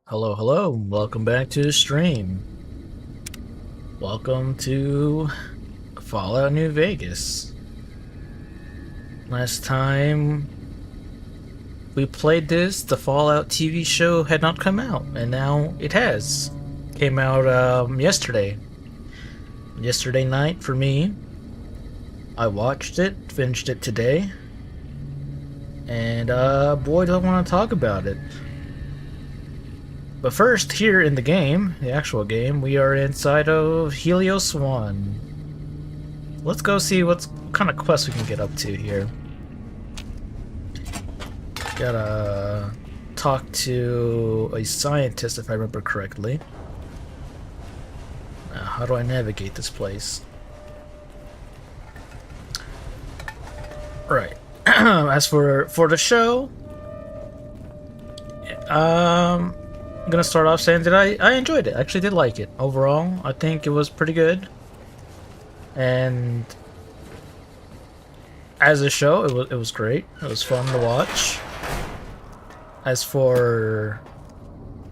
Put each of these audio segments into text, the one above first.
Hello, hello, welcome back to the stream. Welcome to Fallout New Vegas. Last time we played this, the Fallout TV show had not come out, and now it has. Came out yesterday. Yesterday night for me. I watched it, finished it today, and boy, do I want to talk about it. But first, here in the game, the actual game, we are inside of Helios 1. Let's go see what kind of quest we can get up to here. Gotta talk to a scientist, if I remember correctly. Now, how do I navigate this place? Right. As for the show, I'm gonna start off saying that I enjoyed it. I actually did like it. Overall, I think it was pretty good. And as a show, it was great. It was fun to watch. As for,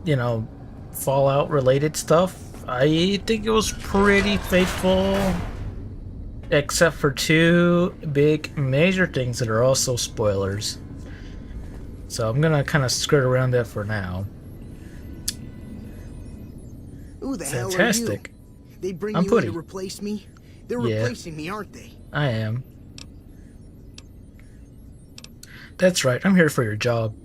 you know, Fallout related stuff, I think it was pretty faithful. Except for two big major things that are also spoilers. So I'm gonna kind of skirt around that for now. Who the Fantastic. hell are you? They bring I'm you Putty. in to replace me? They're Yeah. replacing me, aren't they? I am. That's right, I'm here for your job.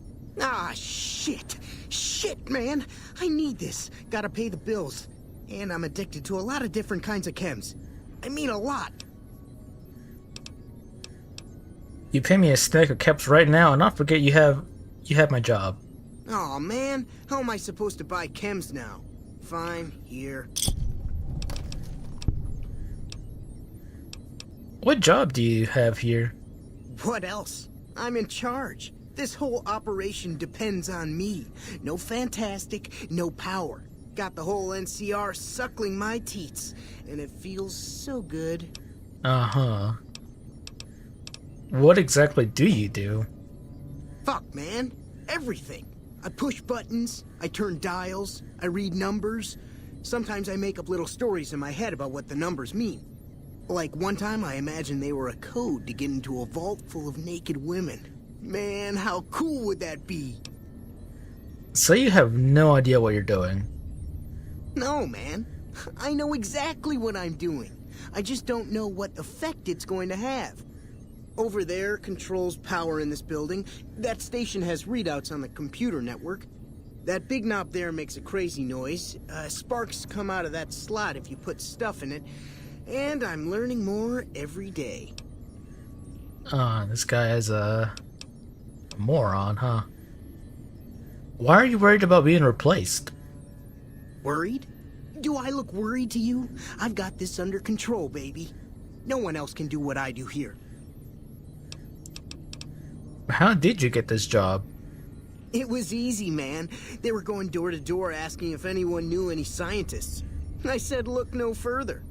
Ah, shit. Shit, man. I need this. Gotta pay the bills. And I'm addicted to a lot of different kinds of chems. I mean a lot. You pay me a stack of caps right now, and not forget you have my job. Aw, man. How am I supposed to buy chems now? Fine, here. What job do you have here? What else? I'm in charge. This whole operation depends on me. No fantastic, no power. Got the whole NCR suckling my teats, and it feels so good. Uh-huh. What exactly do you do? Fuck, man. Everything. I push buttons, I turn dials, I read numbers. Sometimes I make up little stories in my head about what the numbers mean. Like one time I imagined they were a code to get into a vault full of naked women. Man, how cool would that be? So you have no idea what you're doing. No, man. I know exactly what I'm doing. I just don't know what effect it's going to have. Over there controls power in this building. That station has readouts on the computer network. That big knob there makes a crazy noise. Sparks come out of that slot if you put stuff in it. And I'm learning more every day. This guy is a moron, huh? Why are you worried about being replaced? Worried? Do I look worried to you? I've got this under control, baby. No one else can do what I do here. How did you get this job? It was easy, man. They were going door to door asking if anyone knew any scientists. I said look no further.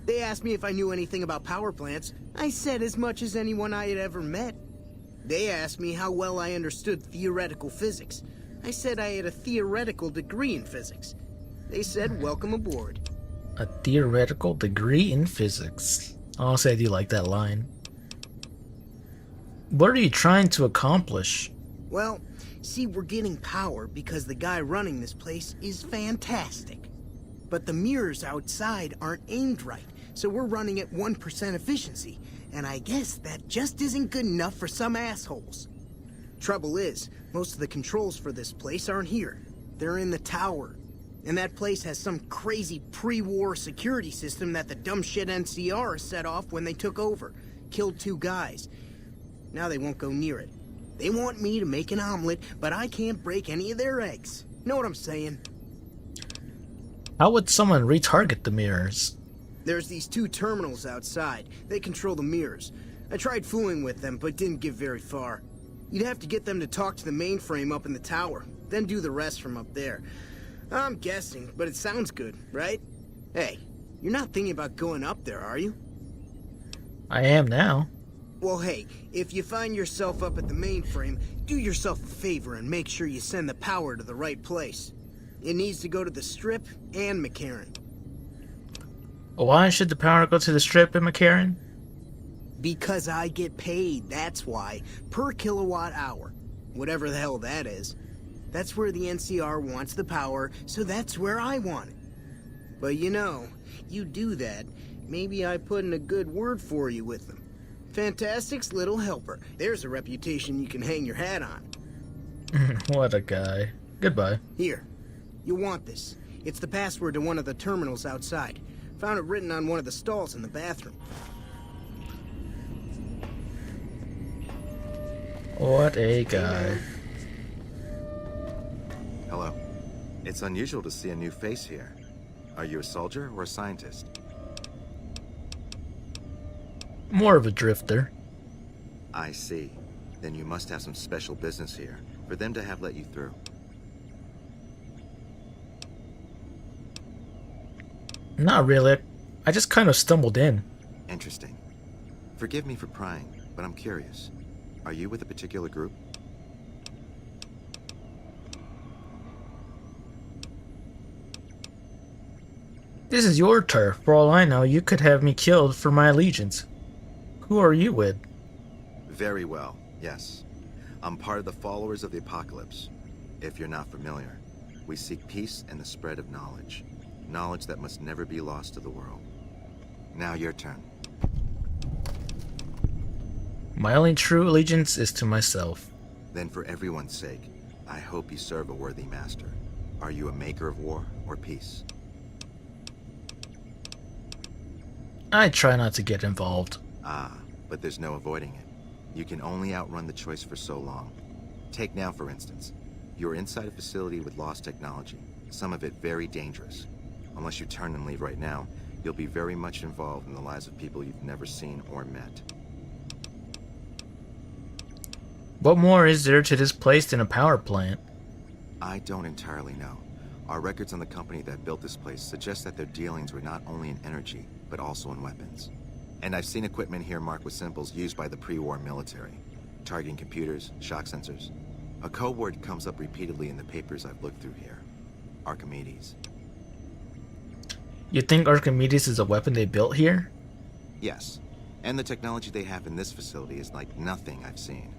They asked me if I knew anything about power plants. I said as much as anyone I had ever met. They asked me how well I understood theoretical physics. I said I had a theoretical degree in physics. They said welcome aboard. A theoretical degree in physics. Honestly, I do like that line. What are you trying to accomplish? Well, see, we're getting power because the guy running this place is fantastic. But the mirrors outside aren't aimed right, so we're running at 1% efficiency. And I guess that just isn't good enough for some assholes. Trouble is, most of the controls for this place aren't here. They're in the tower. And that place has some crazy pre-war security system that the dumb shit NCR set off when they took over. Killed 2 guys. Now they won't go near it. They want me to make an omelet, but I can't break any of their eggs. Know what I'm saying? How would someone retarget the mirrors? There's these 2 terminals outside. They control the mirrors. I tried fooling with them, but didn't get very far. You'd have to get them to talk to the mainframe up in the tower, then do the rest from up there. I'm guessing, but it sounds good, right? Hey, you're not thinking about going up there, are you? I am now. Well, hey, if you find yourself up at the mainframe, do yourself a favor and make sure you send the power to the right place. It needs to go to the Strip and McCarran. Why should the power go to the Strip in McCarran? Because I get paid, that's why. Per kilowatt hour. Whatever the hell that is. That's where the NCR wants the power, so that's where I want it. But you know, you do that, maybe I put in a good word for you with them. Fantastic's little helper. There's a reputation you can hang your hat on. What a guy. Goodbye. Here, you'll want this. It's the password to one of the terminals outside. Found it written on one of the stalls in the bathroom. What a guy. Hello. It's unusual to see a new face here. Are you a soldier or a scientist? More of a drifter. I see. Then you must have some special business here for them to have let you through. Not really. I just kind of stumbled in. Interesting. Forgive me for prying, but I'm curious. Are you with a particular group? This is your turf. For all I know, you could have me killed for my allegiance. Who are you with? Very well, yes. I'm part of the followers of the apocalypse. If you're not familiar, we seek peace and the spread of knowledge. Knowledge that must never be lost to the world. Now your turn. My only true allegiance is to myself. Then for everyone's sake, I hope you serve a worthy master. Are you a maker of war or peace? I try not to get involved. Ah, but there's no avoiding it. You can only outrun the choice for so long. Take now, for instance. You're inside a facility with lost technology, some of it very dangerous. Unless you turn and leave right now, you'll be very much involved in the lives of people you've never seen or met. What more is there to this place than a power plant? I don't entirely know. Our records on the company that built this place suggest that their dealings were not only in energy, but also in weapons. And I've seen equipment here marked with symbols used by the pre-war military, targeting computers, shock sensors. A code word comes up repeatedly in the papers I've looked through here. Archimedes. You think Archimedes is a weapon they built here? Yes, and the technology they have in this facility is like nothing I've seen.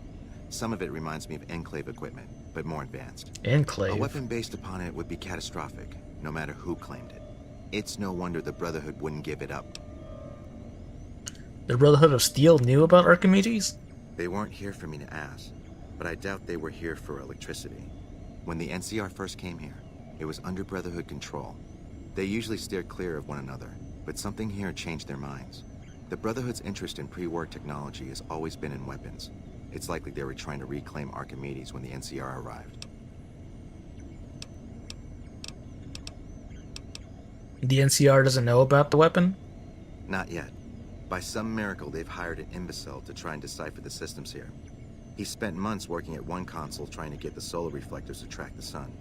Some of it reminds me of Enclave equipment, but more advanced. Enclave? A weapon based upon it would be catastrophic, no matter who claimed it. It's no wonder the Brotherhood wouldn't give it up. The Brotherhood of Steel knew about Archimedes? They weren't here for me to ask, but I doubt they were here for electricity. When the NCR first came here, it was under Brotherhood control. They usually steer clear of one another, but something here changed their minds. The Brotherhood's interest in pre-war technology has always been in weapons. It's likely they were trying to reclaim Archimedes when the NCR arrived. The NCR doesn't know about the weapon? Not yet. By some miracle, they've hired an imbecile to try and decipher the systems here. He spent months working at one console trying to get the solar reflectors to track the sun.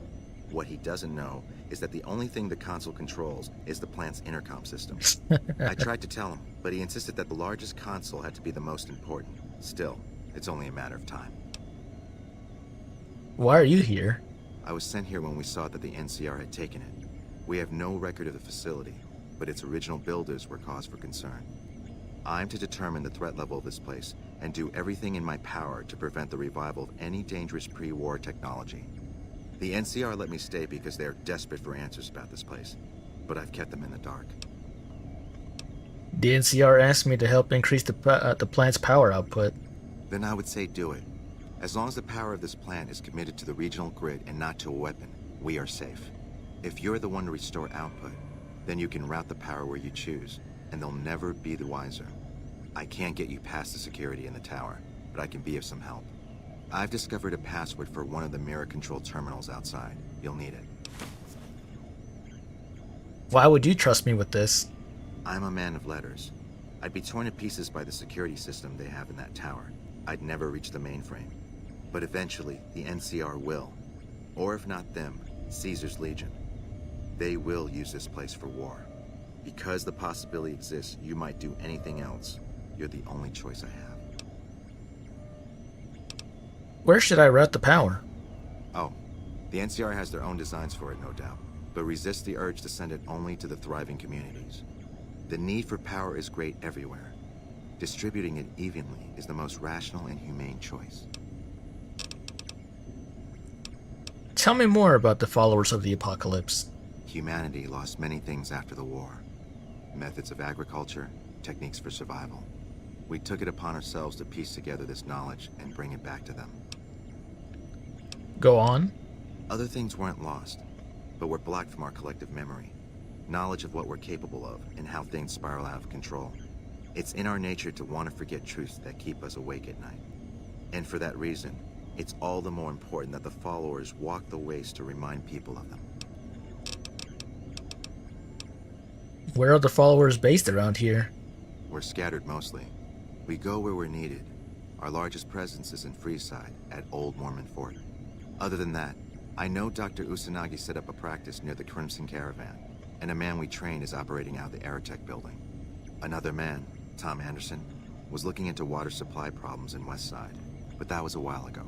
What he doesn't know is that the only thing the console controls is the plant's intercom system. I tried to tell him, but he insisted that the largest console had to be the most important. Still, it's only a matter of time. Why are you here? I was sent here when we saw that the NCR had taken it. We have no record of the facility, but its original builders were cause for concern. I'm to determine the threat level of this place and do everything in my power to prevent the revival of any dangerous pre-war technology. The NCR let me stay because they are desperate for answers about this place, but I've kept them in the dark. The NCR asked me to help increase the plant's power output. Then I would say do it. As long as the power of this plant is committed to the regional grid and not to a weapon, we are safe. If you're the one to restore output, then you can route the power where you choose, and they'll never be the wiser. I can't get you past the security in the tower, but I can be of some help. I've discovered a password for one of the mirror control terminals outside. You'll need it. Why would you trust me with this? I'm a man of letters. I'd be torn to pieces by the security system they have in that tower. I'd never reach the mainframe. But eventually, the NCR will. Or if not them, Caesar's Legion. They will use this place for war. Because the possibility exists you might do anything else, you're the only choice I have. Where should I route the power? Oh, The NCR has their own designs for it, no doubt, but resist the urge to send it only to the thriving communities. The need for power is great everywhere. Distributing it evenly is the most rational and humane choice. Tell me more about the followers of the apocalypse. Humanity lost many things after the war. Methods of agriculture, techniques for survival. We took it upon ourselves to piece together this knowledge and bring it back to them. Go on. Other things weren't lost, but were blocked from our collective memory. Knowledge of what we're capable of and how things spiral out of control. It's in our nature to want to forget truths that keep us awake at night. And for that reason, it's all the more important that the followers walk the ways to remind people of them. Where are the followers based around here? We're scattered mostly. We go where we're needed. Our largest presence is in Freeside, at Old Mormon Fort. Other than that, I know Dr. Usanagi set up a practice near the Crimson Caravan, and a man we train is operating out of the Aerotech building. Another man, Tom Anderson, was looking into water supply problems in Westside, but that was a while ago.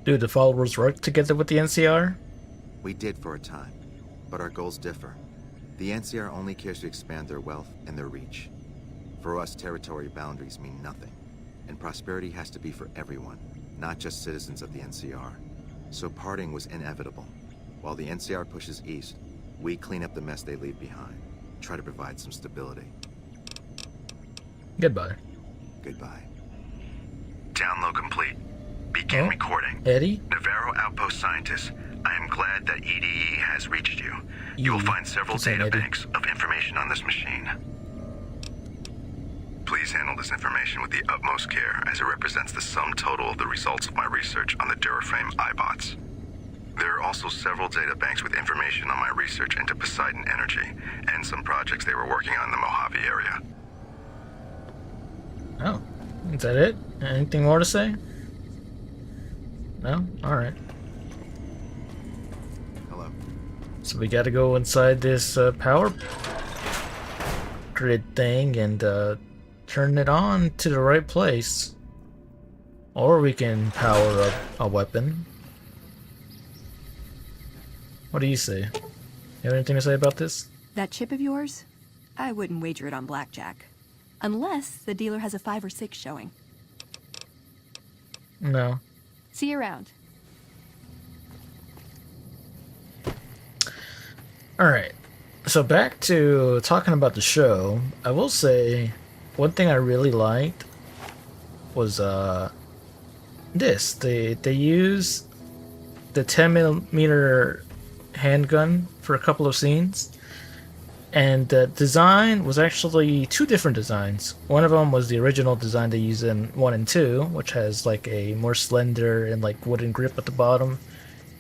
Do the followers work together with the NCR? We did for a time, but our goals differ. The NCR only cares to expand their wealth and their reach. For us, territory boundaries mean nothing, and prosperity has to be for everyone, not just citizens of the NCR. So parting was inevitable. While the NCR pushes east, we clean up the mess they leave behind, try to provide some stability. Goodbye. Goodbye. Download complete. Begin recording. Eddie? Navarro Outpost Scientist, I am glad that EDE has reached you. You will find several data banks of information on this machine. Please handle this information with the utmost care, as it represents the sum total of the results of my research on the Duraframe iBots. There are also several data banks with information on my research into Poseidon Energy, and some projects they were working on in the Mojave area. Oh, is that it? Anything more to say? No? Alright. Hello. So we gotta go inside this power grid thing and turn it on to the right place. Or we can power up a weapon. What do you say? You have anything to say about this? That chip of yours? I wouldn't wager it on blackjack. Unless the dealer has a 5 or 6 showing. No. See you around. Alright. So back to talking about the show. I will say one thing I really liked was this. They use the 10mm handgun for a couple of scenes. And the design was actually 2 different designs. One of them was the original design they used in 1 and 2, which has like a more slender and like wooden grip at the bottom.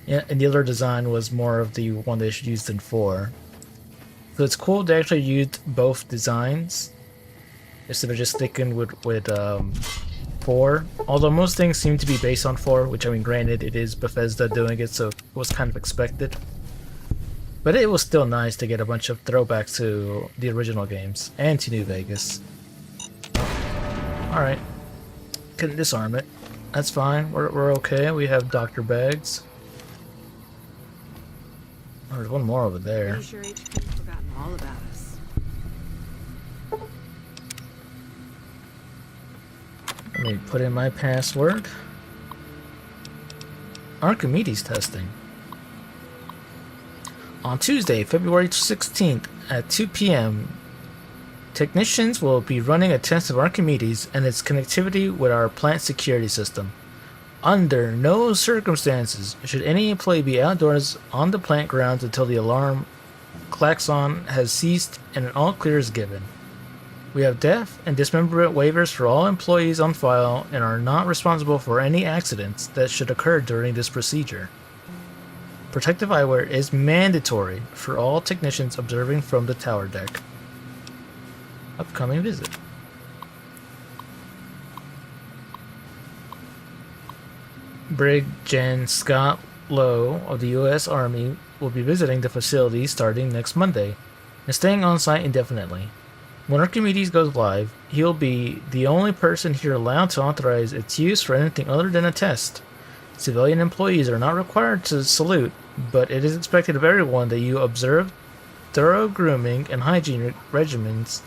Yeah, and the other design was more of the one they used in 4. So it's cool they actually used both designs instead of just sticking with 4. Although most things seem to be based on 4, which I mean, granted, it is Bethesda doing it, so it was kind of expected. But it was still nice to get a bunch of throwbacks to the original games and to New Vegas. Alright. Can disarm it. That's fine. We're okay. We have Dr. Bags. Oh, there's one more over there. Pretty sure HQ's forgotten all about us. Let me put in my password. Archimedes testing. On Tuesday, February 16th at 2 p.m., technicians will be running a test of Archimedes and its connectivity with our plant security system. Under no circumstances should any employee be outdoors on the plant grounds until the alarm klaxon has ceased and an all clear is given. We have death and dismemberment waivers for all employees on file and are not responsible for any accidents that should occur during this procedure. Protective eyewear is mandatory for all technicians observing from the tower deck. Upcoming visit. Brig Gen Scott Lowe of the U.S. Army will be visiting the facility starting next Monday and staying on site indefinitely. When Archimedes goes live, he'll be the only person here allowed to authorize its use for anything other than a test. Civilian employees are not required to salute, but it is expected of everyone that you observe thorough grooming and hygiene regimens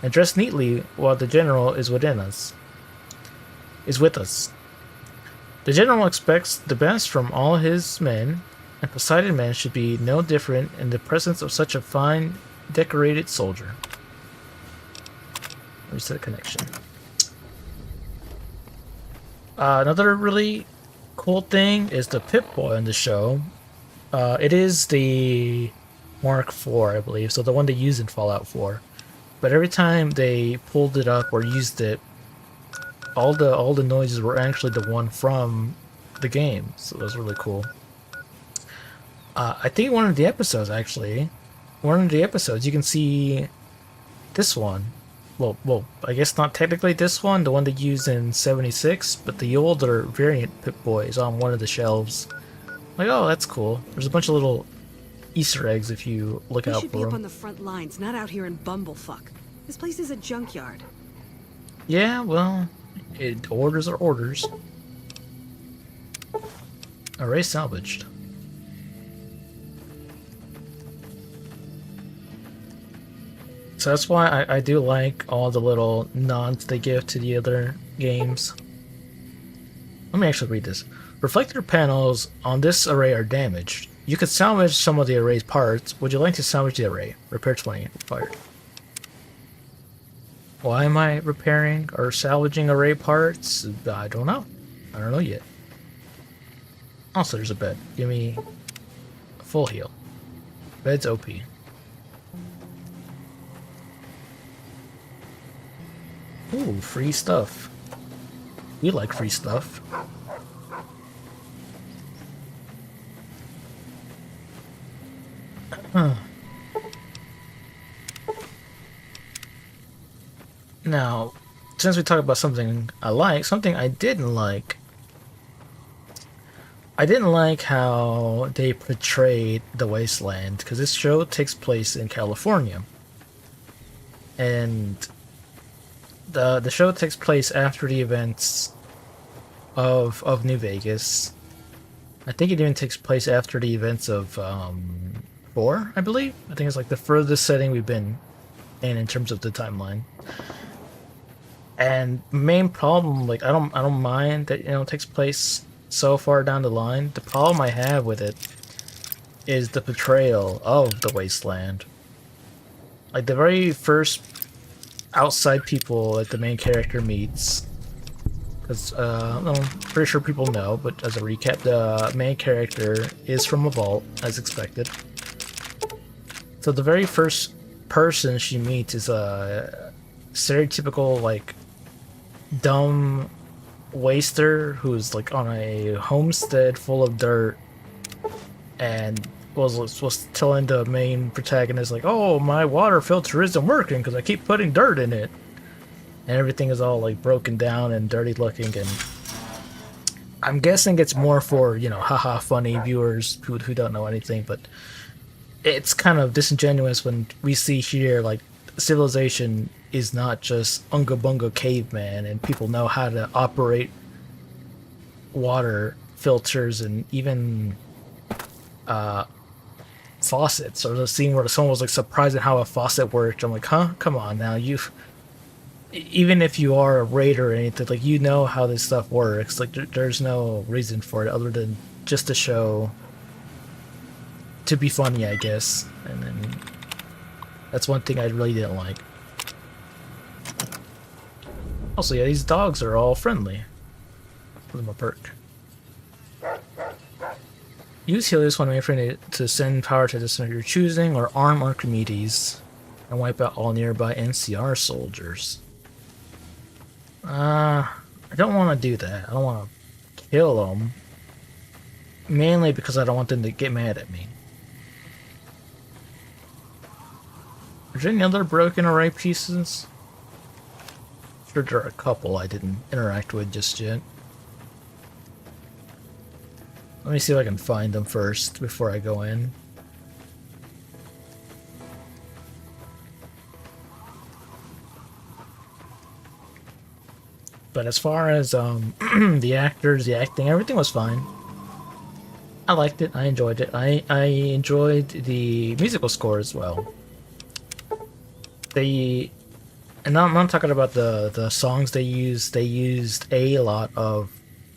and dress neatly while the general is with us. The general expects the best from all his men, and Poseidon men should be no different in the presence of such a fine, decorated soldier. Reset connection. Another really cool thing is the Pip-Boy in the show. It is the Mark IV, I believe, so the one they used in Fallout 4. But every time they pulled it up or used it, all the noises were actually the one from the game, so it was really cool. I think one of the episodes you can see this one. Well, I guess not technically this one, the one they used in 76, but the older variant Pip-Boy is on one of the shelves. Like, oh, that's cool. There's a bunch of little Easter eggs if you look out for them. We should be up on the front lines, not out here in Bumblefuck. This place is a junkyard. Yeah, well, orders are orders. Array salvaged. So that's why I do like all the little nods they give to the other games. Let me actually read this. Reflector panels on this array are damaged. You could salvage some of the array's parts. Would you like to salvage the array? Repair 20 required. Why am I repairing or salvaging array parts? I don't know. I don't know yet. Also, there's a bed. Give me a full heal. Bed's OP. Ooh, free stuff. We like free stuff. Huh. Now, since we talked about something I like, something I didn't like. I didn't like how they portrayed the wasteland, because this show takes place in California. And the show takes place after the events of New Vegas. I think it even takes place after the events of 4, I believe. I think it's like the furthest setting we've been in terms of the timeline. And main problem, like I don't mind that it takes place so far down the line. The problem I have with it is the portrayal of the wasteland. Like the very first outside people that the main character meets, because I'm pretty sure people know, but as a recap, the main character is from a vault, as expected. So the very first person she meets is a stereotypical, like, dumb waster who's like on a homestead full of dirt, and was telling the main protagonist, like, oh, my water filter isn't working because I keep putting dirt in it, and everything is all like broken down and dirty looking. And I'm guessing it's more for, haha funny viewers who don't know anything, but it's kind of disingenuous when we see here like civilization is not just Unga Bunga caveman, and people know how to operate water filters and even faucets. Or the scene where someone was like surprised at how a faucet worked. I'm like, huh? Come on now. Even if you are a raider or anything, like, you know how this stuff works. Like, there's no reason for it other than just to show, to be funny, I guess. And then that's one thing I really didn't like. Also, yeah, these dogs are all friendly. Give them a perk. Use healers when waiting to send power to the center of your choosing, or arm Archimedes and wipe out all nearby NCR soldiers. I don't want to do that. I don't want to kill them. Mainly because I don't want them to get mad at me. Are there any other broken array pieces? Sure, there are a couple I didn't interact with just yet. Let me see if I can find them first before I go in. But as far as the actors, the acting, everything was fine. I liked it. I enjoyed it. I enjoyed the musical score as well. They, and I'm not talking about the songs they used. They used a lot of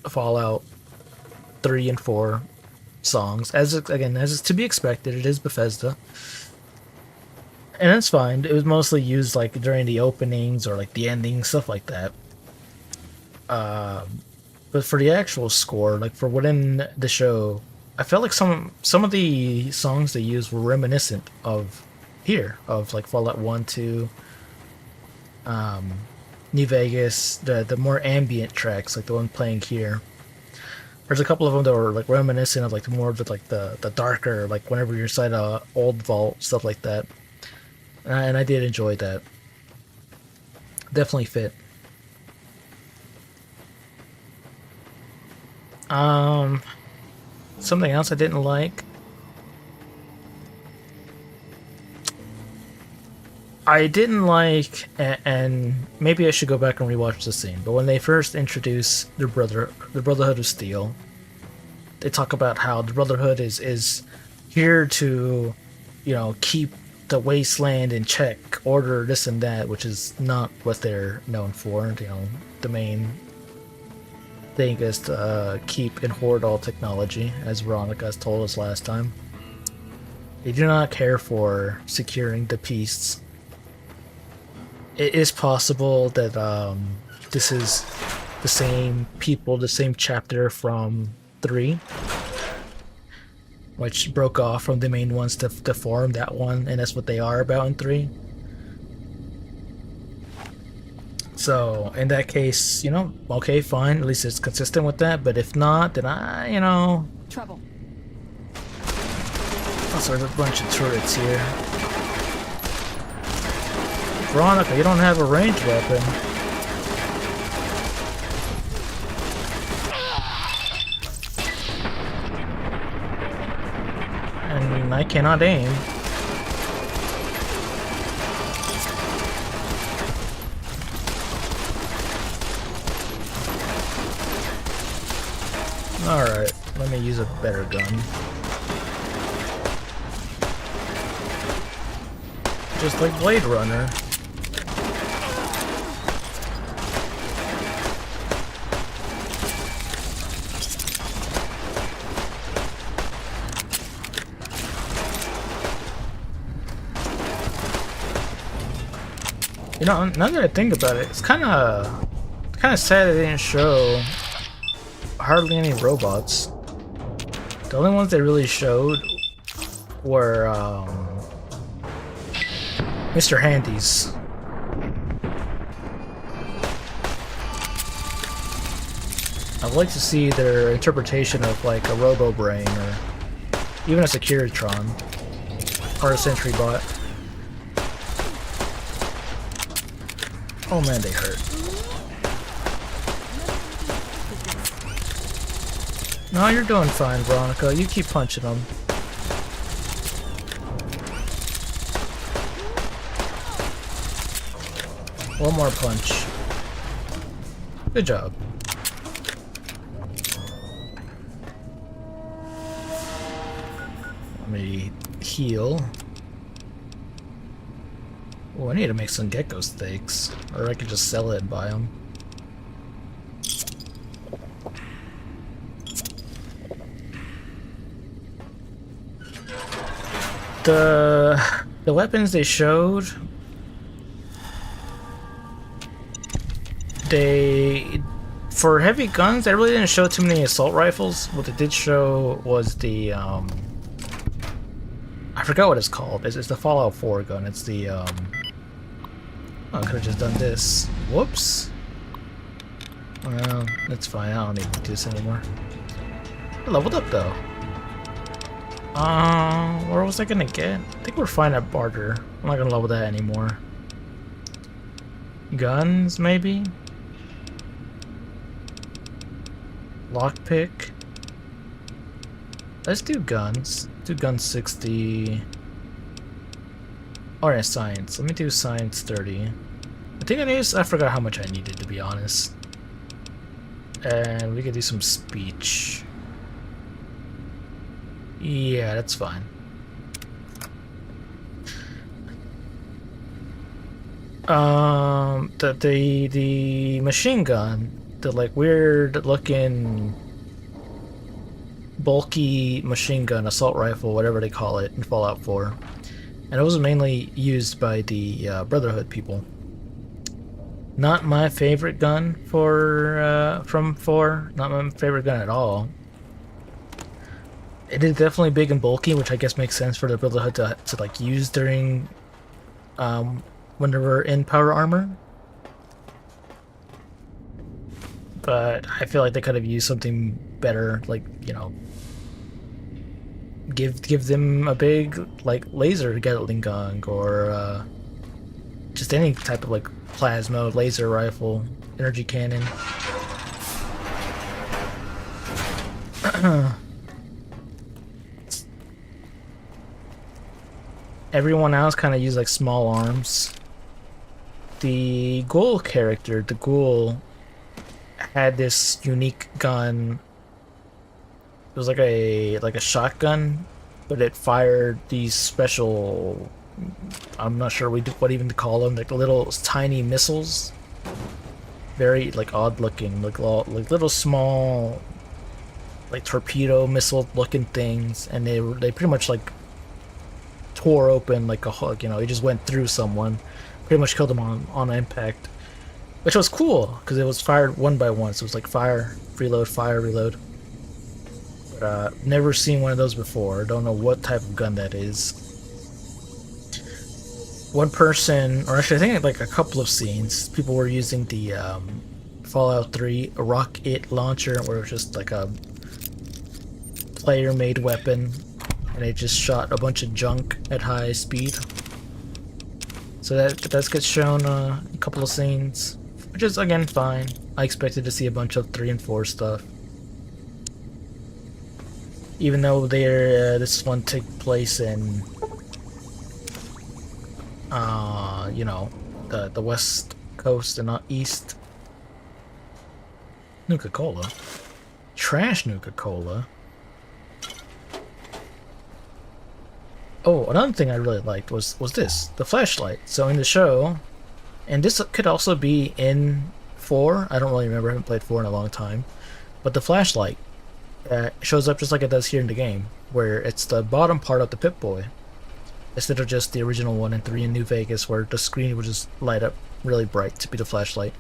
Fallout 3 and 4 songs, as is to be expected. It is Bethesda, and it's fine. It was mostly used like during the openings or like the endings, stuff like that. But for the actual score, like for within the show, I felt like some of the songs they used were reminiscent of like Fallout 1, 2, New Vegas, the more ambient tracks, like the one playing here. There's a couple of them that were like reminiscent of like the more of the darker, like whenever you're inside a old vault, stuff like that. And I did enjoy that. Definitely fit. Something else I didn't like. I didn't like, and maybe I should go back and rewatch the scene, but when they first introduce the Brotherhood of Steel, they talk about how the Brotherhood is here to, keep the wasteland in check, order, this and that, which is not what they're known for. The main thing is to keep and hoard all technology, as Veronica has told us last time. They do not care for securing the peace. It is possible that this is the same people, the same chapter from 3, which broke off from the main ones to form that one, and that's what they are about in 3. So, in that case, okay, fine, at least it's consistent with that, but if not, then Trouble. Also, there's a bunch of turrets here. Veronica, you don't have a ranged weapon. And I cannot aim. Alright, let me use a better gun. Just like Blade Runner. Now that I think about it, it's kind of sad they didn't show hardly any robots. The only ones they really showed were Mr. Handy's. I'd like to see their interpretation of like a Robo Brain or even a Securitron or a Sentry Bot. Oh man, they hurt. No, you're doing fine, Veronica. You keep punching them. One more punch. Good job. Let me heal. Oh, I need to make some gecko steaks. Or I could just sell it and buy them. The weapons they showed, for heavy guns, they really didn't show too many assault rifles. What they did show was the I forgot what it's called. It's the Fallout 4 gun. It's the I could have just done this. Whoops. Well, that's fine. I don't need to do this anymore. I leveled up though. Where was I gonna get? I think we're fine at barter. I'm not gonna level that anymore. Guns, maybe? Lockpick? Let's do guns. Do guns 60. Alright, science. Let me do science 30. I think I forgot how much I needed, to be honest. And we could do some speech. Yeah, that's fine. The machine gun, the like weird looking bulky machine gun, assault rifle, whatever they call it in Fallout 4, and it was mainly used by the Brotherhood people. Not my favorite gun for from 4. Not my favorite gun at all. It is definitely big and bulky, which I guess makes sense for the Brotherhood to like use during when they were in power armor. But I feel like they could have used something better, like, you know, give them a big like laser Gatling gun, or just any type of like plasma laser rifle, energy cannon. Everyone else kind of used like small arms. The ghoul character, the ghoul, had this unique gun. It was like a shotgun, but it fired these special, I'm not sure what even to call them, like little tiny missiles. Very like odd looking, like little small, like torpedo missile looking things, and they pretty much like tore open like a hug. You know, it just went through someone, pretty much killed them on impact, which was cool because it was fired one by one. So it was like fire, reload, fire, reload. But never seen one of those before. Don't know what type of gun that is. One person, or actually I think like a couple of scenes, people were using the Fallout 3 rocket launcher, where it was just like a player-made weapon, and it just shot a bunch of junk at high speed. So that gets shown a couple of scenes, which is again fine. I expected to see a bunch of 3 and 4 stuff, even though this one took place in you know, the west coast and not east. Nuka-Cola, trash Nuka-Cola. Oh, another thing I really liked was this, the flashlight. So in the show, and this could also be in 4, I don't really remember, I haven't played 4 in a long time, but the flashlight shows up just like it does here in the game, where it's the bottom part of the Pip-Boy, instead of just the original one in 3 in New Vegas, where the screen would just light up really bright to be the flashlight.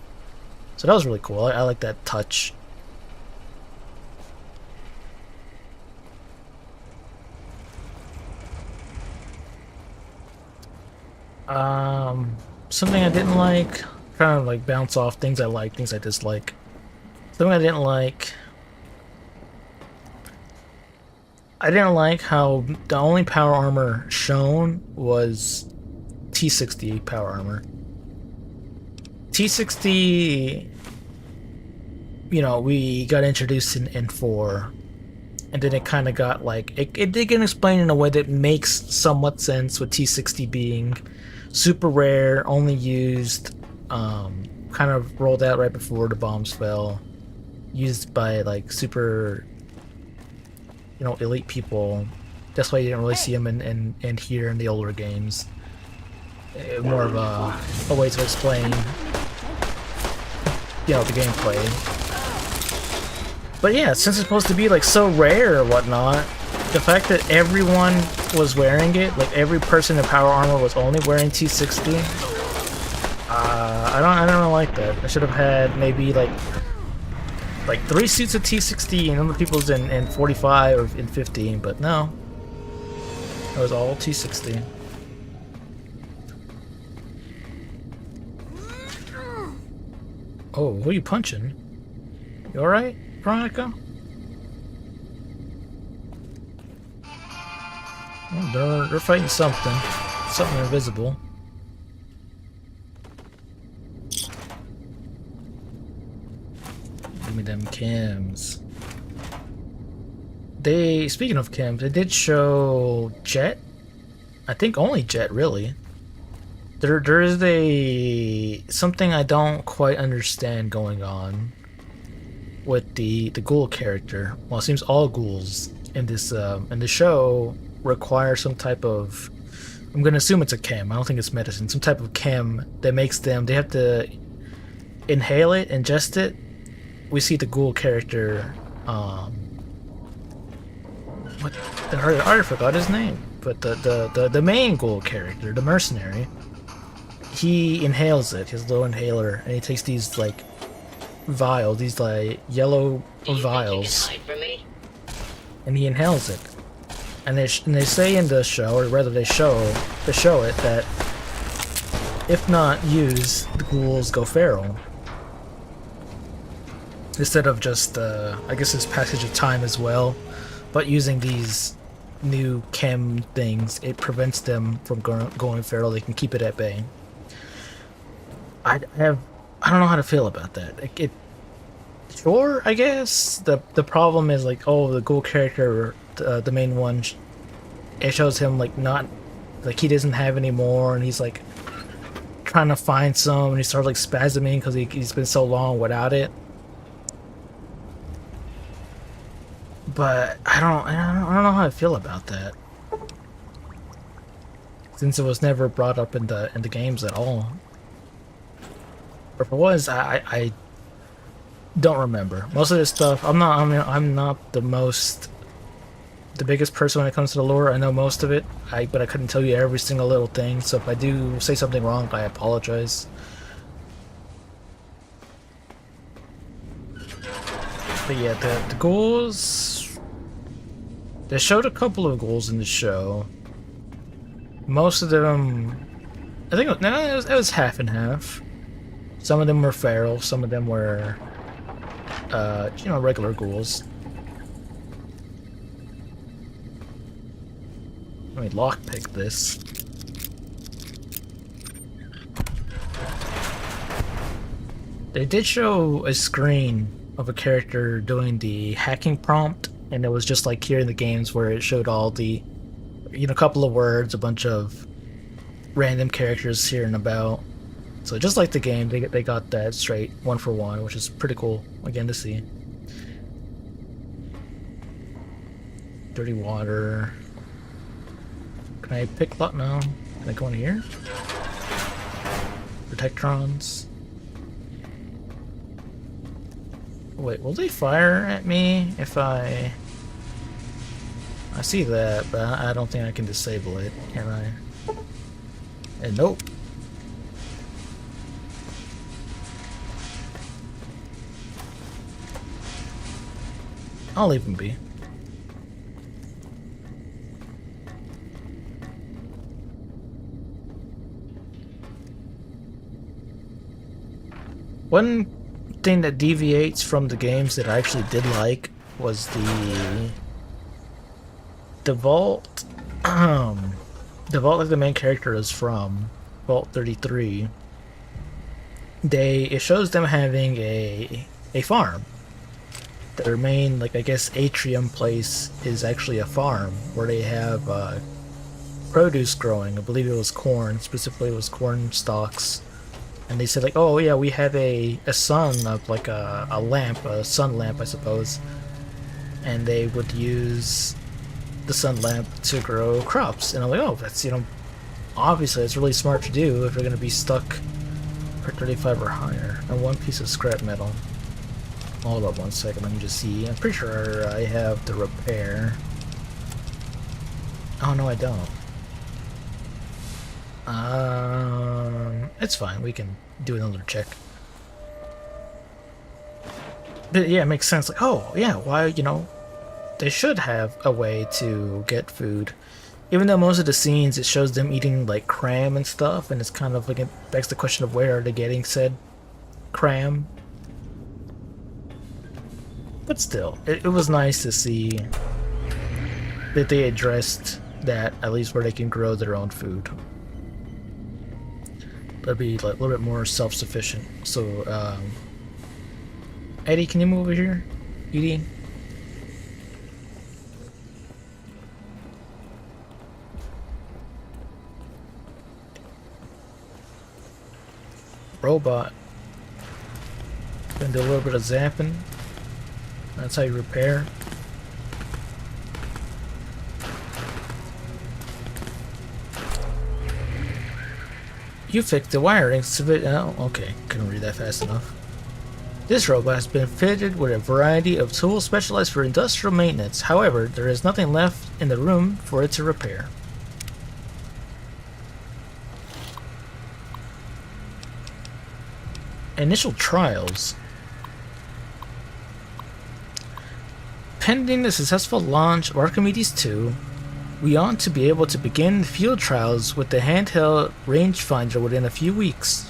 So that was really cool. I like that touch. Something I didn't like, kind of like bounce off things I like, things I dislike. Something I didn't like. I didn't like how the only power armor shown was T60 power armor. T60, you know, we got introduced in 4, and then it kind of got like, it did get explained in a way that makes somewhat sense, with T60 being super rare, only used, kind of rolled out right before the bombs fell, used by like super, you know, elite people. That's why you didn't really see them in here in the older games. More of a way to explain, you know, the gameplay. But yeah, since it's supposed to be like so rare or whatnot, the fact that everyone was wearing it, like every person in power armor was only wearing T60, I don't really like that. I should have had maybe like 3 suits of T60 and other people's in 45 or in 15, but no, it was all T60. Oh, who are you punching? You alright, Veronica? Well, they're fighting something. Something invisible. Give me them chems. Speaking of chems, they did show Jet. I think only Jet, really. There is something I don't quite understand going on with the ghoul character. Well, it seems all ghouls in the show require some type of, I'm gonna assume it's a chem. I don't think it's medicine. Some type of chem that makes them. They have to inhale it, ingest it. We see the ghoul character. What? I already forgot his name. But the main ghoul character, the mercenary, he inhales it. His little inhaler, and he takes these like vials, these like yellow vials, and he inhales it. And they say in the show, or rather they show it, that if not used, the ghouls go feral. Instead of just, I guess it's passage of time as well, but using these new chem things, it prevents them from going feral. They can keep it at bay. I don't know how to feel about that. Sure, I guess the problem is like, oh, the ghoul character, the main one, it shows him like not, like he doesn't have any more, and he's like trying to find some, and he starts like spasming because he's been so long without it. But I don't know how I feel about that, since it was never brought up in the games at all. Or if it was, I don't remember. Most of this stuff, I'm not the biggest person when it comes to the lore. I know most of it, but I couldn't tell you every single little thing. So if I do say something wrong, I apologize. But yeah, the ghouls, they showed a couple of ghouls in the show. Most of them, I think it was half and half. Some of them were feral, some of them were, regular ghouls. Let me lockpick this. They did show a screen of a character doing the hacking prompt, and it was just like here in the games where it showed all the, a couple of words, a bunch of random characters here and about. So just like the game, they got that straight, 1 for 1, which is pretty cool, again, to see. Dirty water. Can I pick lot? No. Can I go in here? Protectrons. Wait, will they fire at me if I see that, but I don't think I can disable it, can I? And nope. I'll leave them be. One thing that deviates from the games that I actually did like was the vault. The vault that the main character is from, Vault 33. It shows them having a farm. Their main, like, I guess, atrium place is actually a farm where they have produce growing. I believe it was corn. Specifically, it was corn stalks. And they said, like, oh yeah, we have a sun of like a lamp, a sun lamp, I suppose. And they would use the sun lamp to grow crops. And I'm like, oh, that's, obviously it's really smart to do if you're going to be stuck for 35 or higher. And 1 piece of scrap metal. Hold up 1 second, let me just see. I'm pretty sure I have the repair. Oh no, I don't. It's fine, we can do another check. But yeah, it makes sense. Like, oh yeah, why, they should have a way to get food. Even though most of the scenes, it shows them eating like cram and stuff, and it's kind of like, it begs the question of where are they getting said cram. But still, it was nice to see that they addressed that, at least where they can grow their own food. They'll be like a little bit more self-sufficient. So, Eddie, can you move over here? Edie? Robot. Gonna do a little bit of zapping. That's how you repair. You fixed the wiring. Oh, okay. Couldn't read that fast enough. This robot has been fitted with a variety of tools specialized for industrial maintenance. However, there is nothing left in the room for it to repair. Initial trials. Pending the successful launch of Archimedes 2, we ought to be able to begin field trials with the handheld rangefinder within a few weeks.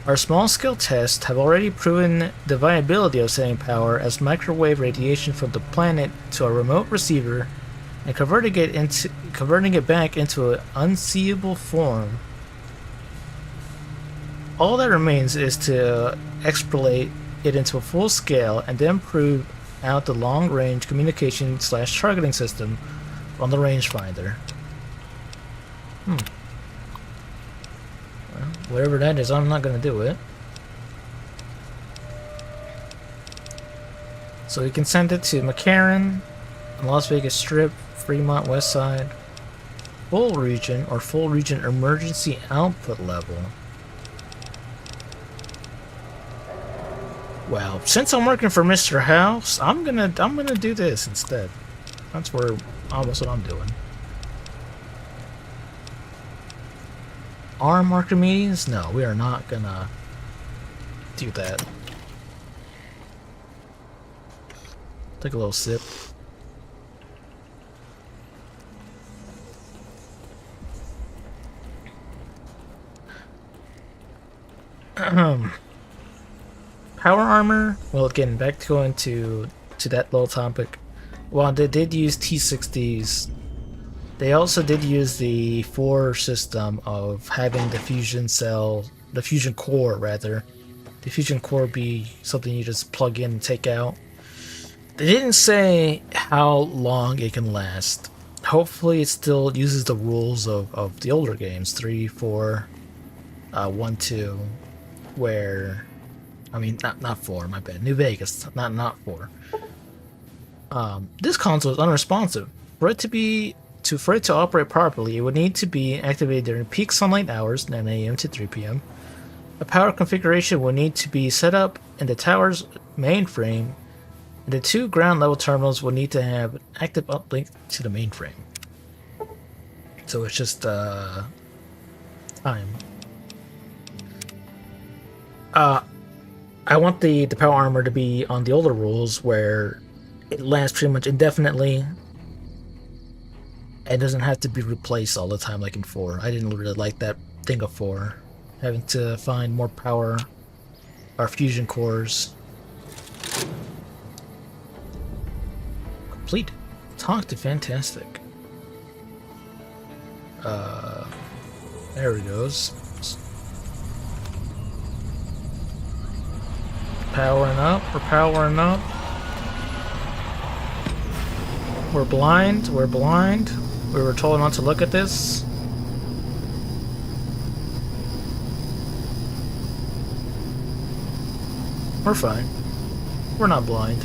Our small-scale tests have already proven the viability of sending power as microwave radiation from the planet to a remote receiver and converting it back into an unseeable form. All that remains is to extrapolate it into a full scale and then prove out the long-range communication / targeting system on the rangefinder. Well, whatever that is, I'm not gonna do it. So we can send it to McCarran, Las Vegas Strip, Fremont West Side, full region or full region emergency output level. Well, since I'm working for Mr. House, I'm gonna do this instead. That's almost what I'm doing. Arm Archimedes? No, we are not gonna do that. Take a little sip. Power armor. Well, again, back to going to that little topic. While they did use T60s, they also did use the 4 system of having the fusion core rather. The fusion core be something you just plug in and take out. They didn't say how long it can last. Hopefully it still uses the rules of the older games, 3, 4, 1, 2, where... I mean, not 4, my bad. New Vegas, not 4. This console is unresponsive. For it to operate properly, it would need to be activated during peak sunlight hours, 9 a.m. to 3 p.m. A power configuration will need to be set up in the tower's mainframe, and the 2 ground level terminals will need to have active uplink to the mainframe. So it's just time. I want the power armor to be on the older rules where it lasts pretty much indefinitely. It doesn't have to be replaced all the time like in 4. I didn't really like that thing of 4. Having to find more power or fusion cores. Complete. Talk to Fantastic. There he goes. Powering up, we're powering up. We're blind, we were told not to look at this. We're fine. We're not blind.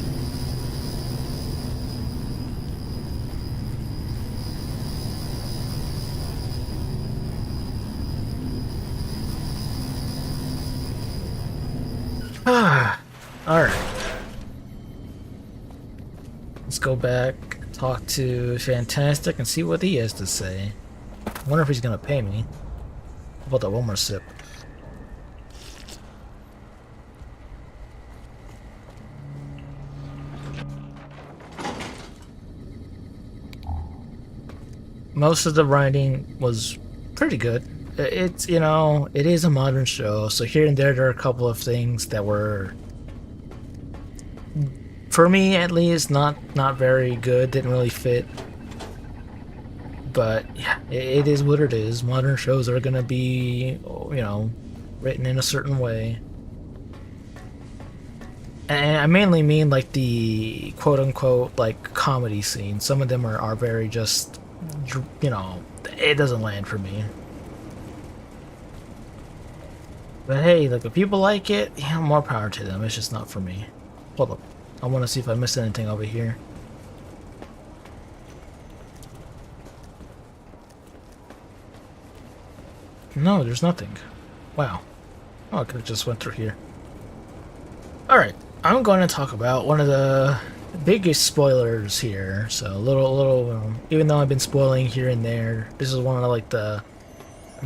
Alright. Let's go back, talk to Fantastic, and see what he has to say. I wonder if he's gonna pay me. How about that one more sip? Most of the writing was pretty good. It's, you know, it is a modern show, so here and there are a couple of things that were, for me at least, not very good, didn't really fit. But yeah, it is what it is. Modern shows are gonna be, you know, written in a certain way. And I mainly mean like the quote-unquote like comedy scenes. Some of them are very just, you know, it doesn't land for me. But hey, like if people like it, yeah, more power to them. It's just not for me. Hold up. I want to see if I missed anything over here. No, there's nothing. Wow. Oh, I could have just went through here. Alright, I'm going to talk about one of the biggest spoilers here. So a little, even though I've been spoiling here and there, this is one of like the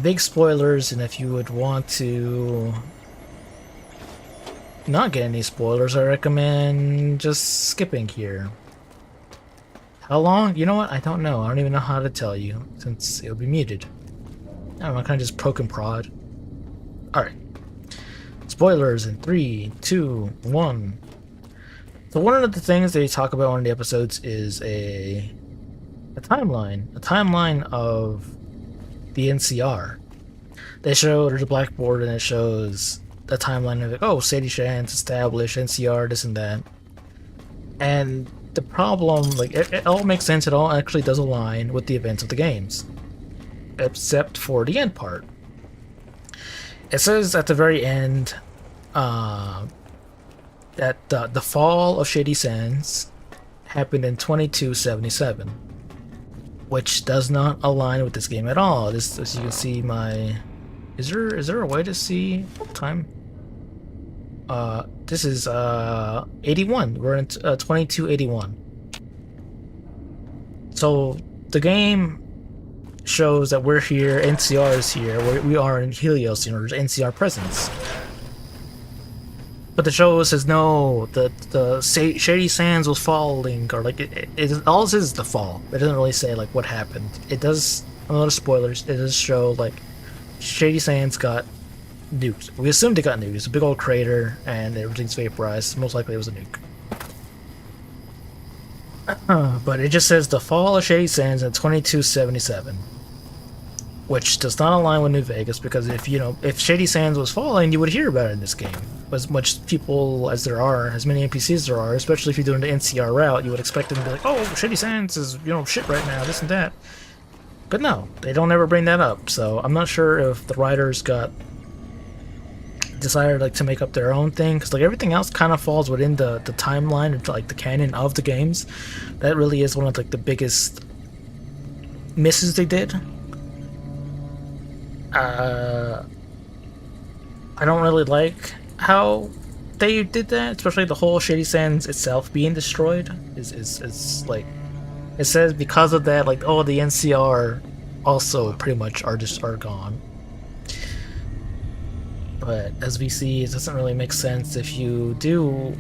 big spoilers, and if you would want to not get any spoilers, I recommend just skipping here. How long? You know what? I don't know. I don't even know how to tell you, since it'll be muted. I'm kind of just poke and prod. Alright. Spoilers in 3, 2, 1. So one of the things they talk about in one of the episodes is a timeline. A timeline of the NCR. They show there's a blackboard and it shows the timeline of like, oh, Sadie Shan's established, NCR, this and that. And the problem, like, it all makes sense, it all actually does align with the events of the games. Except for the end part. It says at the very end that the fall of Shady Sands happened in 2277, which does not align with this game at all. This, as you can see, my is there a way to see time? This is 81. We're in 2281. So the game shows that we're here, NCR is here, we are in Helios, you know, there's NCR presence. But the show says no, the Shady Sands was falling, or like, it all says is the fall. It doesn't really say like what happened. It does, a lot of spoilers, it does show like Shady Sands got nuked. We assumed it got nuked. It's a big old crater and everything's vaporized. Most likely it was a nuke. But it just says the fall of Shady Sands in 2277, which does not align with New Vegas, because if Shady Sands was falling, you would hear about it in this game. As much people as there are, as many NPCs as there are, especially if you're doing the NCR route, you would expect them to be like, oh, Shady Sands is, shit right now, this and that. But no, they don't ever bring that up, so I'm not sure if the writers decided like to make up their own thing, because like everything else kind of falls within the timeline of like the canon of the games. That really is one of like the biggest misses they did. I don't really like how they did that, especially the whole Shady Sands itself being destroyed. Is like, it says because of that, like, oh, the NCR also pretty much are gone. But as we see, it doesn't really make sense if you do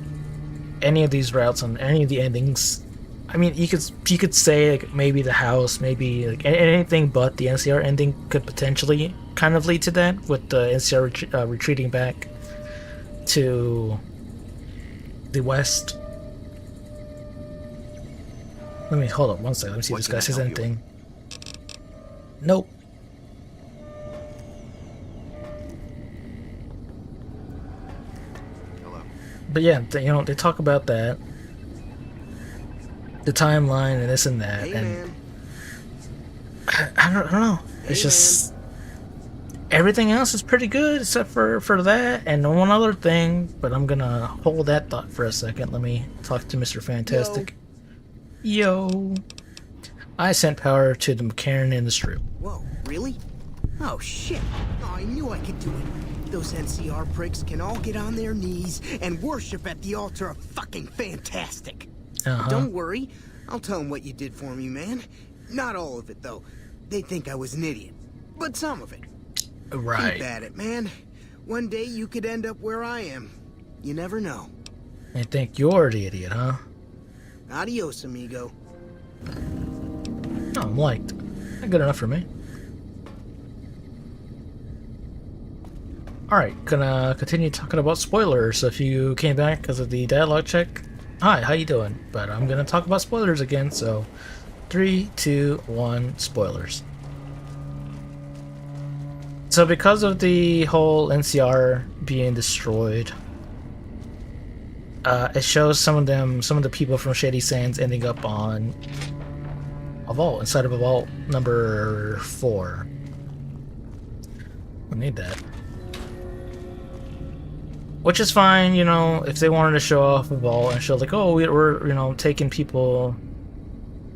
any of these routes on any of the endings. I mean, you could say like maybe the house, maybe like anything but the NCR ending could potentially kind of lead to that, with the NCR retreating back to the west. Let me hold up one second. Let me see if this guy says anything. Nope. Hello. But yeah, they talk about that, the timeline and this and that, Hey, and man. I don't know. It's Hey, just everything else is pretty good except for that and one other thing. But I'm gonna hold that thought for a second. Let me talk to Mr. Fantastic. Yo. I sent power to the McCarran industry. Whoa, really? Oh, shit. Oh, I knew I could do it. Those NCR pricks can all get on their knees and worship at the altar of fucking fantastic. Don't worry. I'll tell them what you did for me, man. Not all of it, though. They think I was an idiot. But some of it. Right. Keep at it, man. One day you could end up where I am. You never know. They think you're the idiot, huh? Adios, amigo. Oh, I'm liked. Not good enough for me. Alright, gonna continue talking about spoilers. So if you came back because of the dialogue check, hi, how you doing? But I'm gonna talk about spoilers again, so 3, 2, 1, spoilers. So because of the whole NCR being destroyed, it shows some of the people from Shady Sands ending up on a vault, inside of a vault number 4. We need that. Which is fine, if they wanted to show off a vault and show like, oh, we're taking people,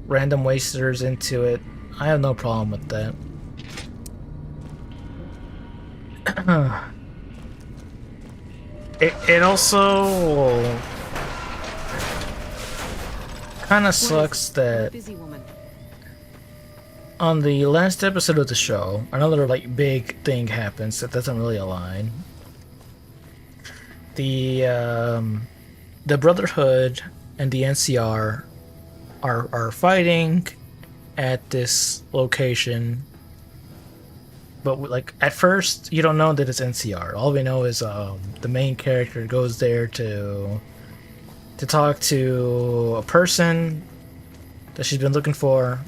random wasters into it. I have no problem with that. it also kind of sucks that Busy woman. on the last episode of the show, another like big thing happens that doesn't really align. The Brotherhood and the NCR are fighting at this location, but like at first you don't know that it's NCR. All we know is the main character goes there to talk to a person that she's been looking for,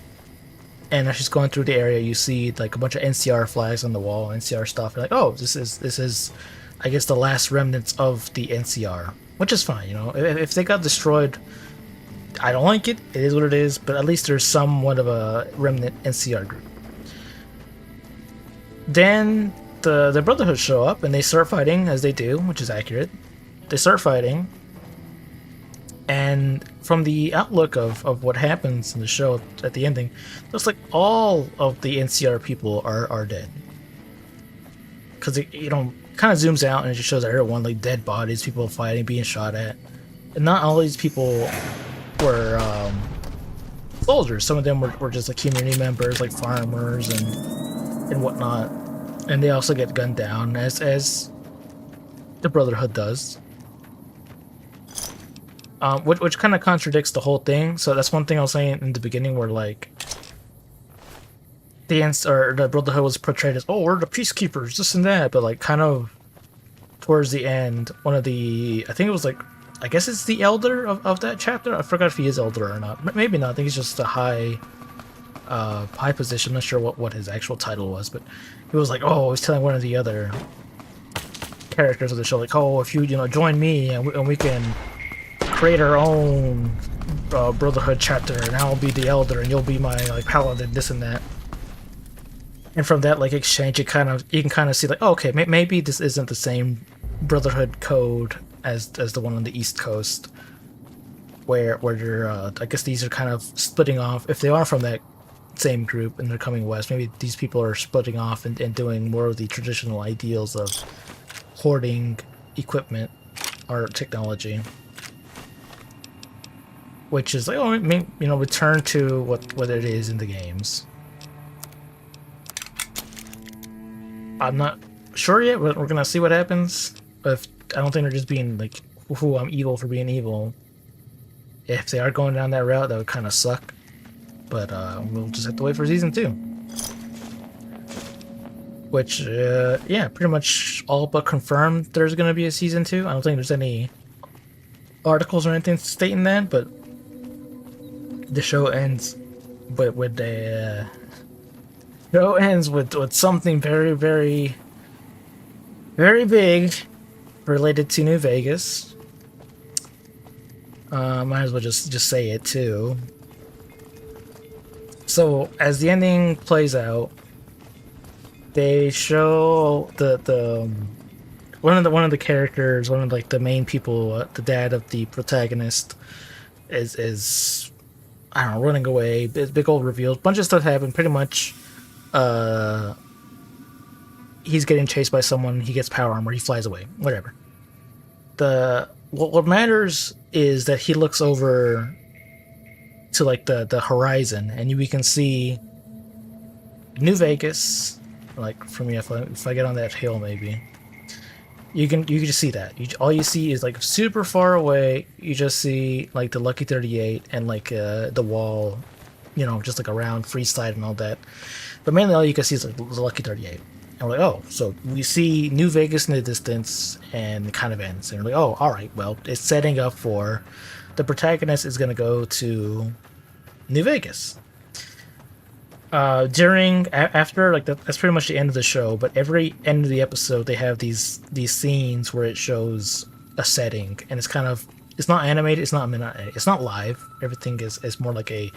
and as she's going through the area, you see like a bunch of NCR flags on the wall, NCR stuff. You're like, oh, this is, I guess, the last remnants of the NCR, which is fine. You know, if they got destroyed, I don't like it. It is what it is. But at least there's somewhat of a remnant NCR group. Then the Brotherhood show up and they start fighting, as they do, which is accurate. They start fighting, and from the outlook of what happens in the show at the ending, it looks like all of the NCR people are dead. Because it, you know, kind of zooms out and it just shows everyone, like dead bodies, people fighting, being shot at. And not all these people were soldiers. Some of them were just like community members, like farmers and whatnot. And they also get gunned down, as the Brotherhood does. Which kind of contradicts the whole thing. So that's one thing I was saying in the beginning, where like the Brotherhood was portrayed as, oh, we're the peacekeepers, this and that, but like kind of towards the end, one of the, I think it was like, I guess it's the elder of that chapter. I forgot if he is elder or not. Maybe not. I think he's just a high position. I'm not sure what his actual title was, but he was like, oh, I was telling one of the other characters of the show, like, oh, if you join me and we can create our own Brotherhood chapter, and I'll be the elder and you'll be my like paladin, this and that. And from that like exchange, you can kind of see like, oh, okay, maybe this isn't the same Brotherhood code as the one on the East Coast, where you're I guess these are kind of splitting off. If they are from that same group and they're coming west, maybe these people are splitting off and doing more of the traditional ideals of hoarding equipment or technology, which is like, oh, return to what it is in the games. I'm not sure yet, but we're gonna see what happens. If I don't think they're just being like, "Ooh, I'm evil for being evil." If they are going down that route, that would kind of suck. But we'll just have to wait for season 2. Which, yeah, pretty much all but confirmed there's gonna be a season 2. I don't think there's any articles or anything stating that, but the show ends with something very, very, very big related to New Vegas. Might as well just say it too. So as the ending plays out, they show the one of the characters, one of like the main people, the dad of the protagonist, is I don't know, running away. Big old reveals. Bunch of stuff happened. Pretty much, he's getting chased by someone. He gets power armor. He flies away. Whatever. What matters is that he looks over to like the horizon, and we can see New Vegas. Like for me, if I get on that hill, maybe you can just see that. All you see is like super far away. You just see like the Lucky 38 and like the wall, just like around Freeside and all that. But mainly all you can see is like the Lucky 38. And we're like, oh, so we see New Vegas in the distance, and it kind of ends. And we're like, oh, all right, well, it's setting up for the protagonist is going to go to New Vegas. After like that's pretty much the end of the show. But every end of the episode, they have these scenes where it shows a setting, and it's not animated, it's not live. Everything is more like a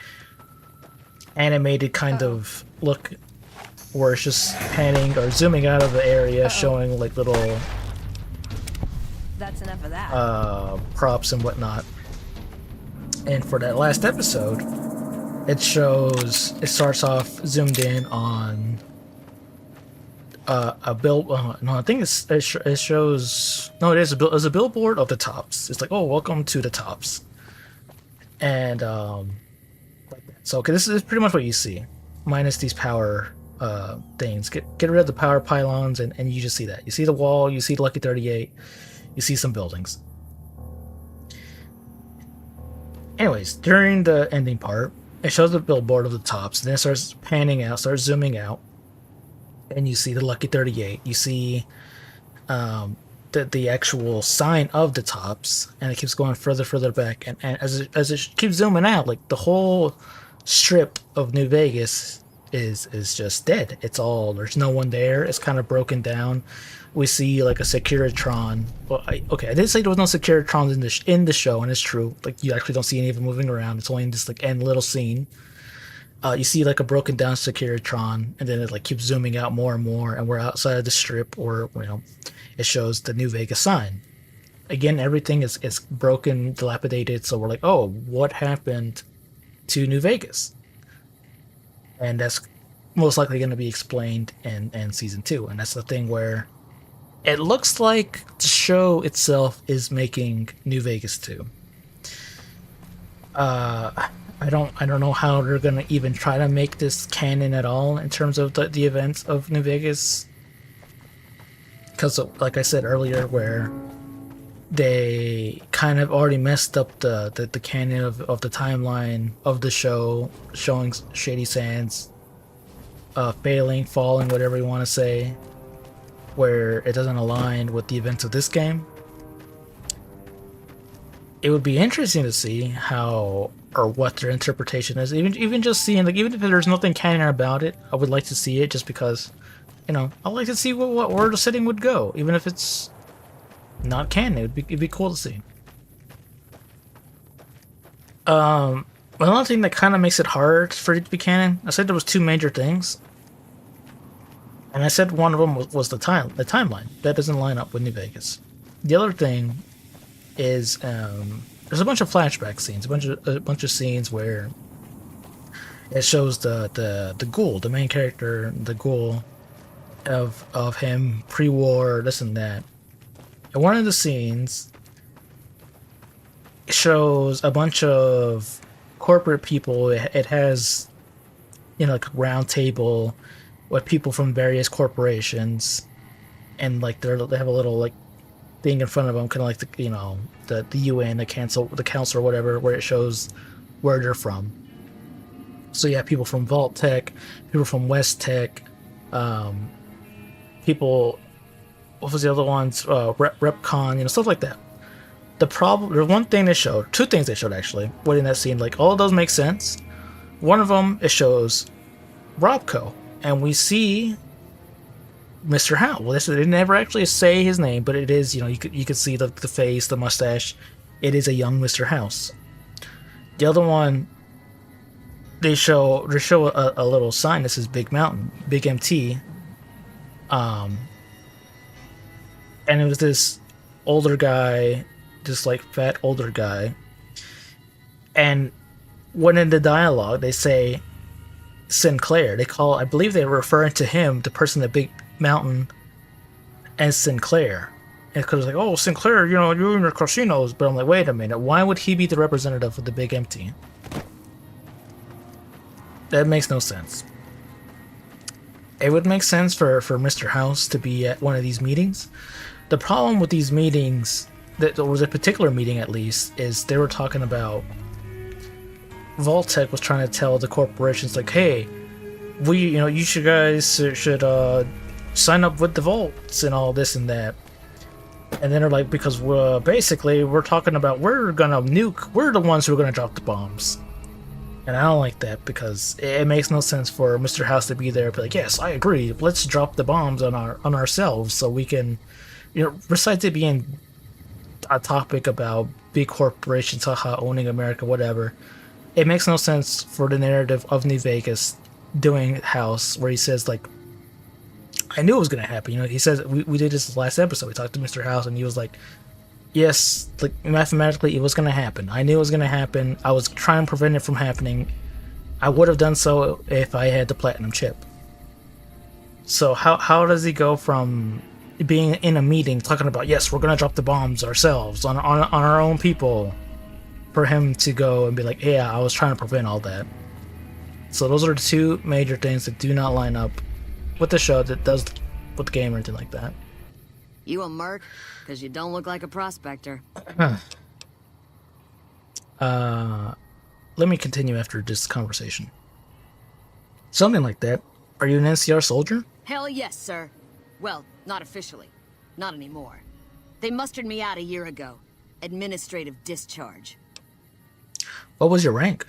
animated kind of look, where it's just panning or zooming out of the area, showing like little That's enough of that. props and whatnot. And for that last episode, it starts off zoomed in on a bill. No, I think it shows. No, it is it's a billboard of the tops. It's like, oh, welcome to the tops. And so okay, this is pretty much what you see, minus these power things. Get rid of the power pylons, and you just see that. You see the wall. You see Lucky 38. You see some buildings. Anyways, during the ending part, it shows the billboard of the tops, and then it starts panning out, starts zooming out, and you see the Lucky 38. You see the actual sign of the tops, and it keeps going further back, and as it keeps zooming out, like the whole strip of New Vegas is just dead. It's all, there's no one there. It's kind of broken down. We see like a Securitron. Well, I did say there was no Securitrons in the show, and it's true. Like, you actually don't see any of them moving around. It's only in this like end little scene. You see like a broken down Securitron, and then it like keeps zooming out more and more, and we're outside of the strip, or it shows the New Vegas sign. Again, everything is broken, dilapidated. So we're like, oh, what happened to New Vegas? And that's most likely going to be explained in season 2. And that's the thing where it looks like the show itself is making New Vegas 2. I don't know how they're gonna even try to make this canon at all in terms of the events of New Vegas, because like I said earlier, where they kind of already messed up the canon of the timeline of the show, showing Shady Sands failing, falling, whatever you want to say, where it doesn't align with the events of this game. It would be interesting to see how or what their interpretation is. Even just seeing, like, even if there's nothing canon about it, I would like to see it just because, I like to see where the setting would go, even if it's not canon. It'd be cool to see. Another thing that kind of makes it hard for it to be canon, I said there was 2 major things, and I said one of them was the timeline that doesn't line up with New Vegas. The other thing is there's a bunch of flashback scenes, a bunch of scenes where it shows the ghoul, the main character, the ghoul of him pre-war, this and that. And one of the scenes shows a bunch of corporate people. It has, like a round table with people from various corporations, and like they have a little like thing in front of them, kind of like the UN, the council or whatever, where it shows where they're from. So you have people from Vault Tech, people from West Tech, people. What was the other ones? Repcon, stuff like that. There's one thing they showed, 2 things they showed actually, within that scene. Like, all of those make sense. One of them, it shows Robco, and we see Mr. Howe. Well, they never actually say his name, but it is, you could see the face, the mustache. It is a young Mr. House. The other one, they show a little sign that says Big Mountain, Big MT. And it was this older guy, this like fat older guy. And when in the dialogue they say Sinclair, I believe they were referring to him, the person at Big Mountain, as Sinclair. And because like, oh, Sinclair, you're in your casinos. But I'm like, wait a minute, why would he be the representative of the Big Empty? That makes no sense. It would make sense for Mr. House to be at one of these meetings. The problem with these meetings, that there was a particular meeting at least, is they were talking about Vault-Tec was trying to tell the corporations, like, hey, you should sign up with the vaults and all this and that. And then they're like, because we're talking about, we're gonna nuke, we're the ones who are gonna drop the bombs. And I don't like that, because it makes no sense for Mr. House to be there and be like, yes, I agree, let's drop the bombs on ourselves so we can, besides it being a topic about big corporations, haha, owning America, whatever, it makes no sense for the narrative of New Vegas doing House, where he says, like, I knew it was going to happen. He says, we did this last episode, we talked to Mr. House, and he was like, yes, like, mathematically, it was going to happen. I knew it was going to happen. I was trying to prevent it from happening. I would have done so if I had the platinum chip. So how does he go from being in a meeting talking about, yes, we're gonna drop the bombs ourselves on our own people, for him to go and be like, yeah, I was trying to prevent all that. So those are the two major things that do not line up with the show that does with the game or anything like that. You a merc? Because you don't look like a prospector. Let me continue after this conversation. Something like that. Are you an NCR soldier? Hell yes, sir. Well, not officially. Not anymore. They mustered me out a year ago. Administrative discharge. What was your rank?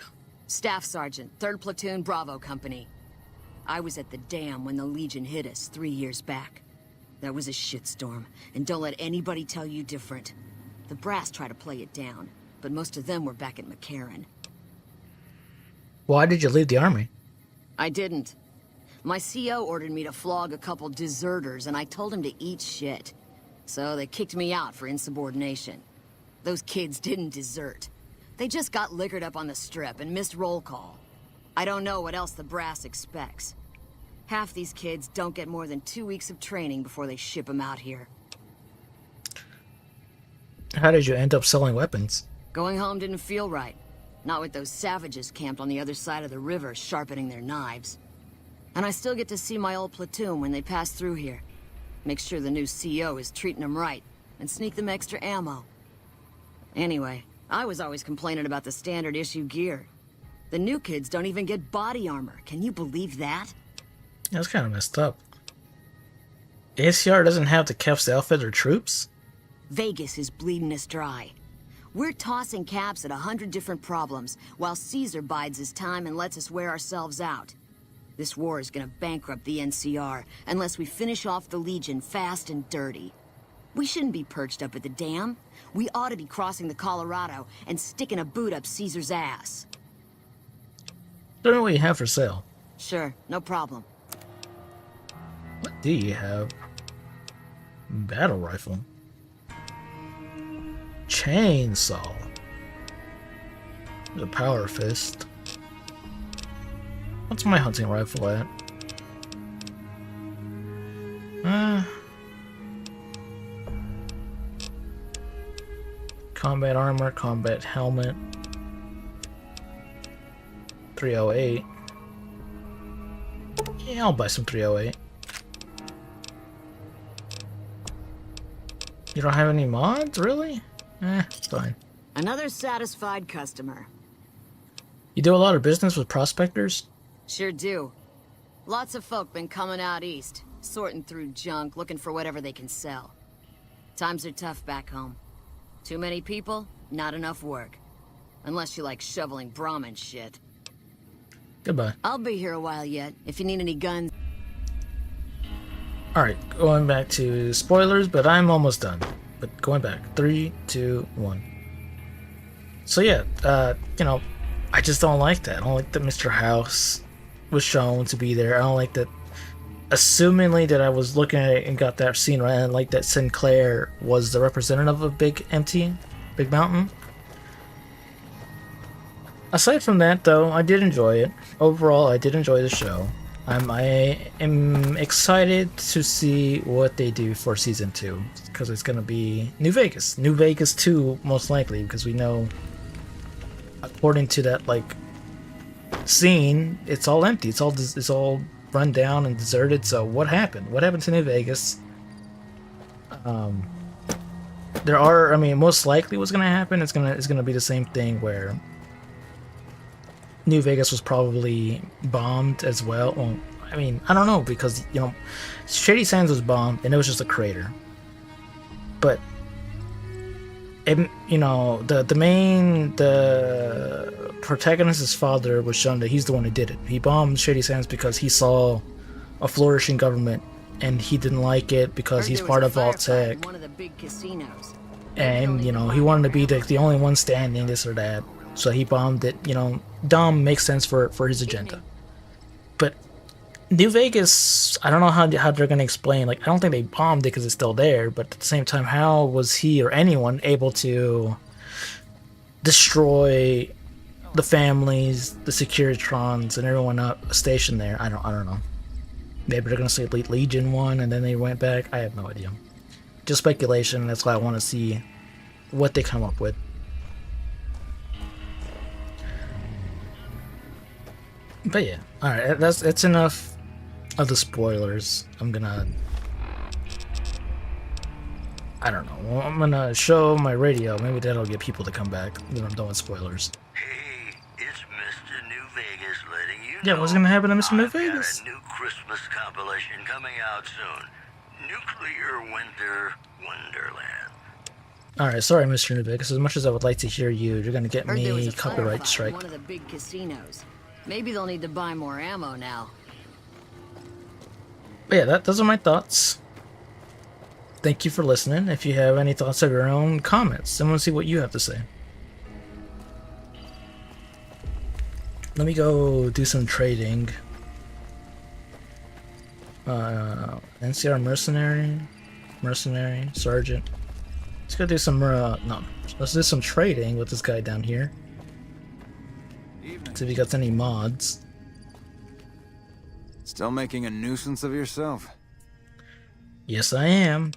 Staff Sergeant, 3rd Platoon Bravo Company. I was at the dam when the Legion hit us 3 years back. That was a shitstorm, and don't let anybody tell you different. The brass tried to play it down, but most of them were back at McCarran. Why did you leave the army? I didn't. My CO ordered me to flog a couple deserters, and I told him to eat shit. So they kicked me out for insubordination. Those kids didn't desert. They just got liquored up on the strip and missed roll call. I don't know what else the brass expects. Half these kids don't get more than 2 weeks of training before they ship them out here. How did you end up selling weapons? Going home didn't feel right. Not with those savages camped on the other side of the river sharpening their knives. And I still get to see my old platoon when they pass through here. Make sure the new CO is treating them right, and sneak them extra ammo. Anyway, I was always complaining about the standard issue gear. The new kids don't even get body armor. Can you believe that? That's kind of messed up. ACR doesn't have the Kef's outfit or troops? Vegas is bleeding us dry. We're tossing caps at 100 different problems, while Caesar bides his time and lets us wear ourselves out. This war is gonna bankrupt the NCR, unless we finish off the Legion fast and dirty. We shouldn't be perched up at the dam. We ought to be crossing the Colorado and sticking a boot up Caesar's ass. Don't know what you have for sale. Sure, no problem. What do you have? Battle rifle. Chainsaw. The power fist. What's my hunting rifle at? Combat armor, combat helmet. 308. Yeah, I'll buy some 308. You don't have any mods, really? It's fine. Another satisfied customer. You do a lot of business with prospectors? Sure do. Lots of folk been coming out east, sorting through junk, looking for whatever they can sell. Times are tough back home. Too many people, not enough work. Unless you like shoveling Brahmin shit. Goodbye. I'll be here a while yet, if you need any guns. Alright, going back to spoilers, but I'm almost done. But going back. 3, 2, 1. So yeah, you know, I just don't like that. I don't like that Mr. House was shown to be there. I don't like that, assumingly that I was looking at it and got that scene right, and like that Sinclair was the representative of Big Mountain. Aside from that, though, I did enjoy it. Overall, I did enjoy the show. I am excited to see what they do for Season 2, because it's going to be New Vegas. New Vegas 2, most likely, because we know, according to that, like, scene, it's all empty. It's all run down and deserted, so what happened? What happened to New Vegas? Most likely what's going to happen is going to be the same thing where New Vegas was probably bombed as well. Well, I mean, I don't know, because, you know, Shady Sands was bombed and it was just a crater. But, you know, the protagonist's father was shown that he's the one who did it. He bombed Shady Sands because he saw a flourishing government and he didn't like it because he's part of Vault-Tec. One of the big casinos. And, you know, he wanted to be the only one standing, this or that. So he bombed it. You know, Dom makes sense for his agenda. But New Vegas, I don't know how they're going to explain. Like, I don't think they bombed it because it's still there. But at the same time, how was he or anyone able to destroy the families, the Securitrons, and everyone stationed there? I don't know. Maybe they're gonna say Elite Legion won and then they went back. I have no idea. Just speculation. That's why I want to see what they come up with. But yeah, all right. That's enough of the spoilers. I don't know. I'm gonna show my radio. Maybe that'll get people to come back when I'm done with spoilers. Hey, it's Mr. New Vegas letting you Yeah, know. what's gonna happen to Mr. New I've got Vegas? a new Christmas compilation coming out soon. Nuclear Winter Wonderland. Alright, sorry, Mr. New Vegas. As much as I would like to hear you, you're gonna get Heard there was me a copyright firefight strike. in one of the big casinos. Maybe they'll need to buy more ammo now. But yeah, those are my thoughts. Thank you for listening. If you have any thoughts of your own, comments. I want to see what you have to say. Let me go do some trading. NCR mercenary, sergeant. Let's go do some, no. Let's do some trading with this guy down here. See if he got any mods. Still making a nuisance of yourself? Yes, I am.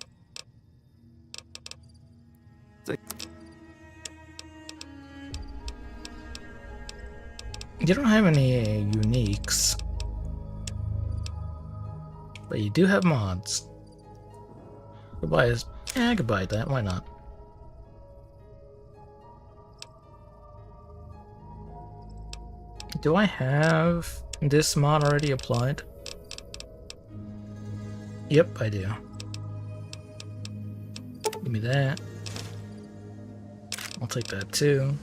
You don't have any uniques. But you do have mods. Goodbye is... Yeah, I could buy that. Why not? Do I have this mod already applied? Yep, I do. Give me that. I'll take that too.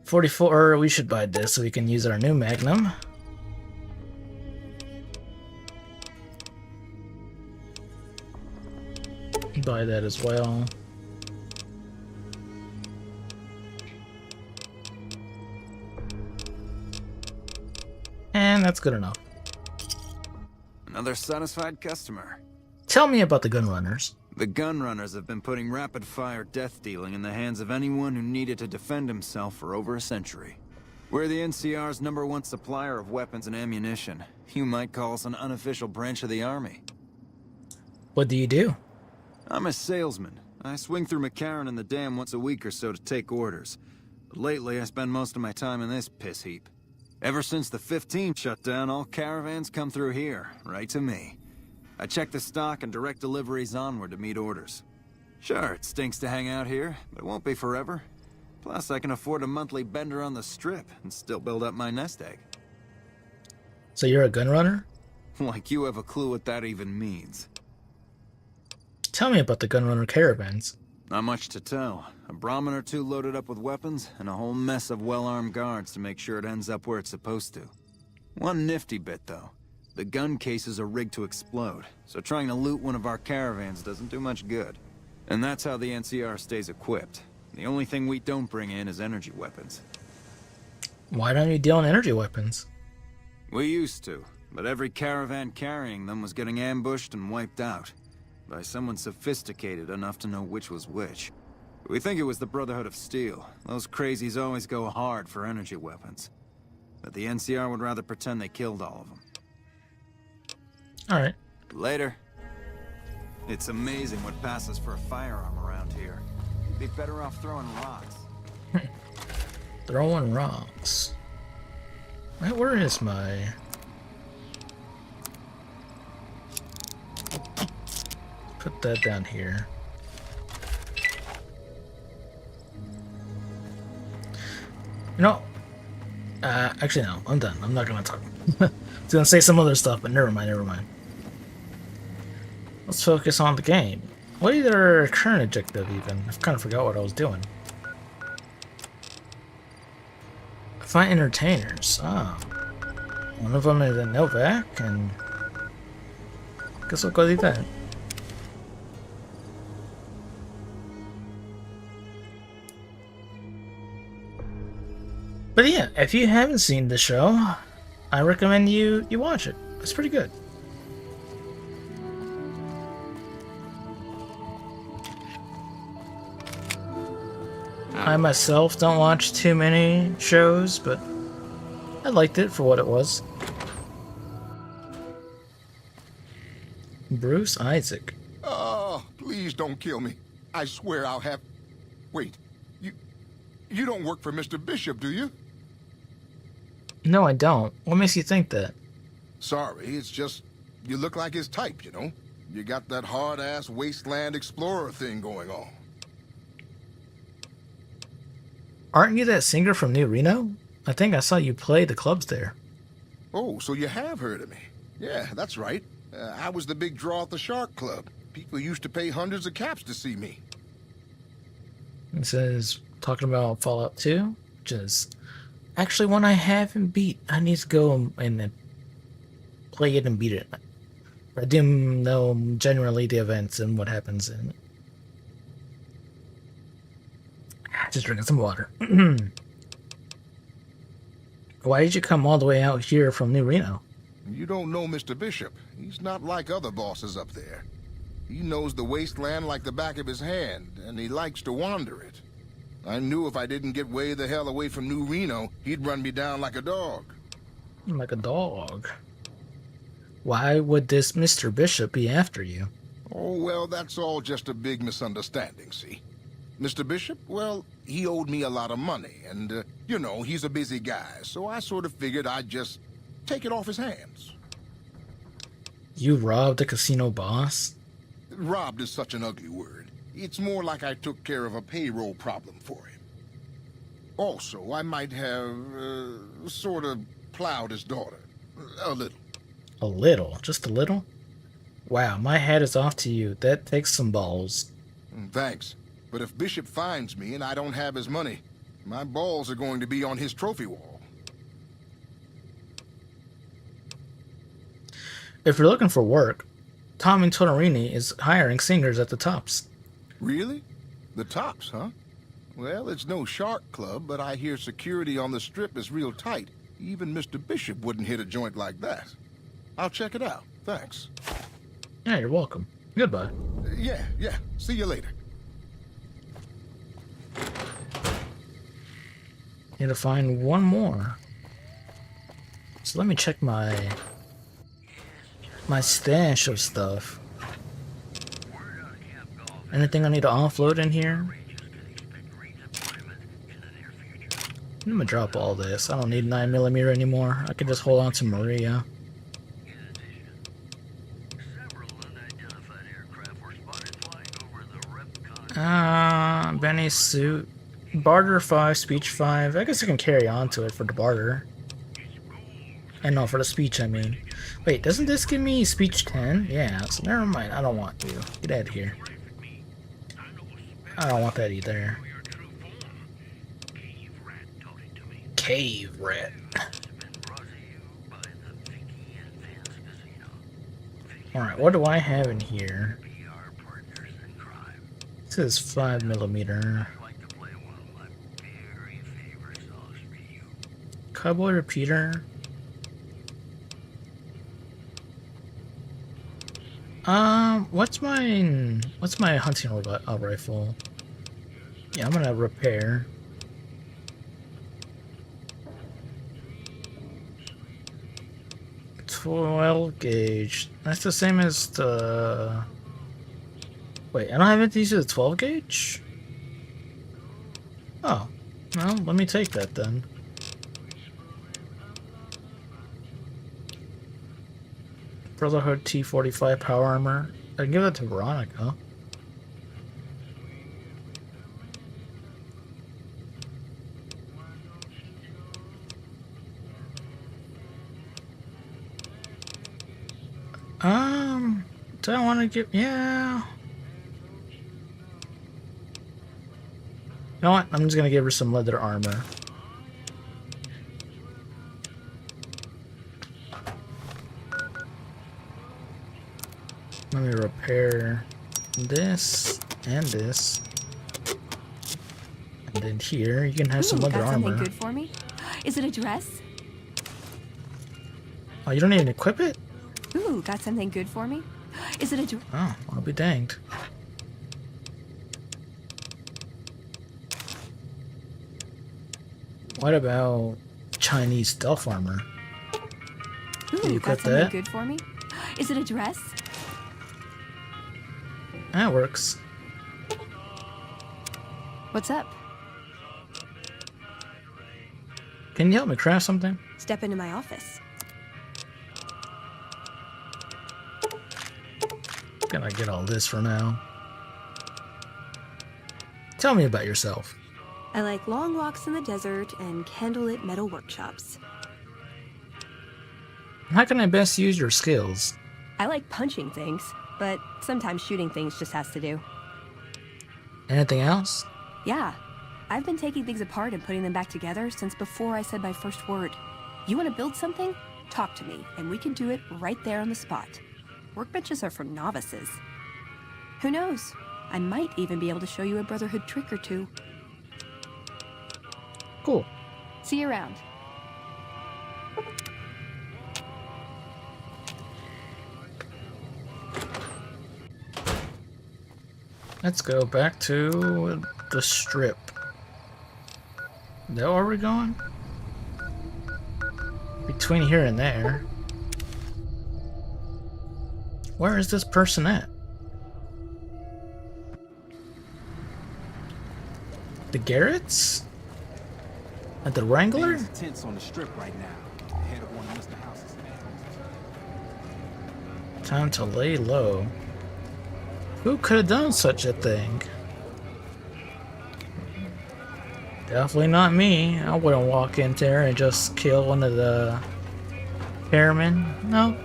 $44, we should buy this so we can use our new Magnum. Buy that as well. And that's good enough. Another satisfied customer. Tell me about the gun runners. The gun runners have been putting rapid-fire death dealing in the hands of anyone who needed to defend himself for over a century. We're the NCR's #1 supplier of weapons and ammunition. You might call us an unofficial branch of the Army. What do you do? I'm a salesman. I swing through McCarran and the Dam once a week or so to take orders. But lately, I spend most of my time in this piss heap. Ever since the 15 shut down, all caravans come through here, right to me. I check the stock and direct deliveries onward to meet orders. Sure, it stinks to hang out here, but it won't be forever. Plus, I can afford a monthly bender on the strip and still build up my nest egg. So you're a gun runner? Like you have a clue what that even means. Tell me about the gun runner caravans. Not much to tell. A Brahmin or two loaded up with weapons, and a whole mess of well-armed guards to make sure it ends up where it's supposed to. One nifty bit, though. The gun cases are rigged to explode, so trying to loot one of our caravans doesn't do much good. And that's how the NCR stays equipped. The only thing we don't bring in is energy weapons. Why don't you deal in energy weapons? We used to, but every caravan carrying them was getting ambushed and wiped out. By someone sophisticated enough to know which was which. We think it was the Brotherhood of Steel. Those crazies always go hard for energy weapons. But the NCR would rather pretend they killed all of them. Alright. Later. It's amazing what passes for a firearm around here. You'd be better off throwing rocks. Throwing rocks. Where is my... Put that down here. You know, actually no, I'm done. I'm not gonna talk. I was gonna say some other stuff, but never mind, never mind. Let's focus on the game. What is their current objective even? I kind of forgot what I was doing. Find entertainers. Ah. One of them is a Novak, and guess we'll go do that. But yeah, if you haven't seen the show, I recommend you watch it. It's pretty good. I myself don't watch too many shows, but I liked it for what it was. Bruce Isaac. Oh, please don't kill me. I swear I'll have... Wait, you don't work for Mr. Bishop, do you? No, I don't. What makes you think that? Sorry, it's just... You look like his type, you know? You got that hard-ass wasteland explorer thing going on. Aren't you that singer from New Reno? I think I saw you play the clubs there. Oh, so you have heard of me. Yeah, that's right. I was the big draw at the Shark Club. People used to pay hundreds of caps to see me. It says, talking about Fallout 2, which is actually one I haven't beat. I need to go and play it and beat it. I do know generally the events and what happens in it. Just drinking some water. Why did you come all the way out here from New Reno? You don't know Mr. Bishop. He's not like other bosses up there. He knows the wasteland like the back of his hand, and he likes to wander it. I knew if I didn't get way the hell away from New Reno, he'd run me down like a dog. Like a dog? Why would this Mr. Bishop be after you? Oh, well, that's all just a big misunderstanding, see? Mr. Bishop, well, he owed me a lot of money, and, you know, he's a busy guy, so I sort of figured I'd just take it off his hands. You robbed a casino boss? Robbed is such an ugly word. It's more like I took care of a payroll problem for him. Also, I might have, sort of plowed his daughter. A little. A little? Just a little? Wow, my hat is off to you. That takes some balls. Thanks. But if Bishop finds me and I don't have his money, my balls are going to be on his trophy wall. If you're looking for work, Tommy Tortorini is hiring singers at the Tops. Really? The Tops, huh? Well, it's no shark club, but I hear security on the strip is real tight. Even Mr. Bishop wouldn't hit a joint like that. I'll check it out. Thanks. Yeah, you're welcome. Goodbye. Yeah. See you later. Need to find one more. So let me check my stash of stuff. Anything I need to offload in here? I'm gonna drop all this. I don't need 9mm anymore. I can just hold on to Maria. Benny's suit. Barter 5, speech 5. I guess I can carry on to it for the barter. And no, for the speech, I mean. Wait, doesn't this give me speech 10? Yeah, so never mind. I don't want you. Get out of here. I don't want that either. Cave rat. Alright, what do I have in here? This is 5mm. Cowboy repeater. What's my hunting rifle? Yeah, I'm gonna repair. .12 gauge. That's the same as the... Wait, I don't have anything to use the 12 gauge? Oh, well, let me take that then. Brotherhood T45 power armor. I can give that to Veronica. Do I want to give... Yeah. You know what? I'm just gonna give her some leather armor. Let me repair this and this. And then here, you can have some leather got armor. Something good for me? Is it a dress? Oh, you don't even equip it? Ooh, got something good for me? Is it a dress? Oh, I'll be danged. What about Chinese stealth armor? Can Ooh, you got put something that? good for me? Is it a dress? That works. What's up? Can you help me craft something? Step into my office. Can I get all this for now? Tell me about yourself. I like long walks in the desert and candlelit metal workshops. How can I best use your skills? I like punching things, but sometimes shooting things just has to do. Anything else? Yeah, I've been taking things apart and putting them back together since before I said my first word. You want to build something? Talk to me, and we can do it right there on the spot. Workbenches are for novices. Who knows? I might even be able to show you a Brotherhood trick or two. Cool. See you around. Let's go back to the strip. Is that where we're going? Between here and there. Where is this person at? The Garretts? At the Wrangler? There's tents on the strip right now, ahead of one of Mr. House's men. Time to lay low. Who could have done such a thing? Definitely not me. I wouldn't walk in there and just kill one of the airmen. No.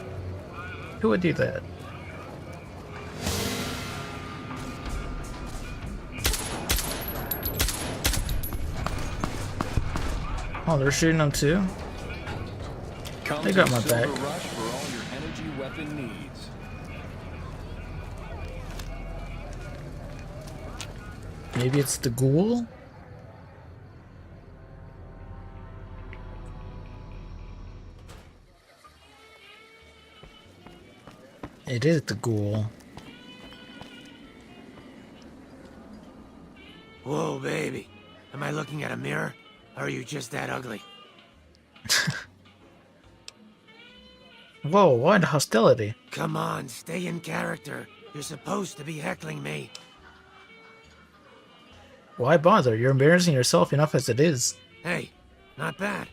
Who would do that? Oh, they're shooting them too? They got my back. Rush for all your energy weapon needs. Maybe it's the ghoul? It is the ghoul. Whoa, baby. Am I looking at a mirror? Or are you just that ugly? Whoa, why the hostility? Come on, stay in character. You're supposed to be heckling me. Why bother? You're embarrassing yourself enough as it is. Hey, not bad.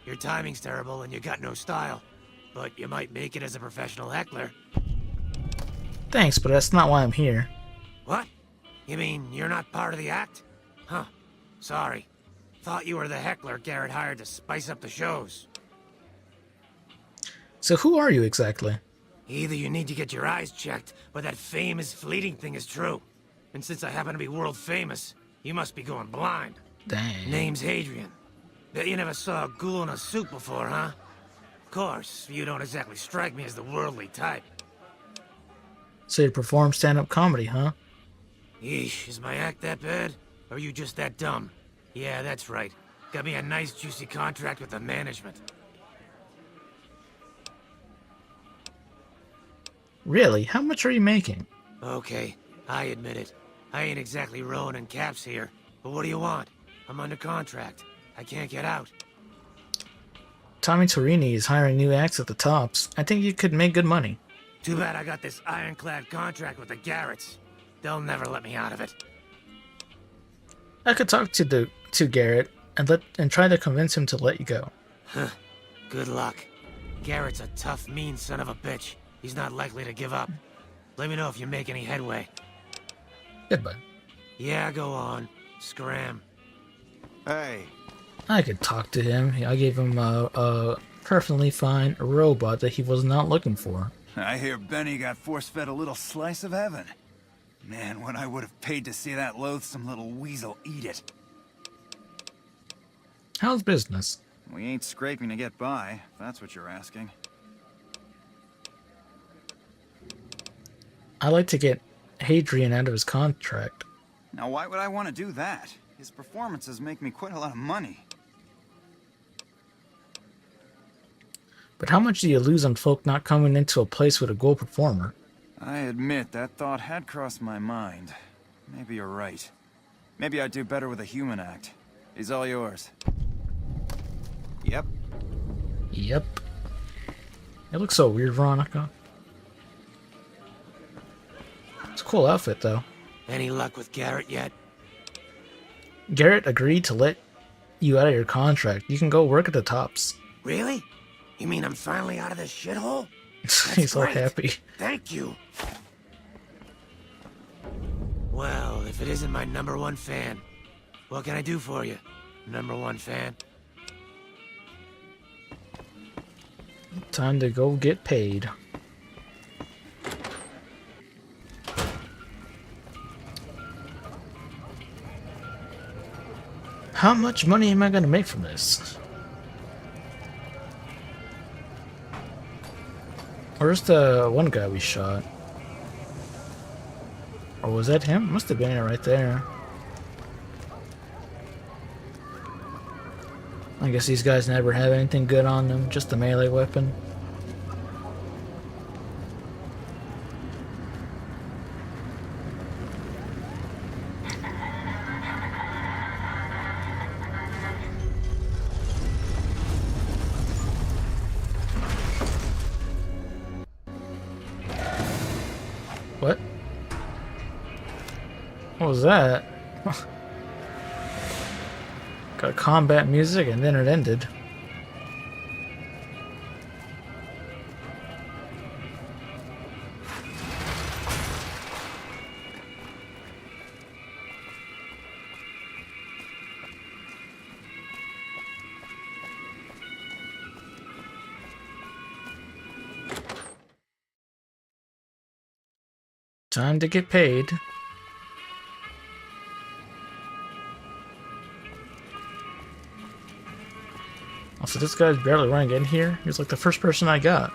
Your timing's terrible and you got no style. But you might make it as a professional heckler. Thanks, but that's not why I'm here. What? You mean you're not part of the act? Huh. Sorry. Thought you were the heckler Garrett hired to spice up the shows. So who are you exactly? Either you need to get your eyes checked, or that fame is fleeting thing is true. And since I happen to be world famous, you must be going blind. Dang. Name's Hadrian. Bet you never saw a ghoul in a suit before, huh? Of course, you don't exactly strike me as the worldly type. So you perform stand-up comedy, huh? Yeesh, is my act that bad? Or are you just that dumb? Yeah, that's right. Got me a nice juicy contract with the management. Really? How much are you making? Okay, I admit it. I ain't exactly rowing in caps here. But what do you want? I'm under contract. I can't get out. Tommy Torini is hiring new acts at the tops. I think you could make good money. Too bad I got this ironclad contract with the Garretts. They'll never let me out of it. I could talk to Garrett and try to convince him to let you go. Huh. Good luck. Garrett's a tough, mean son of a bitch. He's not likely to give up. Let me know if you make any headway. Goodbye. Yeah, go on. Scram. Hey. I could talk to him. I gave him a perfectly fine robot that he was not looking for. I hear Benny got force-fed a little slice of heaven. Man, what I would have paid to see that loathsome little weasel eat it. How's business? We ain't scraping to get by, if that's what you're asking. I'd like to get Hadrian out of his contract. Now, why would I want to do that? His performances make me quite a lot of money. But how much do you lose on folk not coming into a place with a gold performer? I admit that thought had crossed my mind. Maybe you're right. Maybe I'd do better with a human act. He's all yours. Yep. It looks so weird, Veronica. It's a cool outfit, though. Any luck with Garrett yet? Garrett agreed to let you out of your contract. You can go work at the Tops. Really? You mean I'm finally out of this shithole? He's so great. happy. Thank you. Well, if it isn't my #1 fan, what can I do for you, #1 fan? Time to go get paid. How much money am I gonna make from this? Where's the one guy we shot? Or was that him? Must have been it right there. I guess these guys never have anything good on them, just a melee weapon. What? What was that? Got combat music and then it ended. Time to get paid. Also, this guy's barely running in here. He's like the first person I got.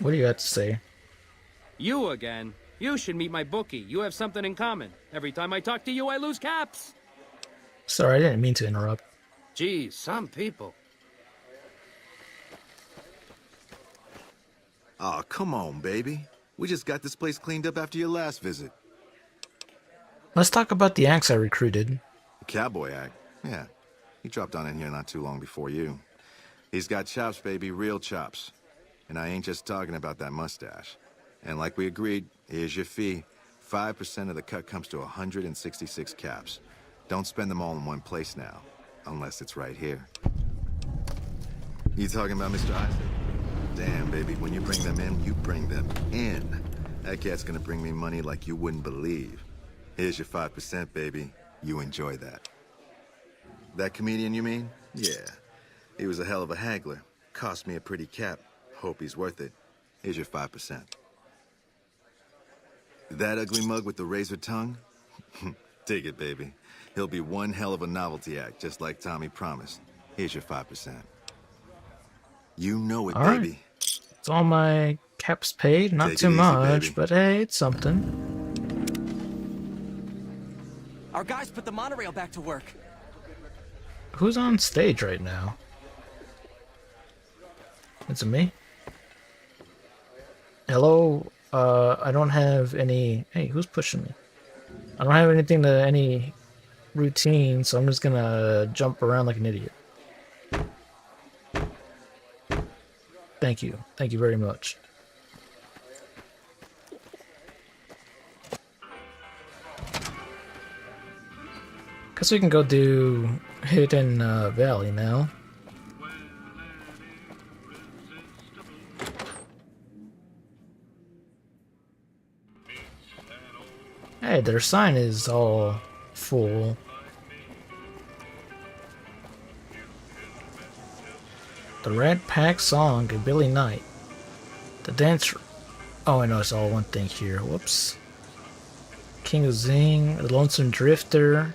What do you have to say? You again? You should meet my bookie. You have something in common. Every time I talk to you, I lose caps. Sorry, I didn't mean to interrupt. Geez, some people. Aw, come on, baby. We just got this place cleaned up after your last visit. Let's talk about the axe I recruited. Cowboy act? Yeah. He dropped on in here not too long before you. He's got chops, baby, real chops. And I ain't just talking about that mustache. And like we agreed, here's your fee. 5% of the cut comes to 166 caps. Don't spend them all in one place now, unless it's right here. You talking about Mr. Isaac? Damn, baby, when you bring them in, you bring them in. That cat's gonna bring me money like you wouldn't believe. Here's your 5%, baby. You enjoy that. That comedian, you mean? Yeah. He was a hell of a haggler. Cost me a pretty cap. Hope he's worth it. Here's your 5%. That ugly mug with the razor tongue? Take it, baby. He'll be one hell of a novelty act, just like Tommy promised. Here's your 5%. You know it, All baby. right. It's all my caps paid. Not Take too it easy, much, baby. but hey, it's something. Our guys put the monorail back to work. Who's on stage right now? Is it me? Hello? I don't have any... Hey, who's pushing me? I don't have anything to... any routine, so I'm just gonna jump around like an idiot. Thank you. Thank you very much. Guess we can go do Hidden Valley now. Hey, their sign is all full. The Rat Pack song and Billy Knight. The dance... Oh, I know it's all one thing here. Whoops. King of Zing, The Lonesome Drifter,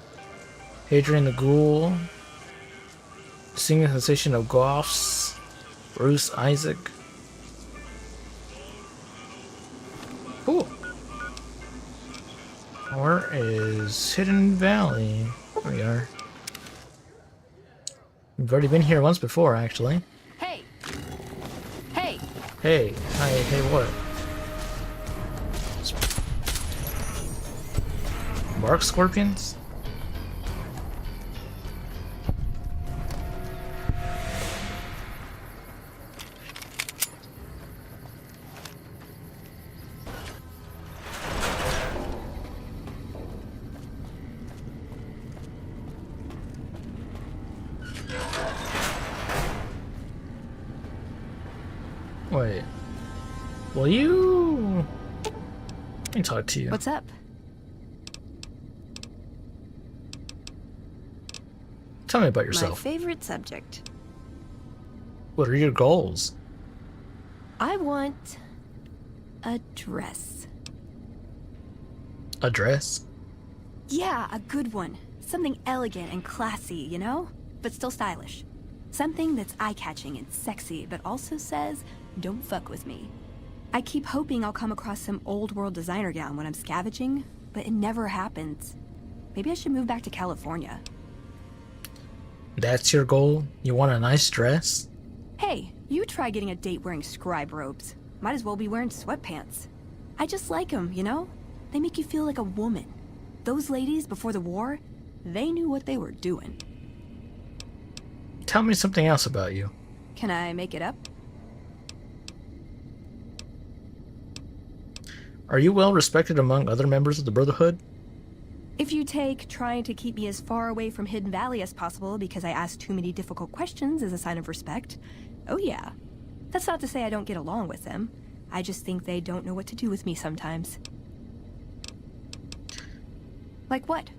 Hadrian the Ghoul, Singing Sensation of Goths, Bruce Isaac. Cool. Where is Hidden Valley? There we are. We've already been here once before, actually. Hey! Hey! Hey, hi, hey, what? Bark scorpions? Wait. Will you... Let me talk to you. What's up? Tell me about yourself. My favorite subject. What are your goals? I want a dress. A dress? Yeah, a good one. Something elegant and classy, you know? But still stylish. Something that's eye-catching and sexy, but also says, don't fuck with me. I keep hoping I'll come across some old-world designer gown when I'm scavenging, but it never happens. Maybe I should move back to California. That's your goal? You want a nice dress? Hey, you try getting a date wearing scribe robes. Might as well be wearing sweatpants. I just like them, you know? They make you feel like a woman. Those ladies, before the war, they knew what they were doing. Tell me something else about you. Can I make it up? Are you well respected among other members of the Brotherhood? If you take trying to keep me as far away from Hidden Valley as possible because I ask too many difficult questions as a sign of respect, oh yeah. That's not to say I don't get along with them. I just think they don't know what to do with me sometimes. Like what?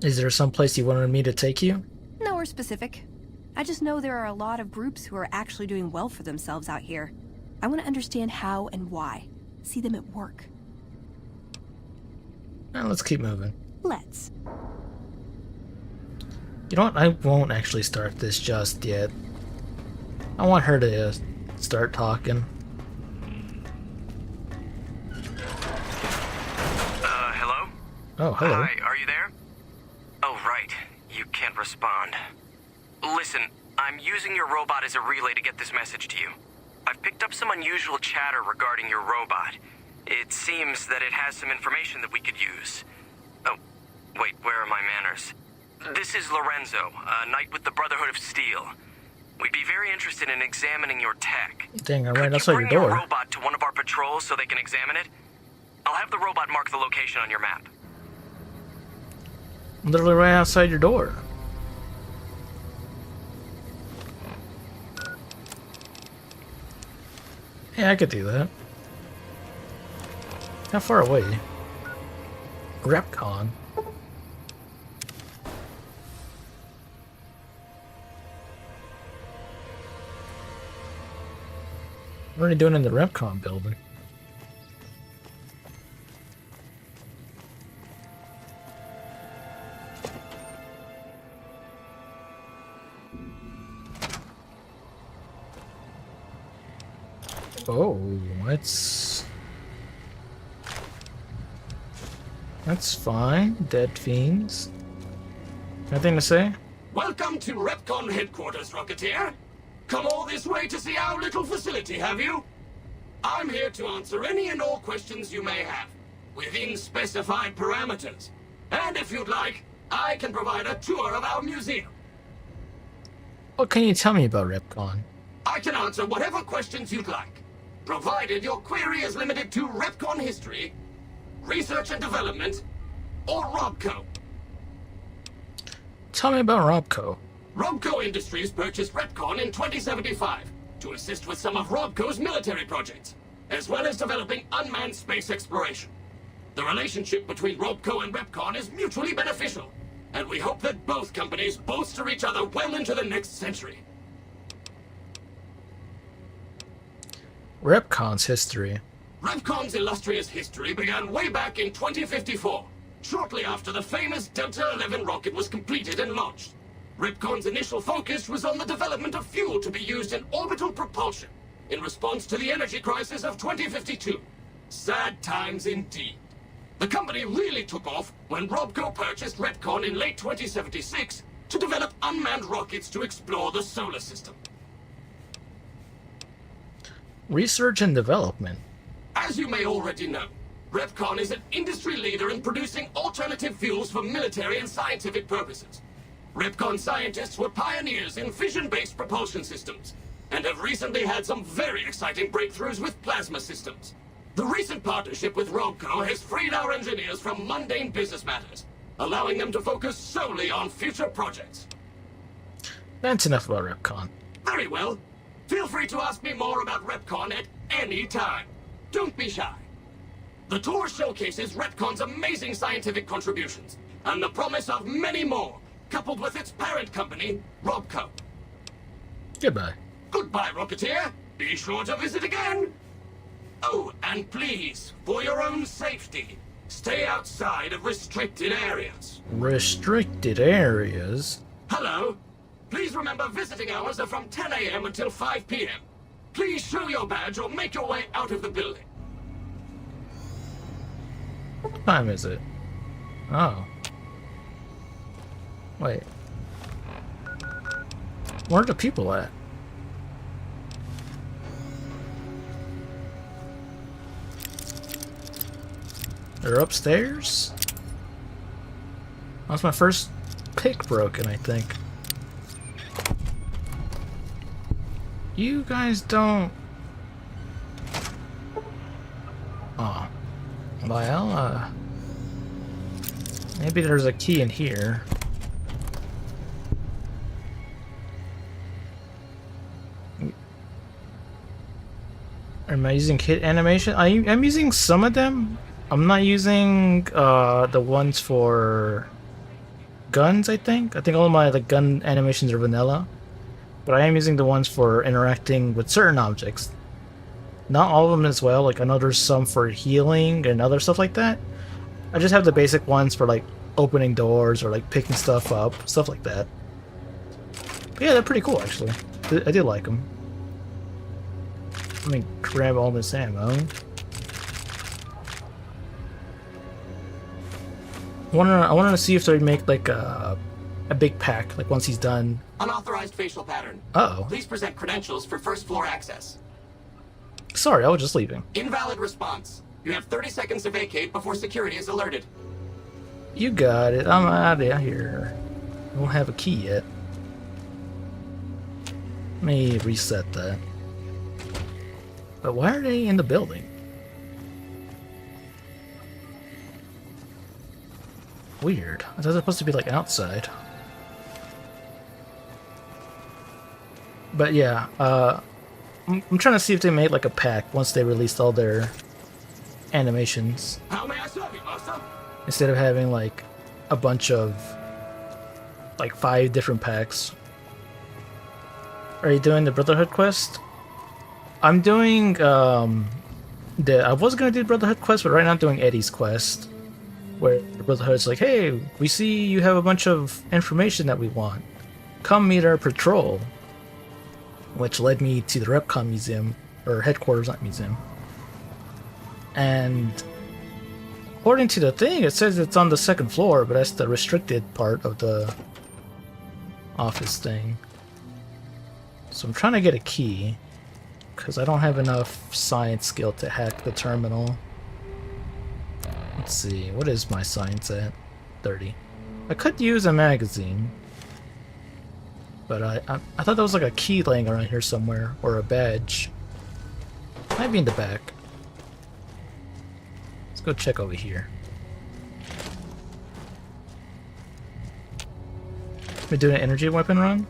Is there some place you wanted me to take you? Nowhere specific. I just know there are a lot of groups who are actually doing well for themselves out here. I want to understand how and why. See them at work. Now let's keep moving. Let's. You know what? I won't actually start this just yet. I want her to start talking. Hello? Oh, hello. Hi, are you there? Oh, right. You can't respond. Listen, I'm using your robot as a relay to get this message to you. I've picked up some unusual chatter regarding your robot. It seems that it has some information that we could use. Oh, wait, where are my manners? This is Lorenzo, a knight with the Brotherhood of Steel. We'd be very interested in examining your tech. Dang, I'm right outside your Could you bring door. your robot to one of our patrols so they can examine it? I'll have the robot mark the location on your map. I'm literally right outside your door. Yeah, I could do that. How far away? RepCon. What are you doing in the RepCon building? Oh, that's fine. Dead fiends. Nothing to say? Welcome to RepCon headquarters, Rocketeer. Come all this way to see our little facility, have you? I'm here to answer any and all questions you may have, within specified parameters. And if you'd like, I can provide a tour of our museum. What can you tell me about RepCon? I can answer whatever questions you'd like, provided your query is limited to RepCon history, research and development, or Robco. Tell me about Robco. Robco Industries purchased RepCon in 2075 to assist with some of Robco's military projects, as well as developing unmanned space exploration. The relationship between Robco and RepCon is mutually beneficial, and we hope that both companies bolster each other well into the next century. RepCon's history. RepCon's illustrious history began way back in 2054, shortly after the famous Delta-11 rocket was completed and launched. RepCon's initial focus was on the development of fuel to be used in orbital propulsion in response to the energy crisis of 2052. Sad times indeed. The company really took off when Robco purchased RepCon in late 2076 to develop unmanned rockets to explore the solar system. Research and development. As you may already know, Repcon is an industry leader in producing alternative fuels for military and scientific purposes. Repcon scientists were pioneers in fission-based propulsion systems, and have recently had some very exciting breakthroughs with plasma systems. The recent partnership with Robco has freed our engineers from mundane business matters, allowing them to focus solely on future projects. That's enough about Repcon. Very well. Feel free to ask me more about Repcon at any time. Don't be shy. The tour showcases Repcon's amazing scientific contributions, and the promise of many more, coupled with its parent company, Robco. Goodbye. Goodbye, Rocketeer. Be sure to visit again. Oh, and please, for your own safety, stay outside of restricted areas. Restricted areas? Hello. Please remember visiting hours are from 10 a.m. until 5 p.m. Please show your badge or make your way out of the building. What time is it? Oh. Wait. Where are the people at? They're upstairs? That's my first pick broken, I think. You guys don't... Oh. Well, maybe there's a key in here. Am I using hit animation? I'm using some of them. I'm not using the ones for guns, I think. I think all of my gun animations are vanilla. But I am using the ones for interacting with certain objects. Not all of them as well. Like, I know there's some for healing and other stuff like that. I just have the basic ones for, like, opening doors or, like, picking stuff up. Stuff like that. But yeah, they're pretty cool, actually. I do like them. Let me grab all this ammo. I wanted to see if they make, like, a big pack, like, once he's done. Unauthorized facial pattern. Uh-oh. Please present credentials for first floor access. Sorry, I was just leaving. Invalid response. You have 30 seconds to vacate before security is alerted. You got it. I'm out of here. I don't have a key yet. Let me reset that. But why are they in the building? Weird. I thought it was supposed to be like outside. But yeah, I'm trying to see if they made like a pack once they released all their animations. How may I serve you, master? Instead of having like a bunch of like 5 different packs. Are you doing the Brotherhood quest? I'm doing I was gonna do the Brotherhood quest, but right now I'm doing Eddie's quest. Where the Brotherhood's like, hey, we see you have a bunch of information that we want. Come meet our patrol. Which led me to the Repcon Museum, or headquarters, not museum. And according to the thing, it says it's on the 2nd floor, but that's the restricted part of the office thing. So I'm trying to get a key, because I don't have enough science skill to hack the terminal. Let's see, what is my science at? 30. I could use a magazine. But I thought there was like a key laying around here somewhere, or a badge. Might be in the back. Let's go check over here. We're doing an energy weapon run?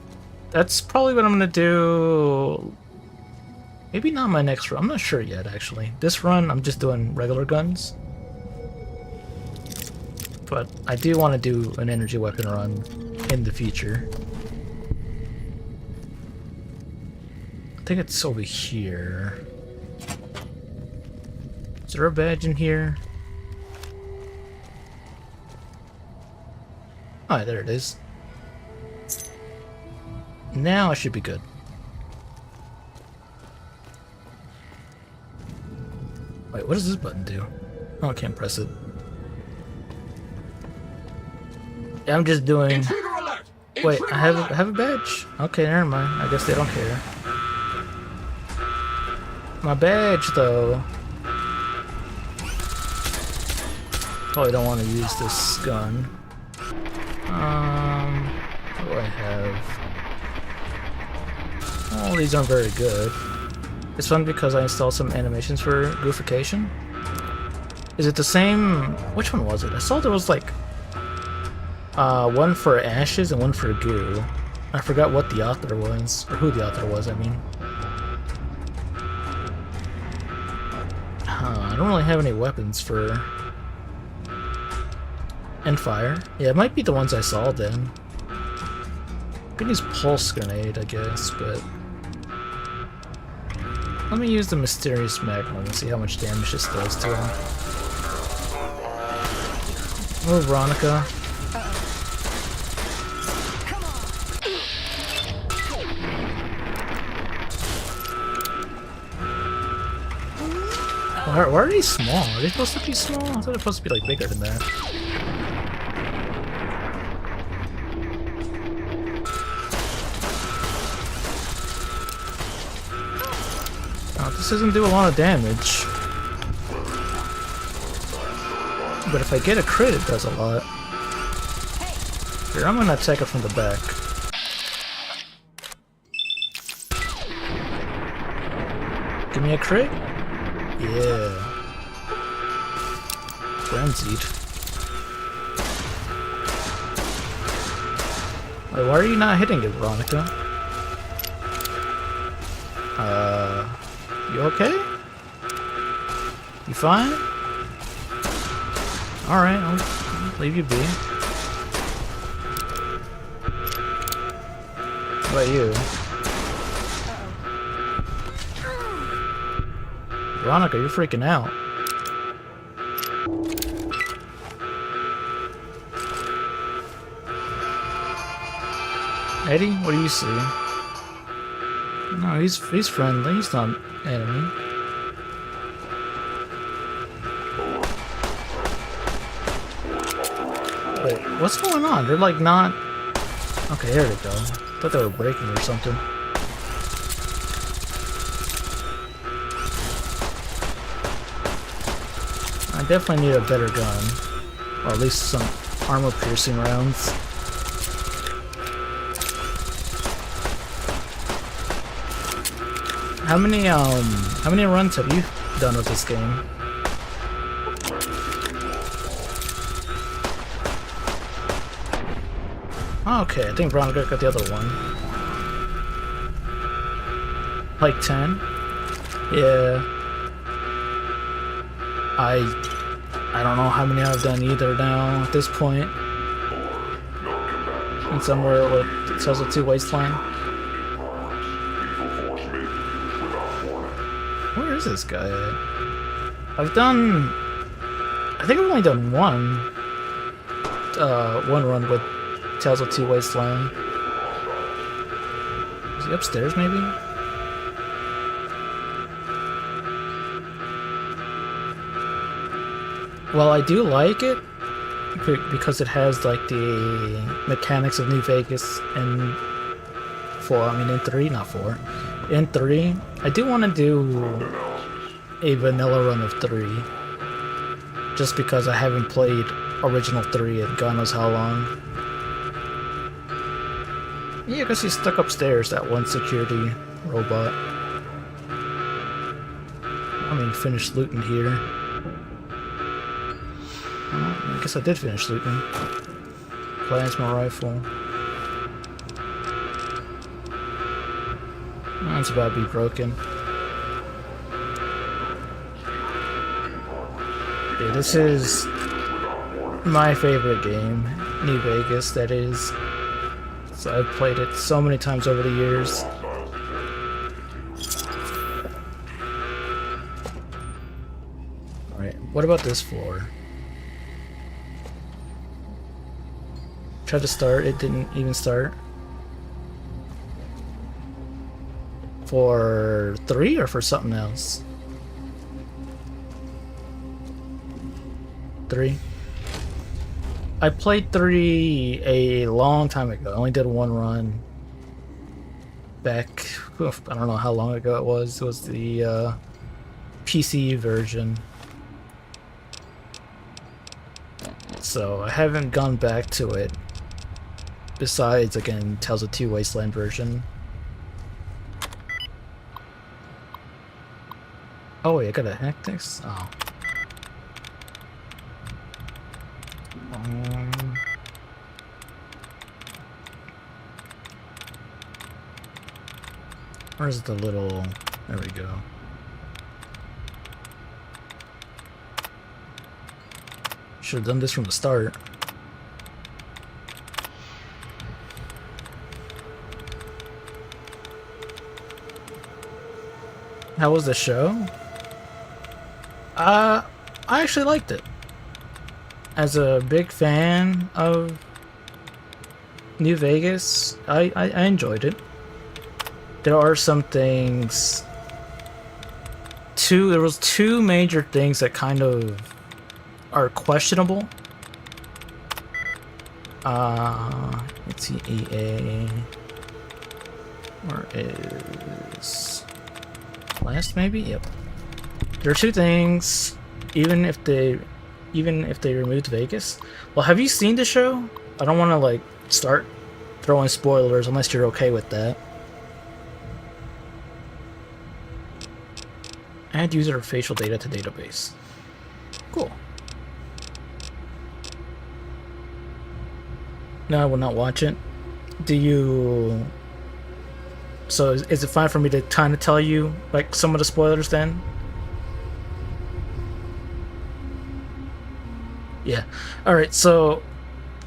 That's probably what I'm gonna do. Maybe not my next run. I'm not sure yet, actually. This run, I'm just doing regular guns. But I do want to do an energy weapon run in the future. I think it's over here. Is there a badge in here? Alright, there it is. Now I should be good. Wait, what does this button do? Oh, I can't press it. Yeah, I'm just doing... Wait, I have a badge? Okay, never mind. I guess they don't care. My badge, though. Probably don't want to use this gun. What do I have? All these aren't very good. It's fun because I installed some animations for goofication. Is it the same? Which one was it? I saw there was like one for ashes and one for goo. I forgot what the author was, or who the author was, I mean. I don't really have any weapons for... And fire. Yeah, it might be the ones I saw then. I could use pulse grenade, I guess, but... Let me use the mysterious magnum and see how much damage this does to him. Oh, Veronica. Why are they small? Are they supposed to be small? I thought they were supposed to be like bigger than that. Oh, this doesn't do a lot of damage. But if I get a crit, it does a lot. Here, I'm gonna attack it from the back. Give me a crit? Yeah. Frenzied. Wait, why are you not hitting it, Veronica? You okay? You fine? Alright, I'll leave you be. What about you? Veronica, you're freaking out. Eddie, what do you see? No, he's friendly. He's not enemy. Wait, what's going on? They're like not... Okay, there they go. I thought they were breaking or something. I definitely need a better gun. Or at least some armor-piercing rounds. How many runs have you done with this game? Okay, I think Veronica got the other one. Like 10? Yeah. I don't know how many I've done either now at this point. And somewhere with Cells 2 Wasteland. Where is this guy at? I think I've only done one run with Tales of Two Wasteland. Is he upstairs, maybe? Well, I do like it because it has like the mechanics of New Vegas in 4. I mean, in 3, not 4. In 3, I do want to do a vanilla run of 3, just because I haven't played original 3 in God knows how long. Yeah, because he's stuck upstairs, that one security robot. I mean, finished looting here. I guess I did finish looting. Plasma rifle. That's about to be broken. Yeah, this is my favorite game, New Vegas, that is. So I've played it so many times over the years. Alright, what about this floor? Tried to start, it didn't even start. For 3 or for something else? 3. I played 3 a long time ago. I only did one run back, I don't know how long ago it was. It was the PC version. so I haven't gone back to it. Besides, again, Tales of Two Wasteland version. Oh wait, I gotta hack this? Oh. Where's the little... There we go. Should have done this from the start. How was the show? I actually liked it. As a big fan of New Vegas, I enjoyed it. There are some things... There was two major things that kind of are questionable. Let's see, EA... Where is... Last, maybe? Yep. There are two things, even if they removed Vegas. Well, have you seen the show? I don't want to, like, start throwing spoilers unless you're okay with that. Add user facial data to database. Cool. No, I will not watch it. Do you... So is it fine for me to kind of tell you, like, some of the spoilers then? Yeah. Alright, so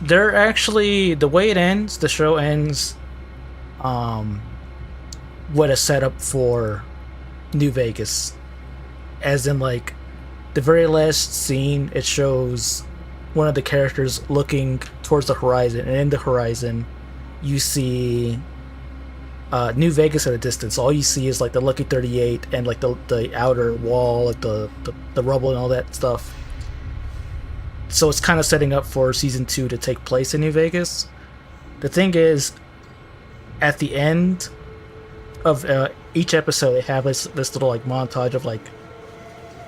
they're actually... The way it ends, the show ends with a setup for New Vegas. As in, like, the very last scene, it shows one of the characters looking towards the horizon, and in the horizon, you see New Vegas at a distance. All you see is, like, the Lucky 38 and, like, the outer wall, like, the rubble and all that stuff. So it's kind of setting up for Season 2 to take place in New Vegas. The thing is, at the end of each episode, they have this little, like, montage of, like,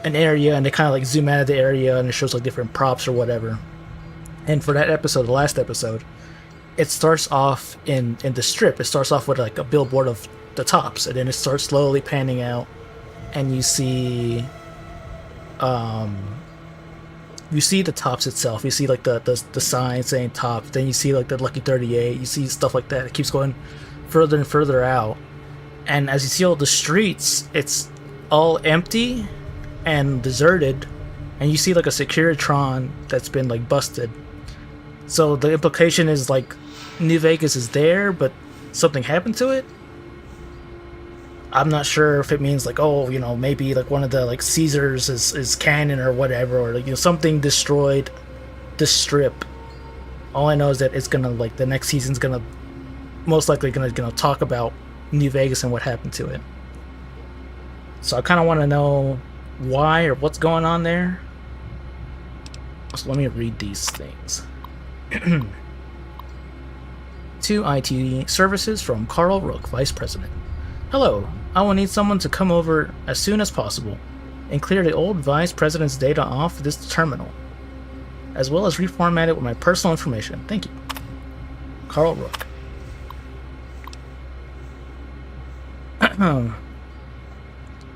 an area, and they kind of, like, zoom out of the area, and it shows, like, different props or whatever. And for that episode, the last episode, it starts off in the strip. It starts off with, like, a billboard of the tops, and then it starts slowly panning out, and you see the tops itself. You see, like, the sign saying top. Then you see, like, the Lucky 38. You see stuff like that. It keeps going further and further out, and as you see all the streets, it's all empty and deserted, and you see, like, a Securitron that's been, like, busted. So the implication is, like, New Vegas is there, but something happened to it. I'm not sure if it means, like, oh, you know, maybe, like, one of the, like, Caesars is canon or whatever, or, like, you know, something destroyed the strip. All I know is that it's gonna, like, the next season's gonna most likely gonna talk about New Vegas and what happened to it. So I kind of want to know why or what's going on there. So let me read these things. To IT services from Carl Rook, Vice President. Hello, I will need someone to come over as soon as possible and clear the old Vice President's data off this terminal, as well as reformat it with my personal information. Thank you. Carl Rook.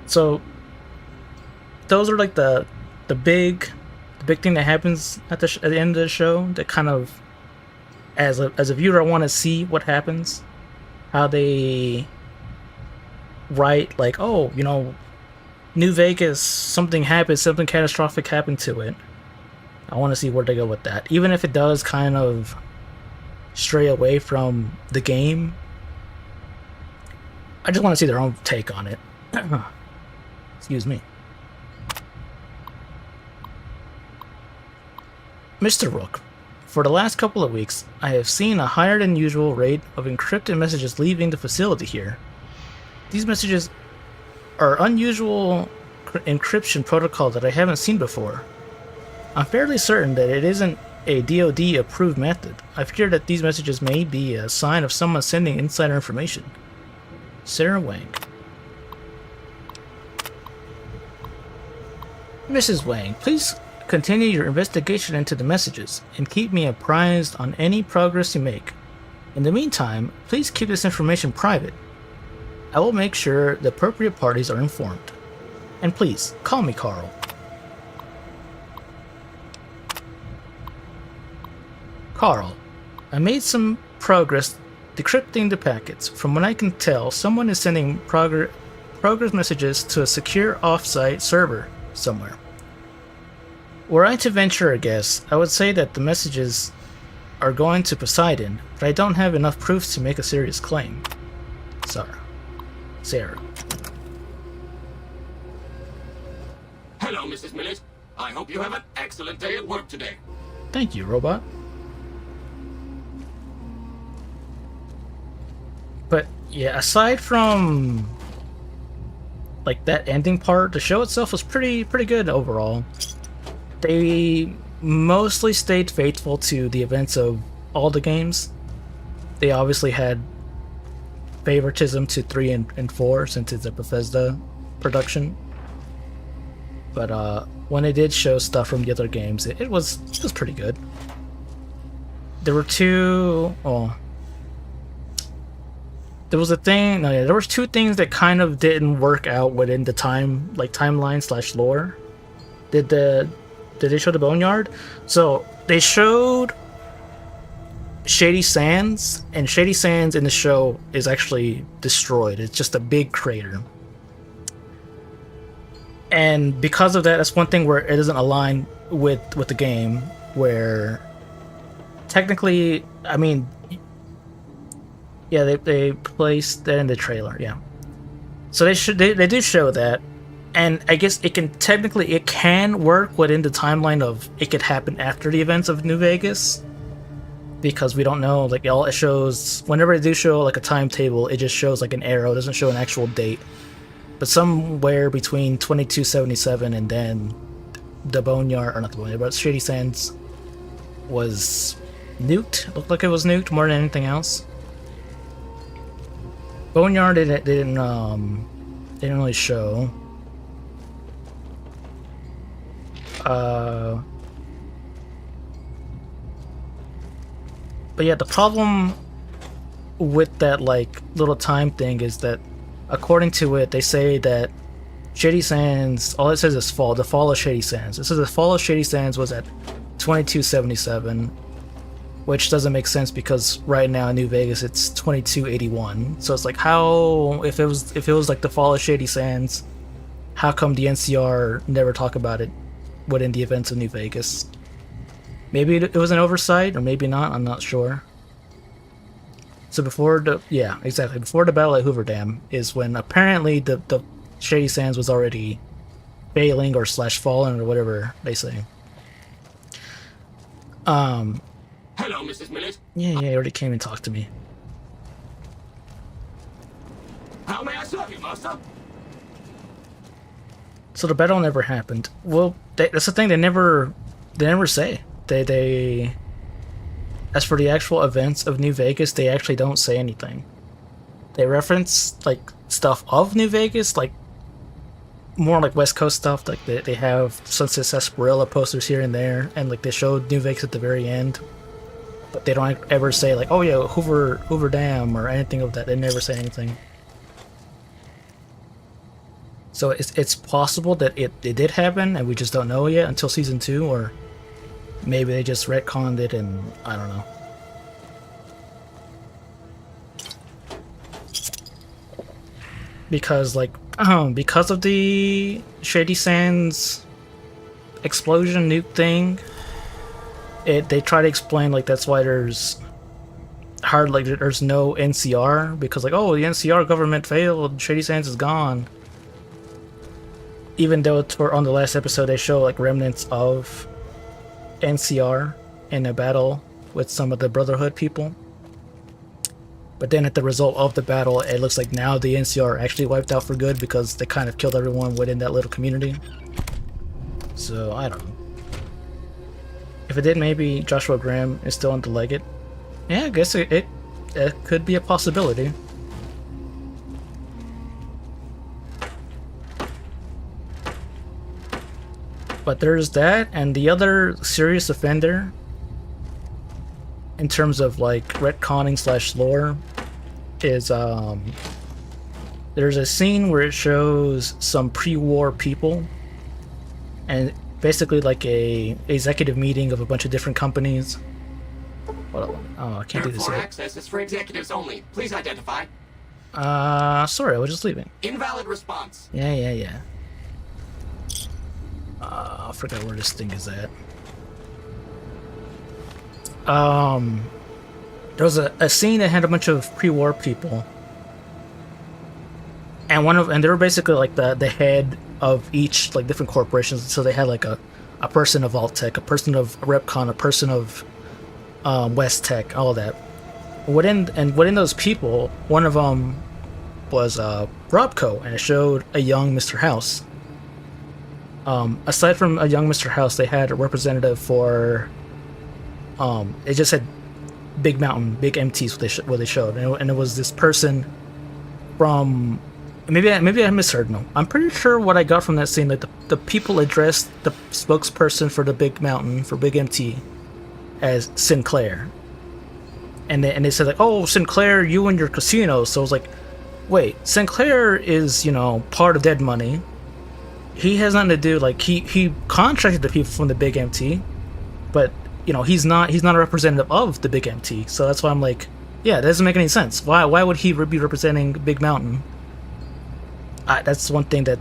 So those are, like, the big thing that happens at the end of the show. That kind of, as a viewer, I want to see what happens, how they write, like, oh, you know, New Vegas, something happened, something catastrophic happened to it. I want to see where they go with that, even if it does kind of stray away from the game. I just want to see their own take on it. Excuse me. Mr. Rook, for the last couple of weeks, I have seen a higher than usual rate of encrypted messages leaving the facility here. These messages are unusual encryption protocol that I haven't seen before. I'm fairly certain that it isn't a DoD approved method. I fear that these messages may be a sign of someone sending insider information. Sarah Wang. Mrs. Wang, please continue your investigation into the messages and keep me apprised on any progress you make. In the meantime, please keep this information private. I will make sure the appropriate parties are informed. And please, call me Carl. Carl, I made some progress decrypting the packets. From what I can tell, someone is sending progress messages to a secure off-site server somewhere. Were I to venture a guess, I would say that the messages are going to Poseidon, but I don't have enough proof to make a serious claim. Sarah. Hello, Mrs. Millet. I hope you have an excellent day at work today. Thank you, robot. But yeah, aside from like that ending part, the show itself was pretty good overall. They mostly stayed faithful to the events of all the games. They obviously had favoritism to 3 and 4 since it's a Bethesda production. But when they did show stuff from the other games, it was pretty good. There were two. Oh, there was a thing. No, yeah, there was 2 things that kind of didn't work out within the timeline / lore. Did they show the Boneyard? So they showed Shady Sands, and Shady Sands in the show is actually destroyed. It's just a big crater. And because of that, that's one thing where it doesn't align with the game, where technically, I mean, yeah, they placed that in the trailer, yeah. So they do show that, and I guess it can work within the timeline of it could happen after the events of New Vegas, because we don't know, like, all it shows whenever they do show like a timetable, it just shows like an arrow, it doesn't show an actual date. But somewhere between 2277 and then the Boneyard, or not the Boneyard, but Shady Sands was nuked. It looked like it was nuked more than anything else. Boneyard they didn't really show. But yeah, the problem with that like little time thing is that, according to it, they say that Shady Sands, all it says is the fall of Shady Sands. It says the fall of Shady Sands was at 2277, which doesn't make sense because right now in New Vegas it's 2281. So it's like, how, if it was like the fall of Shady Sands, how come the NCR never talk about it within the events of New Vegas? Maybe it was an oversight, or maybe not, I'm not sure. So before the Battle at Hoover Dam is when apparently the Shady Sands was already failing or / fallen or whatever they say. Hello, Mrs. Millet. Yeah, he already came and talked to me. How may I serve you, Master? So the battle never happened. Well, that's the thing, they never say. They as for the actual events of New Vegas, they actually don't say anything. They reference like stuff of New Vegas, like more like West Coast stuff. Like they have Sunset Sarsaparilla posters here and there, and like they showed New Vegas at the very end. But they don't ever say like, oh yeah, Hoover Dam or anything of that. They never say anything. So it's possible that it did happen and we just don't know yet until season 2, or maybe they just retconned it and I don't know. Because like because of the Shady Sands explosion nuke thing, they try to explain like that's why there's no NCR, because like, oh, the NCR government failed, Shady Sands is gone. Even though on the last episode they show like remnants of NCR in a battle with some of the Brotherhood people. But then at the result of the battle, it looks like now the NCR actually wiped out for good because they kind of killed everyone within that little community. So, I don't know. If it did, maybe Joshua Graham is still into Leggett. Yeah, I guess it could be a possibility. But there's that, and the other serious offender in terms of like retconning slash lore is there's a scene where it shows some pre-war people and basically like a executive meeting of a bunch of different companies. Oh, I can't do this Therefore, yet. access is for executives only. Please identify. Sorry, I was just leaving. Invalid response. Yeah. I forgot where this thing is at. There was a scene that had a bunch of pre-war people, and they were basically like the head of each like different corporations. So they had like a person of Alt-Tech, a person of Repcon, a person of West Tech, all that. Within those people, one of them was Robco, and it showed a young Mr. House. Aside from a young Mr. House, they had a representative for. It just said Big Mountain, Big MTs. What they showed, and it was this person from. Maybe I misheard. No, I'm pretty sure what I got from that scene, like the people addressed the spokesperson for the Big Mountain for Big MT as Sinclair, and they said like, oh, Sinclair, you and your casino. So I was like, wait, Sinclair is part of Dead Money. He has nothing to do, like he contracted the people from the Big MT, but he's not a representative of the Big MT. So that's why I'm like, yeah, that doesn't make any sense. Why would he be representing Big Mountain? That's one thing that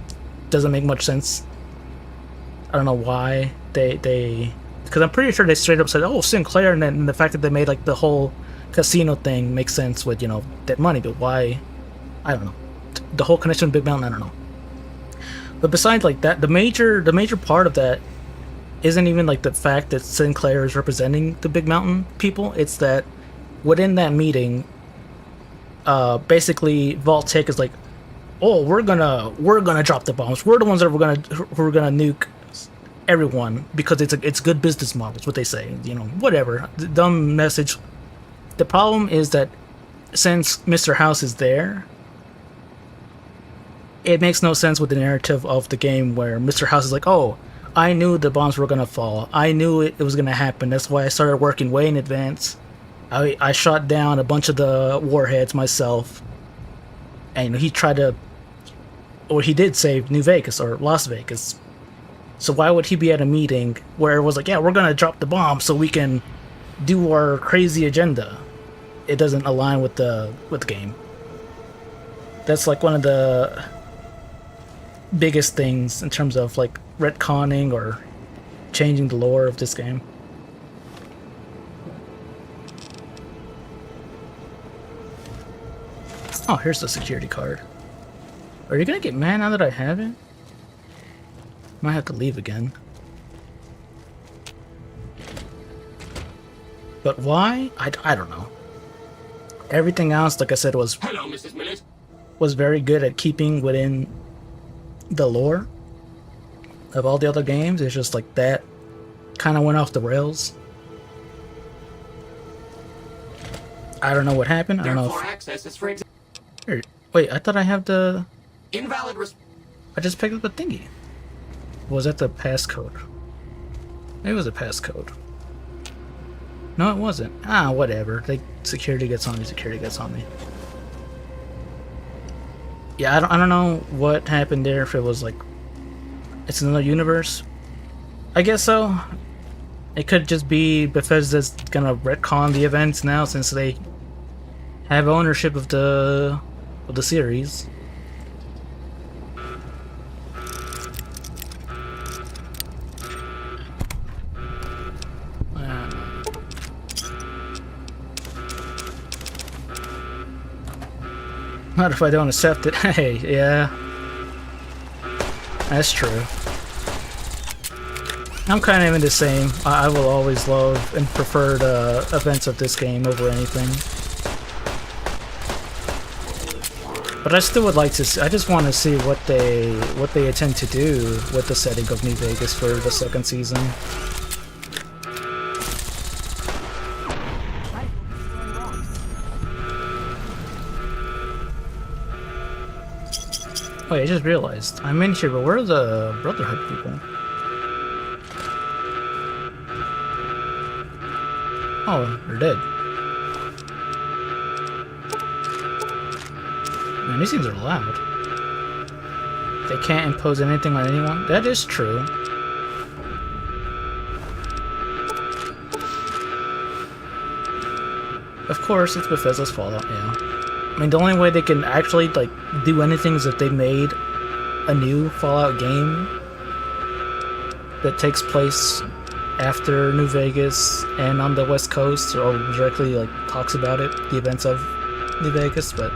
doesn't make much sense. I don't know why they because I'm pretty sure they straight up said, oh, Sinclair, and then the fact that they made like the whole casino thing makes sense with Dead Money, but why? I don't know. The whole connection with Big Mountain, I don't know. But besides like that, the major part of that isn't even like the fact that Sinclair is representing the Big Mountain people. It's that within that meeting, basically Vault-Tec is like, oh, we're gonna drop the bombs. We're the ones that we're gonna nuke everyone because it's good business models. What they say, whatever. The dumb message. The problem is that since Mr. House is there, it makes no sense with the narrative of the game where Mr. House is like, oh, I knew the bombs were gonna fall. I knew it was gonna happen. That's why I started working way in advance. I shot down a bunch of the warheads myself. And he tried to, or he did save New Vegas or Las Vegas. So why would he be at a meeting where it was like, yeah, we're gonna drop the bomb so we can do our crazy agenda? It doesn't align with the game. That's like one of the biggest things in terms of like retconning or changing the lore of this game. Oh, here's the security card. Are you gonna get mad now that I have it? Might have to leave again. But why? I don't know. Everything else, like I said, was Hello, Mrs. Millett. Was very good at keeping within the lore of all the other games. It's just like that kind of went off the rails. I don't know what happened. I don't know if... access is for Here, wait, I thought I have the... Invalid I just picked up the thingy. Was that the passcode? Maybe it was a passcode. No, it wasn't. Ah, whatever. Security gets on me, security gets on me. Yeah, I don't know what happened there, if it was like... It's another universe? I guess so. It could just be Bethesda's gonna retcon the events now since they have ownership of the series. Not if I don't accept it. Hey, yeah. That's true. I'm kind of in the same. I will always love and prefer the events of this game over anything. But I still would like to see, I just want to see what they intend to do with the setting of New Vegas for the second season. Wait, I just realized. I'm in here, but where are the Brotherhood people? Oh, they're dead. Man, these things are loud. They can't impose anything on anyone. That is true. Of course, it's Bethesda's Fallout, yeah. I mean, the only way they can actually, like, do anything is if they made a new Fallout game that takes place after New Vegas and on the West Coast, or directly, like, talks about it, the events of New Vegas, but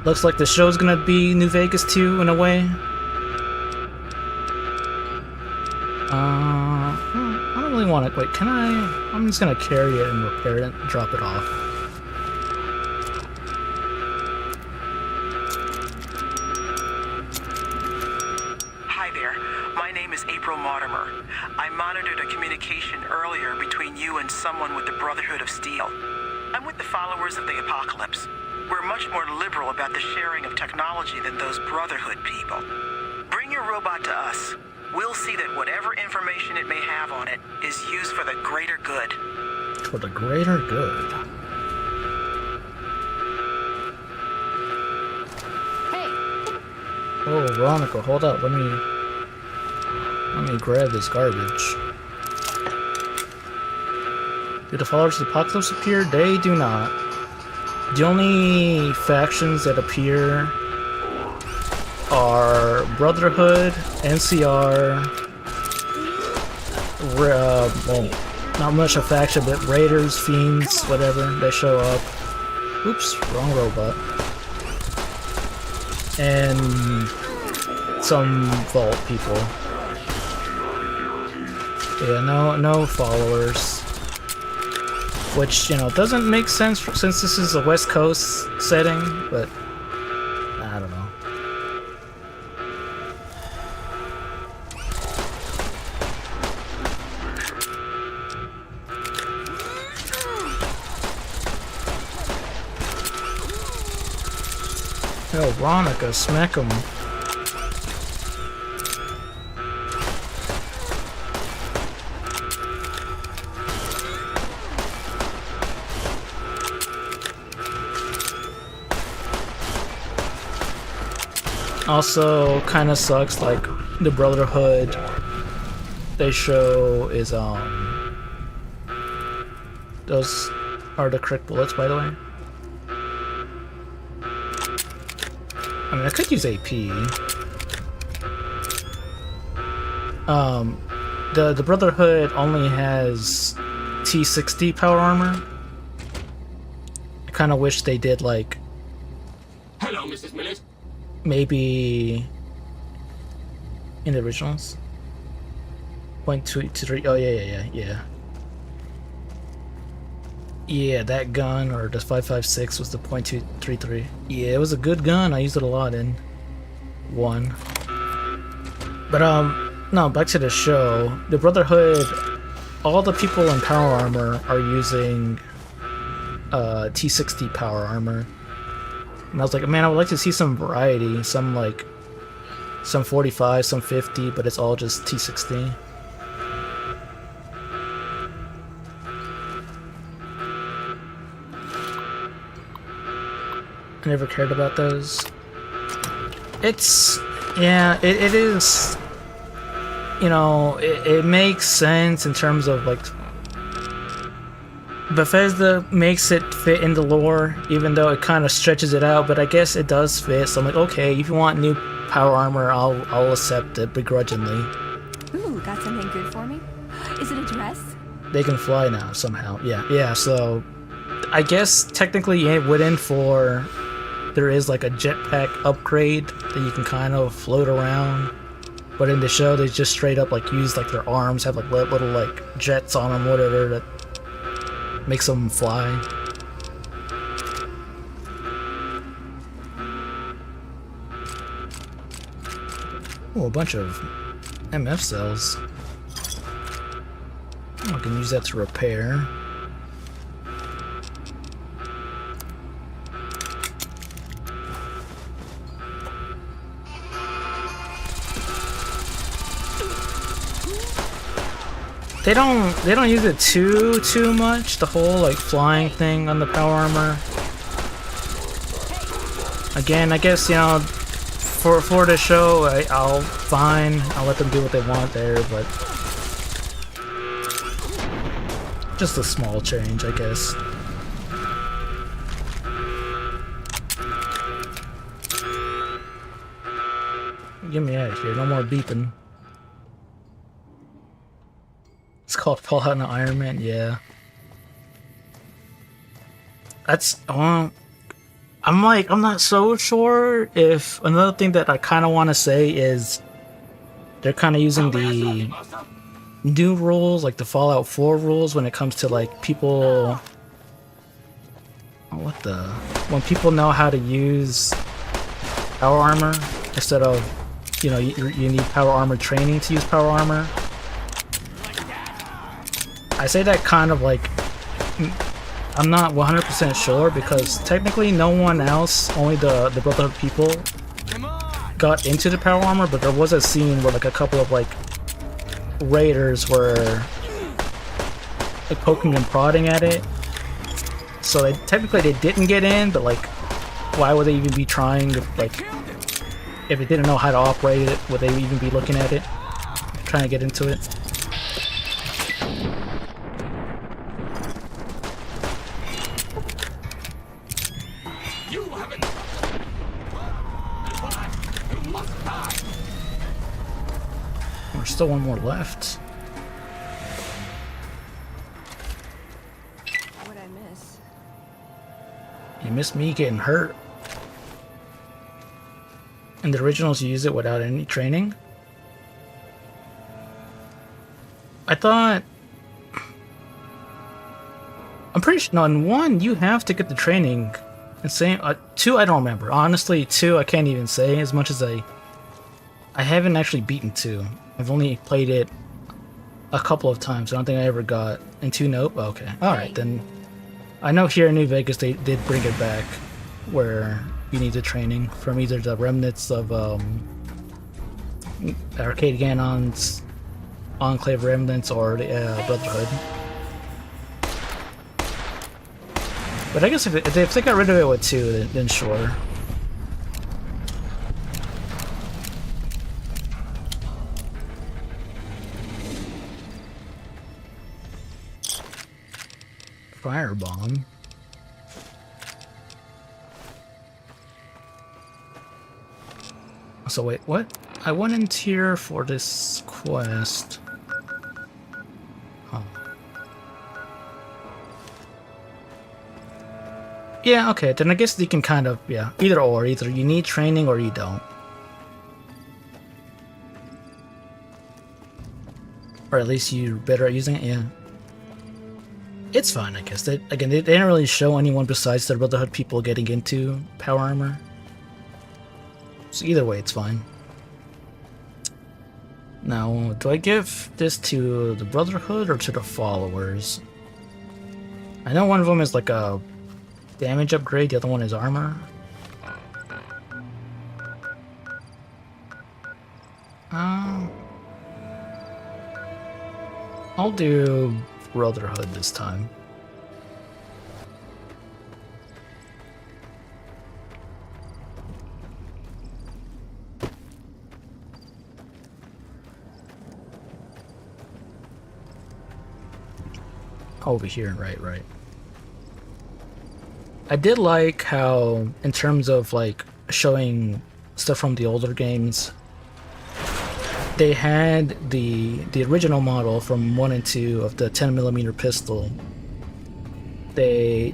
looks like the show's gonna be New Vegas too, in a way. I don't really want it. Wait, can I? I'm just gonna carry it and repair it and drop it off. Hi there. My name is April Mortimer. I monitored a communication earlier between you and someone with the Brotherhood of Steel. I'm with the followers of the Apocalypse. We're much more liberal about the sharing of technology than those Brotherhood people. Bring your robot to us. We'll see that whatever information it may have on it is used for the greater good. For the greater good. Hey! Oh, Veronica, hold up. Let me grab this garbage. Do the followers of the Apocalypse appear? They do not. The only factions that appear are Brotherhood, NCR, well, not much a faction, but Raiders, Fiends, whatever, they show up. Oops, wrong robot. And some Vault people. Yeah, no followers. Which, you know, doesn't make sense since this is a West Coast setting, but I don't know. Hell, Veronica, smack him. Also, kind of sucks, like, the Brotherhood they show is, those are the correct bullets, by the way. I mean, I could use AP. The Brotherhood only has T60 power armor. I kind of wish they did, like... Hello, Mrs. Millett. Maybe in the originals. 0.223. Oh yeah. Yeah, that gun or the 5.56 was the .233. Yeah, it was a good gun. I used it a lot in 1. But no, back to the show. The Brotherhood, all the people in power armor are using T60 power armor. And I was like, man, I would like to see some variety. Some 45, some 50, but it's all just T60. I never cared about those. It's... yeah, it is... You know, it makes sense in terms of, like... Bethesda makes it fit in the lore, even though it kind of stretches it out, but I guess it does fit, so I'm like, okay, if you want new power armor, I'll accept it begrudgingly. Ooh, got something good for me? Is it a dress? They can fly now, somehow. Yeah, so... I guess, technically, it went in for... There is, like, a jetpack upgrade that you can kind of float around. But in the show, they just straight up, like, use, like, their arms, have, like, little, like, jets on them, whatever, that makes them fly. Oh, a bunch of MF cells. I can use that to repair. they don't use it too much. The whole like flying thing on the power armor. Again, I guess, you know, for the show, I'll let them do what they want there, but just a small change, I guess. Get me out of here! No more beeping. It's called Fallout and Iron Man. Yeah. That's I'm not so sure if another thing that I kind of want to say is they're kind of using the new rules, like the Fallout 4 rules, when it comes to like people. When people know how to use power armor instead of, you know, you need power armor training to use power armor. I say that kind of like, I'm not 100% sure because technically no one else, only the Brotherhood people got into the power armor, but there was a scene where like a couple of like raiders were like poking and prodding at it. So technically they didn't get in, but like why would they even be trying if they didn't know how to operate it, would they even be looking at it? Trying to get into it? There's still one more left. What would I miss? You missed me getting hurt. In the originals, you use it without any training. I thought... I'm pretty sure... No, in 1, you have to get the training. And same... 2, I don't remember. Honestly, 2, I can't even say as much as I haven't actually beaten 2. I've only played it a couple of times. I don't think I ever got... In 2, nope? Okay. Alright, then... I know here in New Vegas they did bring it back, where you need the training from either the remnants of Arcade Ganon's Enclave remnants or the Brotherhood. But I guess if they got rid of it with 2, then sure. Firebomb. So wait, what? I went in here for this quest. Oh. Yeah, okay, then I guess you can kind of, yeah, either or. Either you need training or you don't. Or at least you're better at using it, yeah. It's fine, I guess. Again, they didn't really show anyone besides the Brotherhood people getting into power armor. So either way, it's fine. Now, do I give this to the Brotherhood or to the followers? I know one of them is like a damage upgrade, the other one is armor. I'll do Brotherhood this time. Over here, right. I did like how, in terms of like showing stuff from the older games, they had the original model from 1 and 2 of the 10mm pistol. They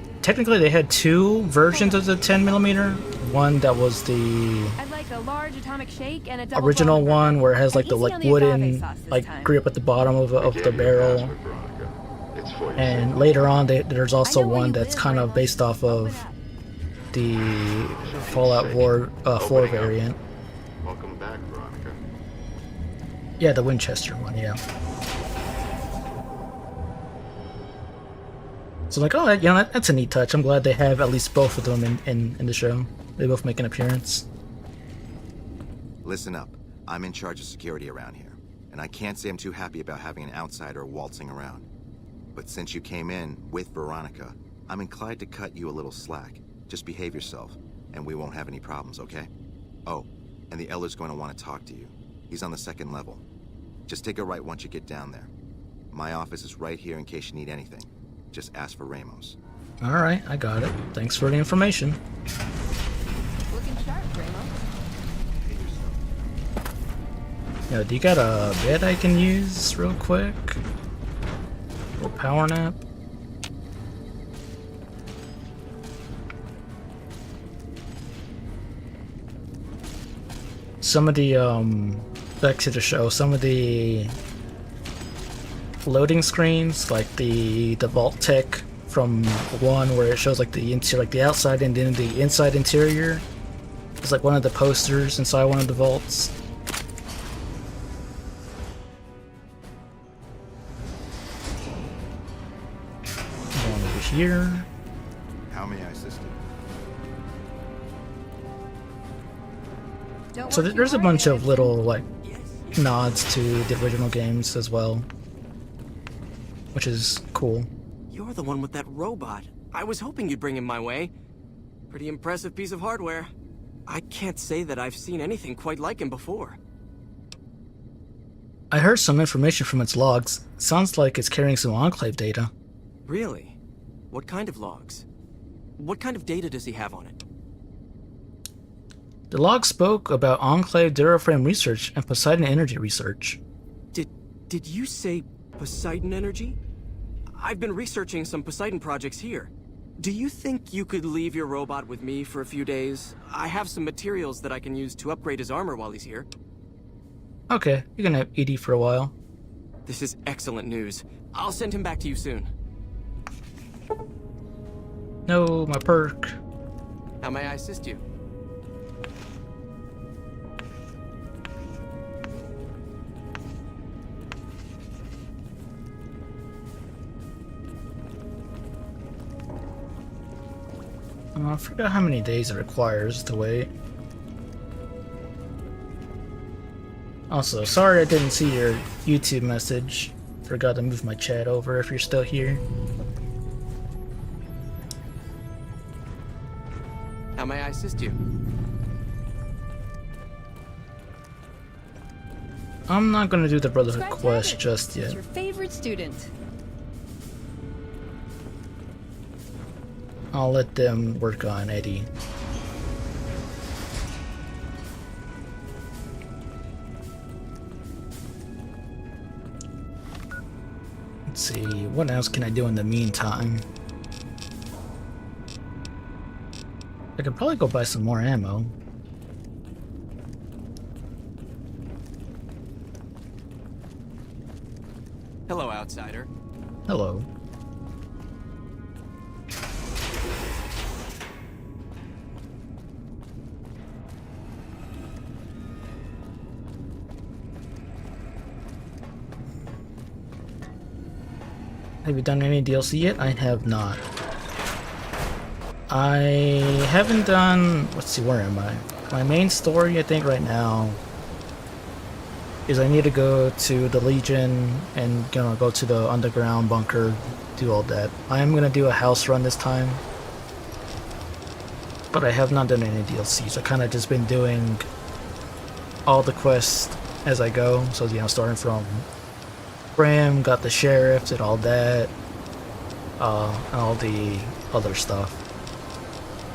had 2 versions of the 10mm. One that was the I'd like a large atomic shake and a double original burger. one where it has like the Easy on the wooden agave sauce this time. grip at the bottom of the barrel. And later on, there's also one that's kind of based off of the Fallout 4 variant. Welcome back, Veronica. Yeah, the Winchester one, yeah. So like, oh, you know, that's a neat touch. I'm glad they have at least both of them in the show. They both make an appearance. Listen up. I'm in charge of security around here, and I can't say I'm too happy about having an outsider waltzing around. But since you came in with Veronica, I'm inclined to cut you a little slack. Just behave yourself, and we won't have any problems, okay? Oh, and the Elder's going to want to talk to you. He's on the 2nd level. Just take a right once you get down there. My office is right here in case you need anything. Just ask for Ramos. Alright, I got it. Thanks for the information. Looking sharp, Ramos. Yo, do you got a bed I can use real quick? A little power nap? Some of the, back to the show, some of the loading screens, like the Vault Tech from 1 where it shows like the outside and then the inside interior. It's like one of the posters inside one of the vaults. Going over here. How may I assist you? So there's a bunch of little like nods to the original games as well, which is cool. You're the one with that robot. I was hoping you'd bring him my way. Pretty impressive piece of hardware. I can't say that I've seen anything quite like him before. I heard some information from its logs. Sounds like it's carrying some Enclave data. Really? What kind of logs? What kind of data does he have on it? The log spoke about Enclave Duraframe research and Poseidon Energy research. Did you say Poseidon Energy? I've been researching some Poseidon projects here. Do you think you could leave your robot with me for a few days? I have some materials that I can use to upgrade his armor while he's here. Okay, you're gonna have ED for a while. This is excellent news. I'll send him back to you soon. No, my perk. How may I assist you? I forgot how many days it requires to wait. Also, sorry I didn't see your YouTube message. Forgot to move my chat over if you're still here. How may I assist you? I'm not gonna do the Brotherhood quest just It's yet. your favorite student. I'll let them work on Eddie. Let's see, what else can I do in the meantime? I could probably go buy some more ammo. Hello, outsider. Hello. Have you done any DLC yet? I have not. I haven't done... Let's see, where am I? My main story, I think, right now is I need to go to the Legion and go to the underground bunker, do all that. I am gonna do a house run this time, but I have not done any DLCs. I kind of just been doing all the quests as I go. So, you know, starting from Bram, got the sheriff, did all that, and all the other stuff.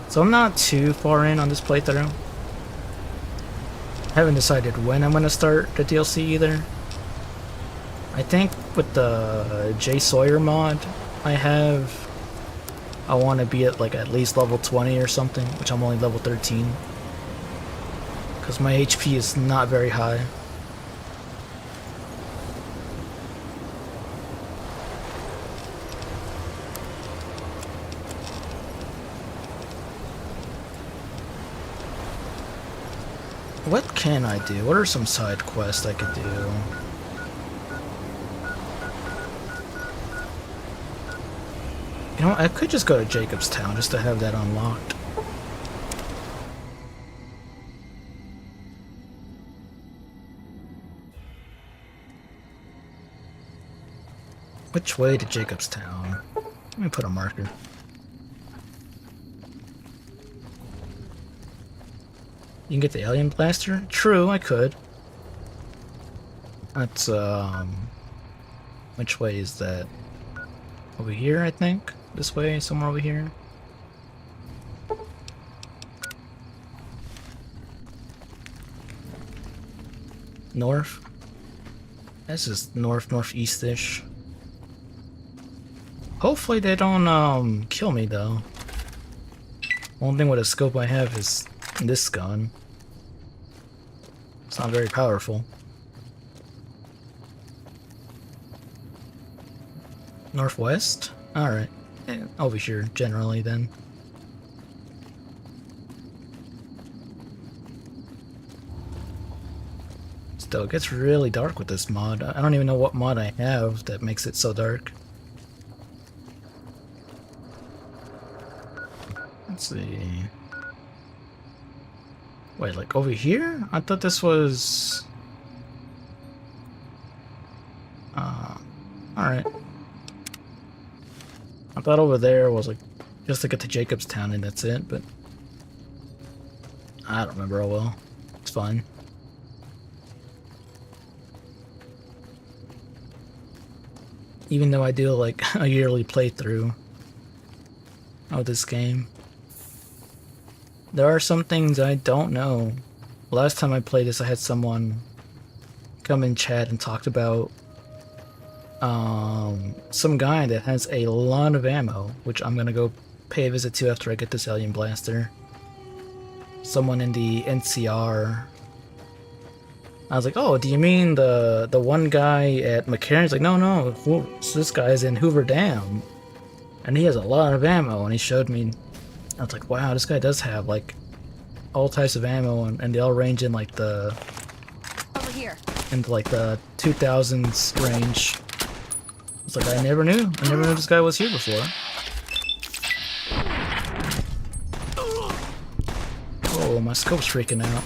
So I'm not too far in on this playthrough. Haven't decided when I'm gonna start the DLC either. I think with the J Sawyer mod I want to be at like at least level 20 or something, which I'm only level 13. Because my HP is not very high. What can I do? What are some side quests I could do? You know, I could just go to Jacobstown just to have that unlocked. Which way to Jacobstown? Let me put a marker. You can get the alien blaster? True, I could. That's, which way is that? Over here, I think? This way, somewhere over here? North? This is northeast-ish. Hopefully they don't, kill me, though. Only thing with a scope I have is this gun. It's not very powerful. Northwest? Alright. Over here, generally, then. Still, it gets really dark with this mod. I don't even know what mod I have that makes it so dark. Let's see. Wait, like over here? I thought this was... Alright. I thought over there was like just to get to Jacobstown and that's it, but I don't remember. Oh well. It's fine. Even though I do like a yearly playthrough of this game, there are some things I don't know. Last time I played this, I had someone come in chat and talked about some guy that has a lot of ammo, which I'm gonna go pay a visit to after I get this alien blaster. Someone in the NCR. I was like, oh, do you mean the one guy at McCarran? He's like, no, so this guy's in Hoover Dam, and he has a lot of ammo, and he showed me. I was like, wow, this guy does have like all types of ammo, and they all range in like the over here into like the 2000s range. It's like I never knew this guy was here before. Oh, my scope's freaking out.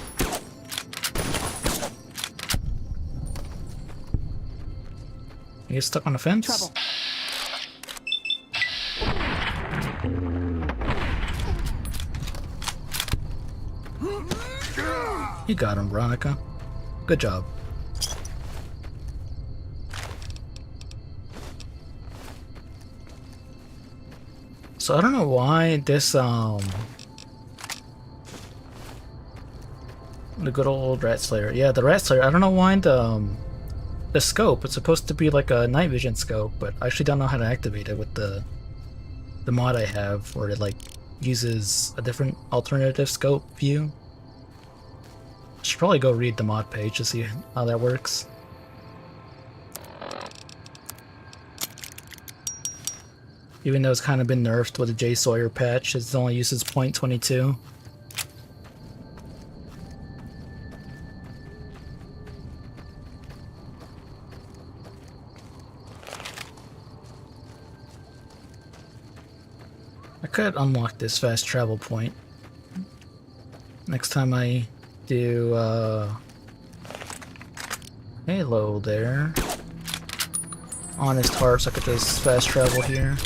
You get stuck on the fence? Trouble. You got him, Veronica. Good job. So I don't know why this, the good old Rat Slayer. Yeah, the Rat Slayer. I don't know why the scope. It's supposed to be like a night vision scope, but I actually don't know how to activate it with the mod I have, where it like uses a different alternative scope view. I should probably go read the mod page to see how that works. Even though it's kind of been nerfed with the J Sawyer patch, it only uses .22. I could unlock this fast travel point next time I do Halo there. Honest Hearts, I could just fast travel here.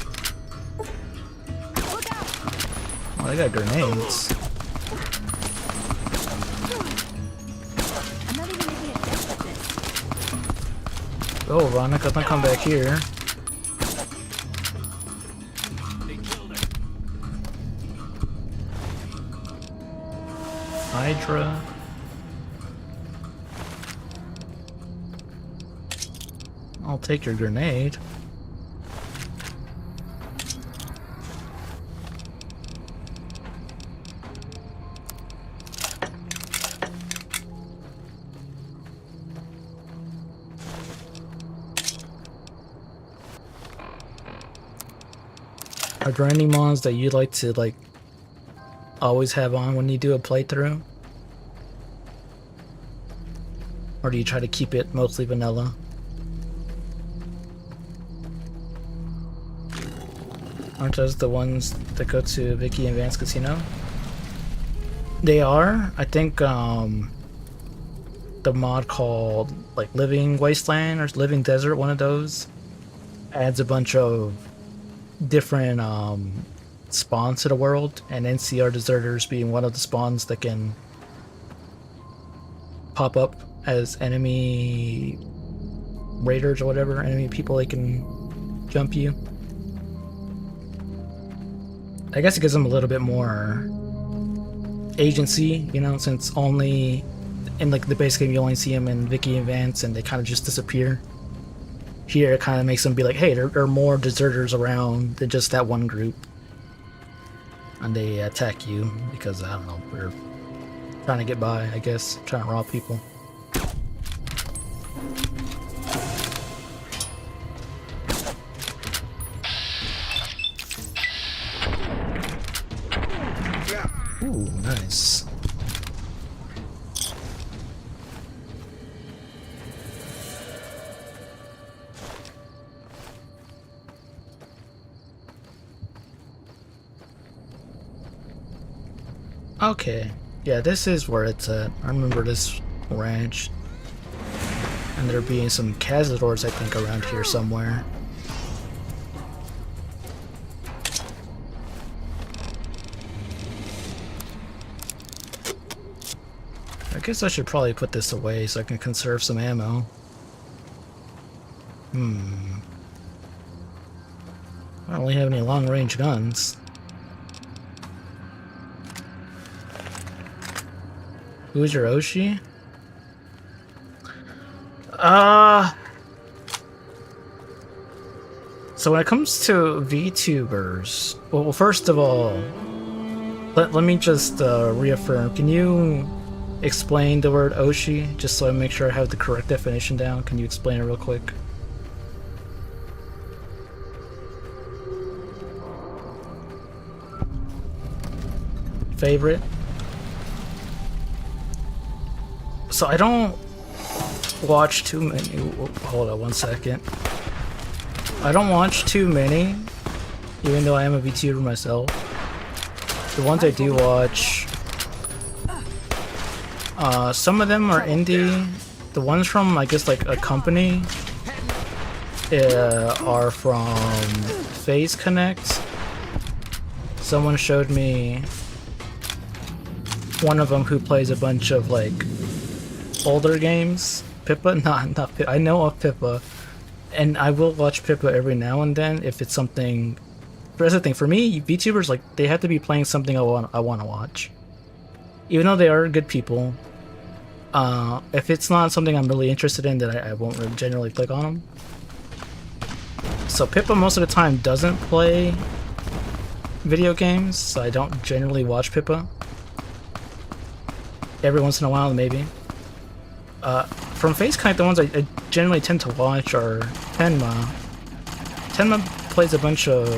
Oh, they got grenades. Oh, Veronica, don't come back here. Hydra. I'll take your grenade. Are there any mods that you'd like to like always have on when you do a playthrough? Or do you try to keep it mostly vanilla? Aren't those the ones that go to Vicky and Vance Casino? They are. I think the mod called like Living Wasteland or Living Desert, one of those. adds a bunch of different spawns to the world, and NCR deserters being one of the spawns that can pop up as enemy raiders or whatever, enemy people that can jump you. I guess it gives them a little bit more agency, you know, since only in like the base game you only see them in Vicky and Vance and they kind of just disappear. Here it kind of makes them be like, hey, there are more deserters around than just that one group. And they attack you because, I don't know, we're trying to get by, I guess, trying to rob people. Ooh, nice. Okay, yeah, this is where it's at. I remember this ranch. And there being some cazadors, I think, around here somewhere. I guess I should probably put this away so I can conserve some ammo. I don't really have any long-range guns. Who's your Oshi? So when it comes to VTubers, well, first of all, let me just reaffirm. Can you explain the word Oshi, just so I make sure I have the correct definition down? Can you explain it real quick? Favorite? So I don't watch too many. Hold on one second. I don't watch too many, even though I am a VTuber myself. The ones I do watch, some of them are indie. The ones from, I guess, like a company are from Phase Connect. Someone showed me one of them who plays a bunch of like older games. Pippa? Not Pippa. I know of Pippa, and I will watch Pippa every now and then if it's something. But that's the thing for me. VTubers, like, they have to be playing something I want to watch, even though they are good people. If it's not something I'm really interested in, then I won't really generally click on them. So Pippa most of the time doesn't play video games, so I don't generally watch Pippa. Every once in a while, maybe. From Phase Connect, the ones I generally tend to watch are Tenma. Tenma plays a bunch of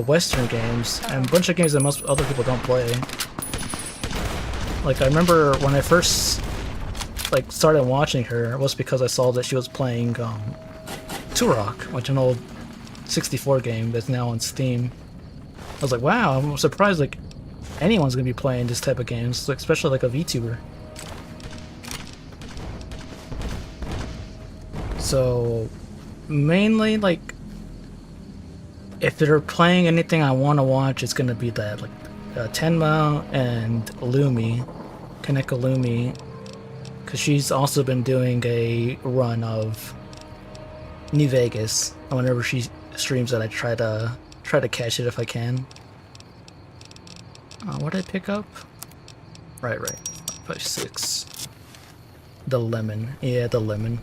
Western games, and a bunch of games that most other people don't play. Like, I remember when I first started watching her, it was because I saw that she was playing Turok, which is an old 64 game that's now on Steam. I was like, wow, I'm surprised like anyone's gonna be playing this type of games, like, especially like a VTuber. So mainly, like, if they're playing anything I want to watch, it's gonna be that, like, Tenma and Lumi, Kaneko Lumi, because she's also been doing a run of New Vegas, and whenever she streams it, I try to catch it if I can. What did I pick up? Right. 5.6. The lemon. Yeah, the lemon.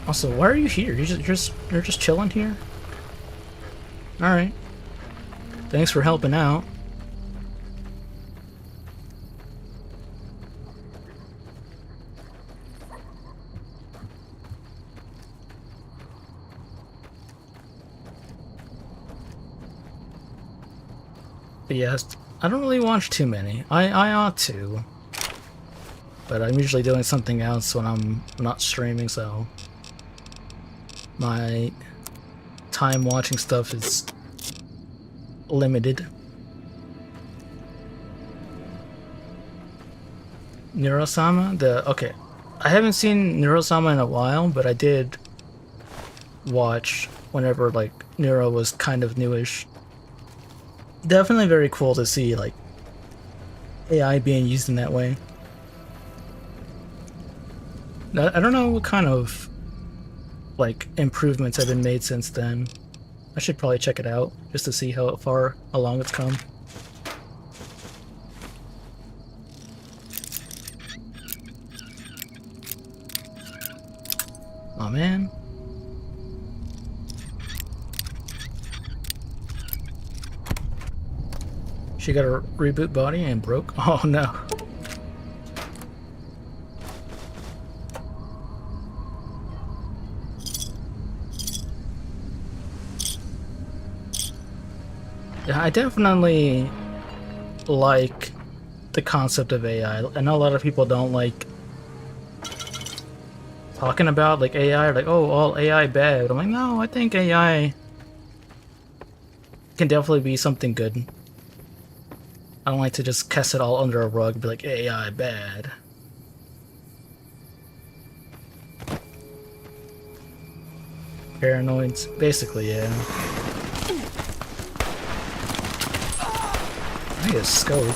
Also, why are you here? You're just chilling here? Alright. Thanks for helping out. But yes, I don't really watch too many. I ought to. But I'm usually doing something else when I'm not streaming, so my time watching stuff is limited. Neurosama? Okay. I haven't seen Neurosama in a while, but I did watch whenever, like, Neuro was kind of newish. Definitely very cool to see, like, AI being used in that way. I don't know what kind of, like, improvements have been made since then. I should probably check it out, just to see how far along it's come. Oh man. She got a reboot body and broke? Oh no. Yeah, I definitely like the concept of AI. I know a lot of people don't like talking about like AI, like, oh, all AI bad. I'm like, no, I think AI can definitely be something good. I don't like to just cast it all under a rug and be like, AI bad. Paranoids, basically, yeah. I need a scope.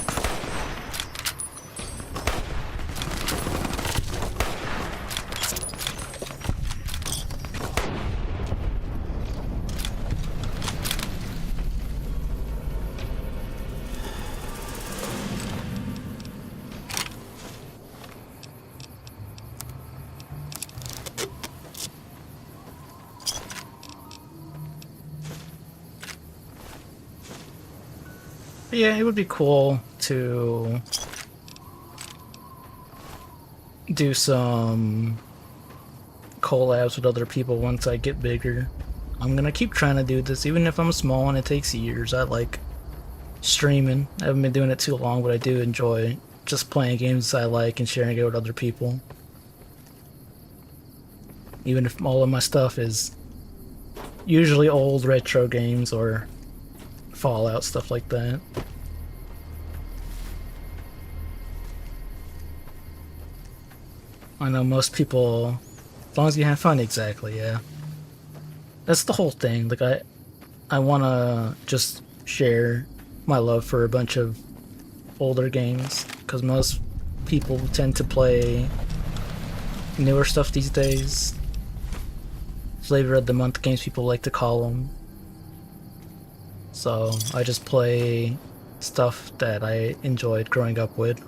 But yeah, it would be cool to do some collabs with other people once I get bigger. I'm gonna keep trying to do this, even if I'm small and it takes years. I like streaming. I haven't been doing it too long, but I do enjoy just playing games I like and sharing it with other people. Even if all of my stuff is usually old retro games or Fallout, stuff like that. I know most people, as long as you have fun, exactly, yeah. That's the whole thing. Like, I wanna just share my love for a bunch of older games, because most people tend to play newer stuff these days. Flavor of the month games, people like to call them. So I just play stuff that I enjoyed growing up with.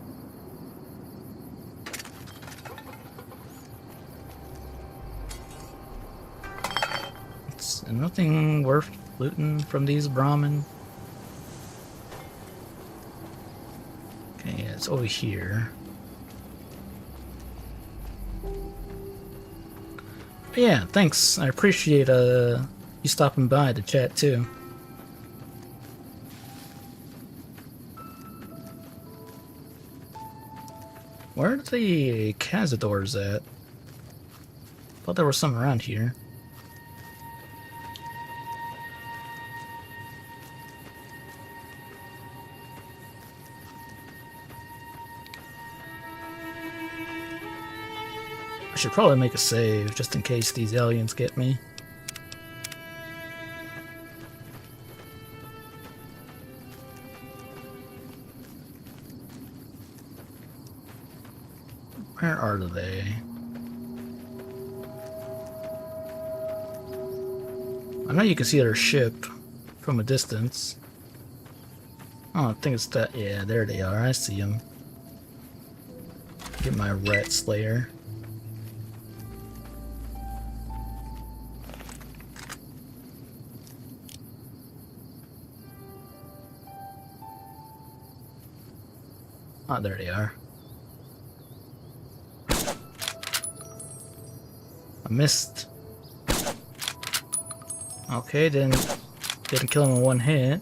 It's nothing worth looting from these Brahmin. Okay, yeah, it's over here. But yeah, thanks. I appreciate you stopping by to chat too. Where are the Cazadors at? Thought there was some around here. I should probably make a save just in case these aliens get me. Where are they? I know you can see their ship from a distance. Oh, I think it's that. Yeah, there they are. I see them. Get my rat slayer. Oh, there they are. I missed. Okay, didn't kill him in one hit.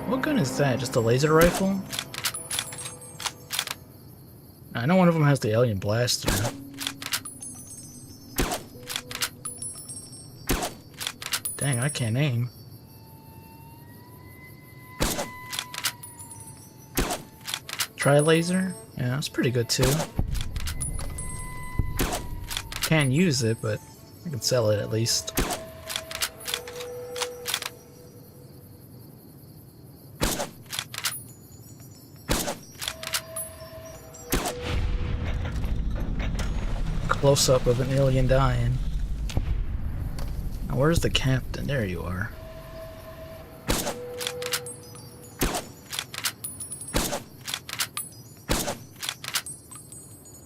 What gun is that? Just a laser rifle? I know one of them has the alien blaster. Dang, I can't aim. Try laser? Yeah, that's pretty good too. Can't use it, but I can sell it at least. Close up of an alien dying. Now where's the captain? There you are.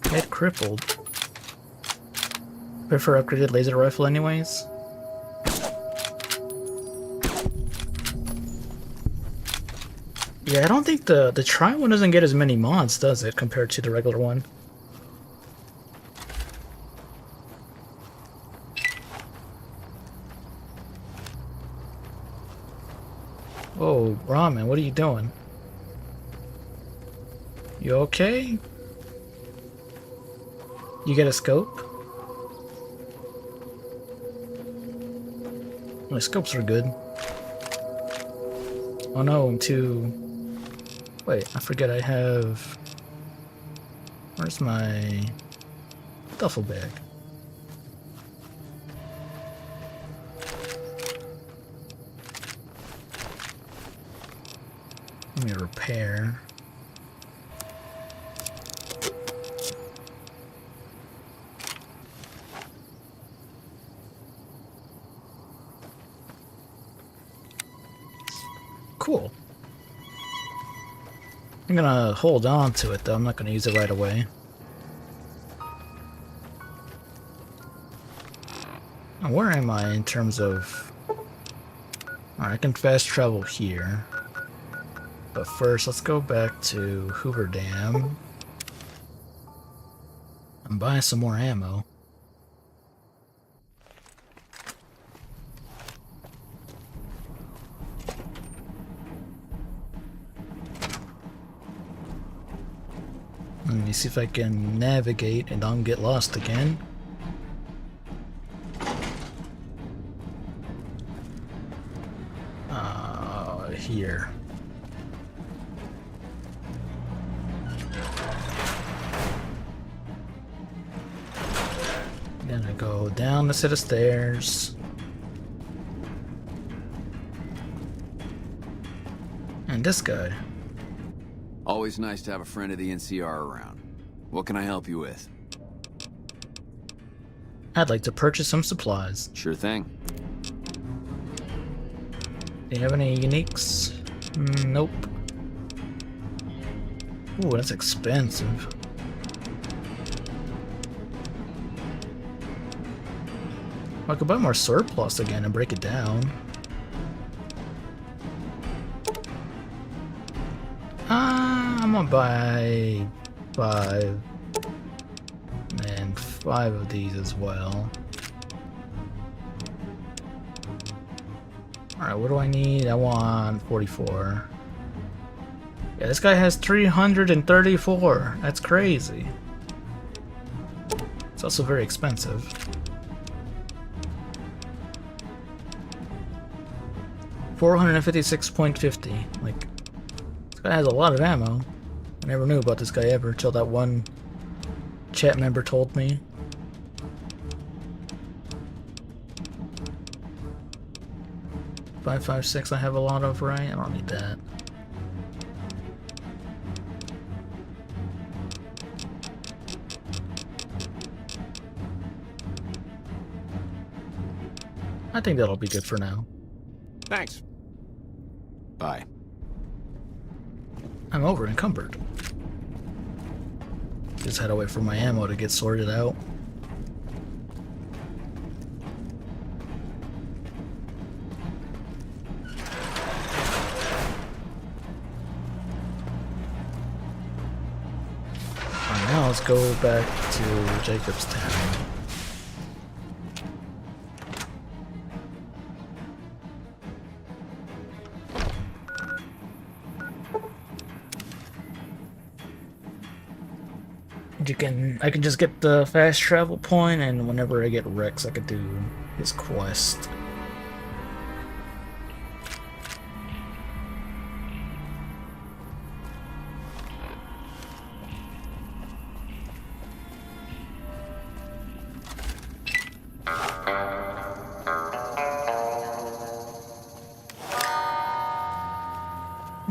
Head crippled. Prefer upgraded laser rifle anyways? Yeah, I don't think the Tri one doesn't get as many mods, does it, compared to the regular one? Oh, Ramen, what are you doing? You okay? You get a scope? My scopes are good. Oh no, I'm too... Wait, I forget I have... Where's my... duffel bag? Let me repair. Cool. I'm gonna hold on to it though, I'm not gonna use it right away. Now, where am I in terms of... Alright, I can fast travel here. But first, let's go back to Hoover Dam. I'm buying some more ammo. Let me see if I can navigate and don't get lost again. Here. Gonna go down the set of stairs. And this guy. Always nice to have a friend of the NCR around. What can I help you with? I'd like to purchase some supplies. Sure thing. Do you have any uniques? Nope. Ooh, that's expensive. I could buy more surplus again and break it down. I'm gonna buy 5 and 5 of these as well. Alright, what do I need? I want 44. Yeah, this guy has 334. That's crazy. It's also very expensive. $456.50. Like, this guy has a lot of ammo. I never knew about this guy ever until that one chat member told me. .556 I have a lot of, right? I don't need that. I think that'll be good for now. Thanks. Bye. I'm over encumbered. Just had to wait for my ammo to get sorted out. Alright, now let's go back to Jacobstown. I can just get the fast travel point, and whenever I get Rex, I could do his quest.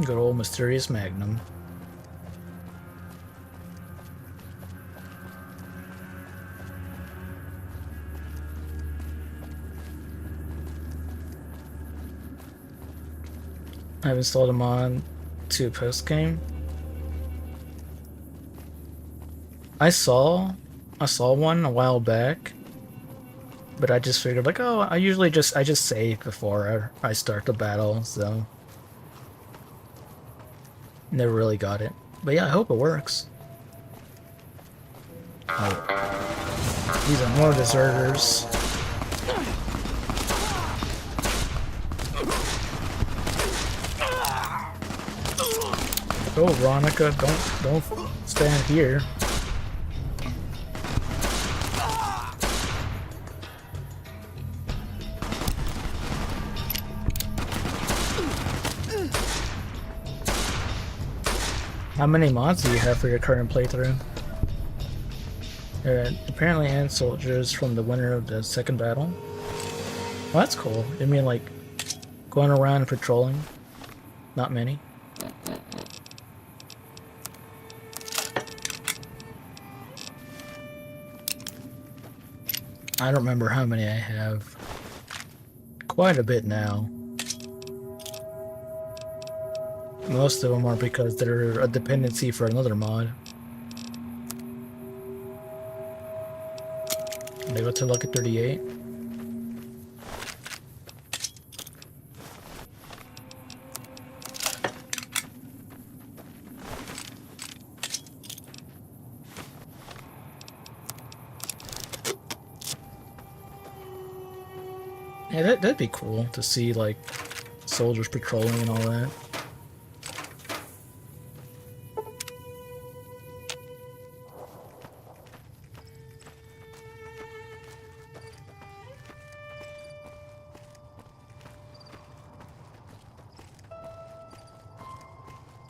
Good old mysterious Magnum. I've installed a mod to post game. I saw one a while back, but I just figured like, oh, I just save before I start the battle, so never really got it. But yeah, I hope it works. Oh. These are more deserters. Oh, Veronica, don't stand here. How many mods do you have for your current playthrough? Apparently and soldiers from the winner of the second battle. Well, that's cool. I mean, like, going around and patrolling? Not many. I don't remember how many I have. Quite a bit now. Most of them are because they're a dependency for another mod. They go to Lucky 38. Yeah, that'd be cool to see, like, soldiers patrolling and all that.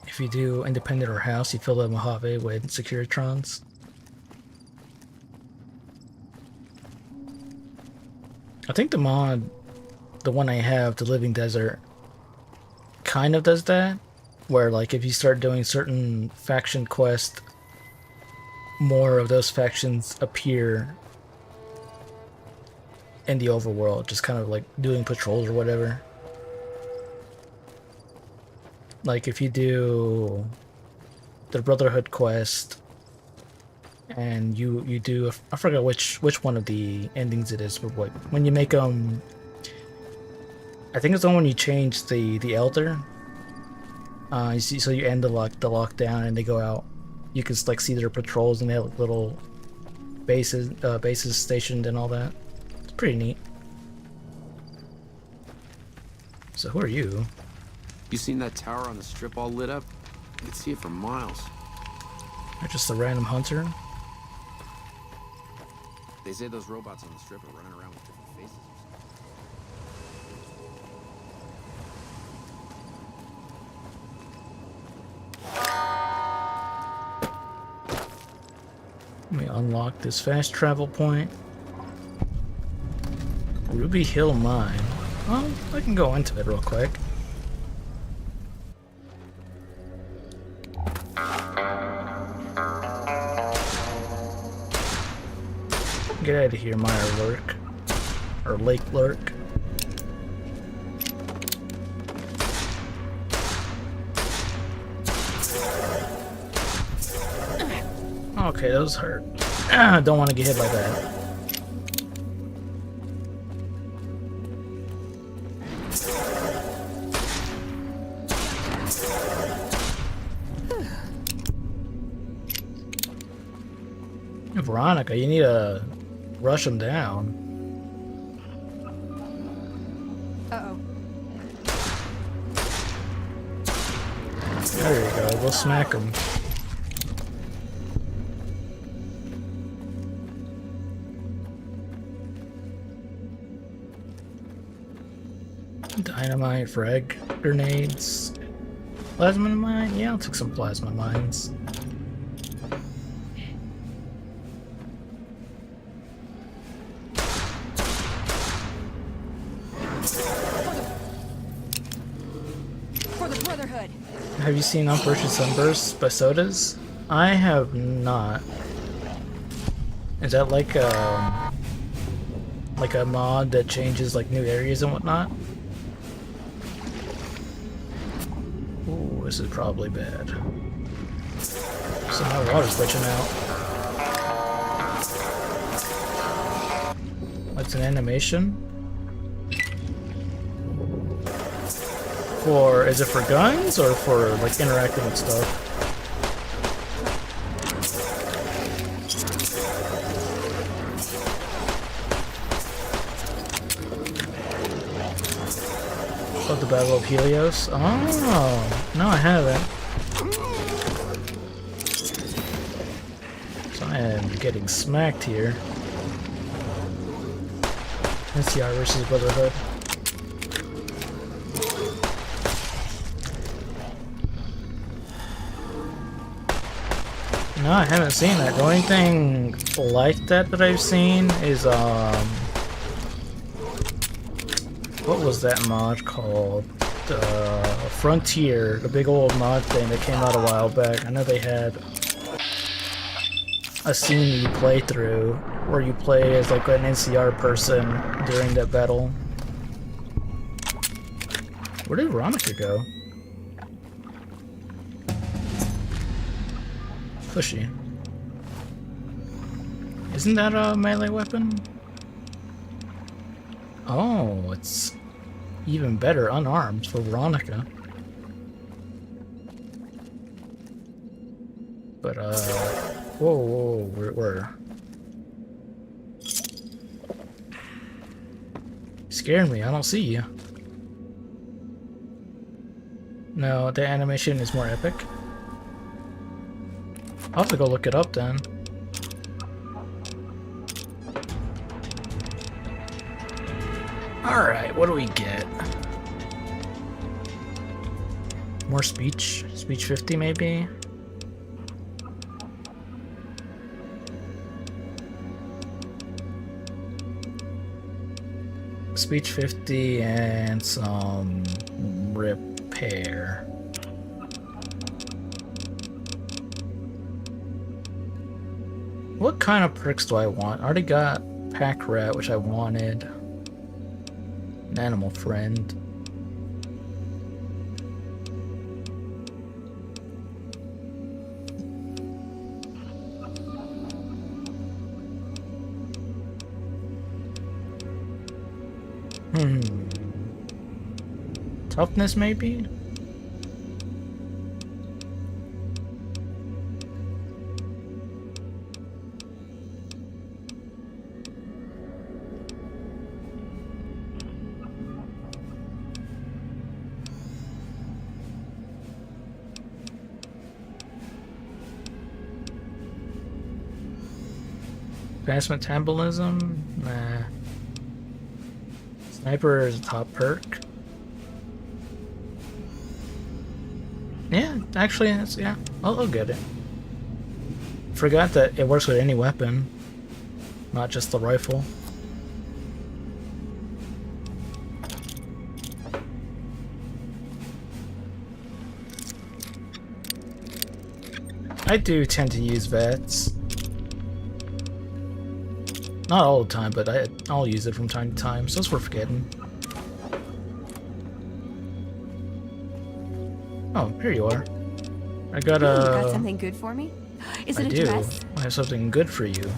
If you do independent or house, you fill the Mojave with Securitrons. I think the mod, the one I have, the Living Desert, kind of does that, where like if you start doing certain faction quests, more of those factions appear in the overworld, just kind of like doing patrols or whatever. Like if you do the Brotherhood quest and you do, I forgot which one of the endings it is, but when you make them, I think it's the one when you change the Elder. You see, so you end the lockdown and they go out. You can like see their patrols and they have like, little bases stationed and all that. It's pretty neat. So who are you? You seen that tower on the strip all lit up? You can see it for miles. You're just a random hunter? They say those robots on the strip are running around with different faces. Let me unlock this fast travel point. Ruby Hill Mine. Well, I can go into it real quick. Get out of here, Mire Lurk. Or Lake Lurk. Okay, those hurt. Don't want to get hit by that. Veronica, you need to rush them down. Uh-oh. There you go, we'll smack them. Dynamite, frag grenades. Plasma mine? Yeah, I'll take some plasma mines. For the Brotherhood. Have you seen Operation Sunburst by Sodas? I have not. Is that like a mod that changes like new areas and whatnot? Ooh, this is probably bad. So my water's glitching out. That's an animation. Is it for guns or for like interacting with stuff? Oh, the Battle of Helios? Oh, no I haven't. So I am getting smacked here. NCR versus Brotherhood. No, I haven't seen that. The only thing like that I've seen is, what was that mod called? Frontier, the big old mod thing that came out a while back. I know they had a scene you play through where you play as like an NCR person during that battle. Where did Veronica go? Pushy. Isn't that a melee weapon? Oh, it's even better unarmed for Veronica. But, whoa, where? Scared me, I don't see you. No, the animation is more epic. I'll have to go look it up then. Alright, what do we get? More speech? Speech 50 maybe? Speech 50 and some repair. What kind of perks do I want? I already got Pack Rat, which I wanted. An animal friend. Toughness, maybe? Advanced metabolism? Nah. Sniper is a top perk. Yeah, actually, that's, yeah, I'll get it. Forgot that it works with any weapon, not just the rifle. I do tend to use VATS. Not all the time, but I'll use it from time to time, so it's worth getting. Oh, here you are. I got You got something good for me? Is it a dress? I have something good for you.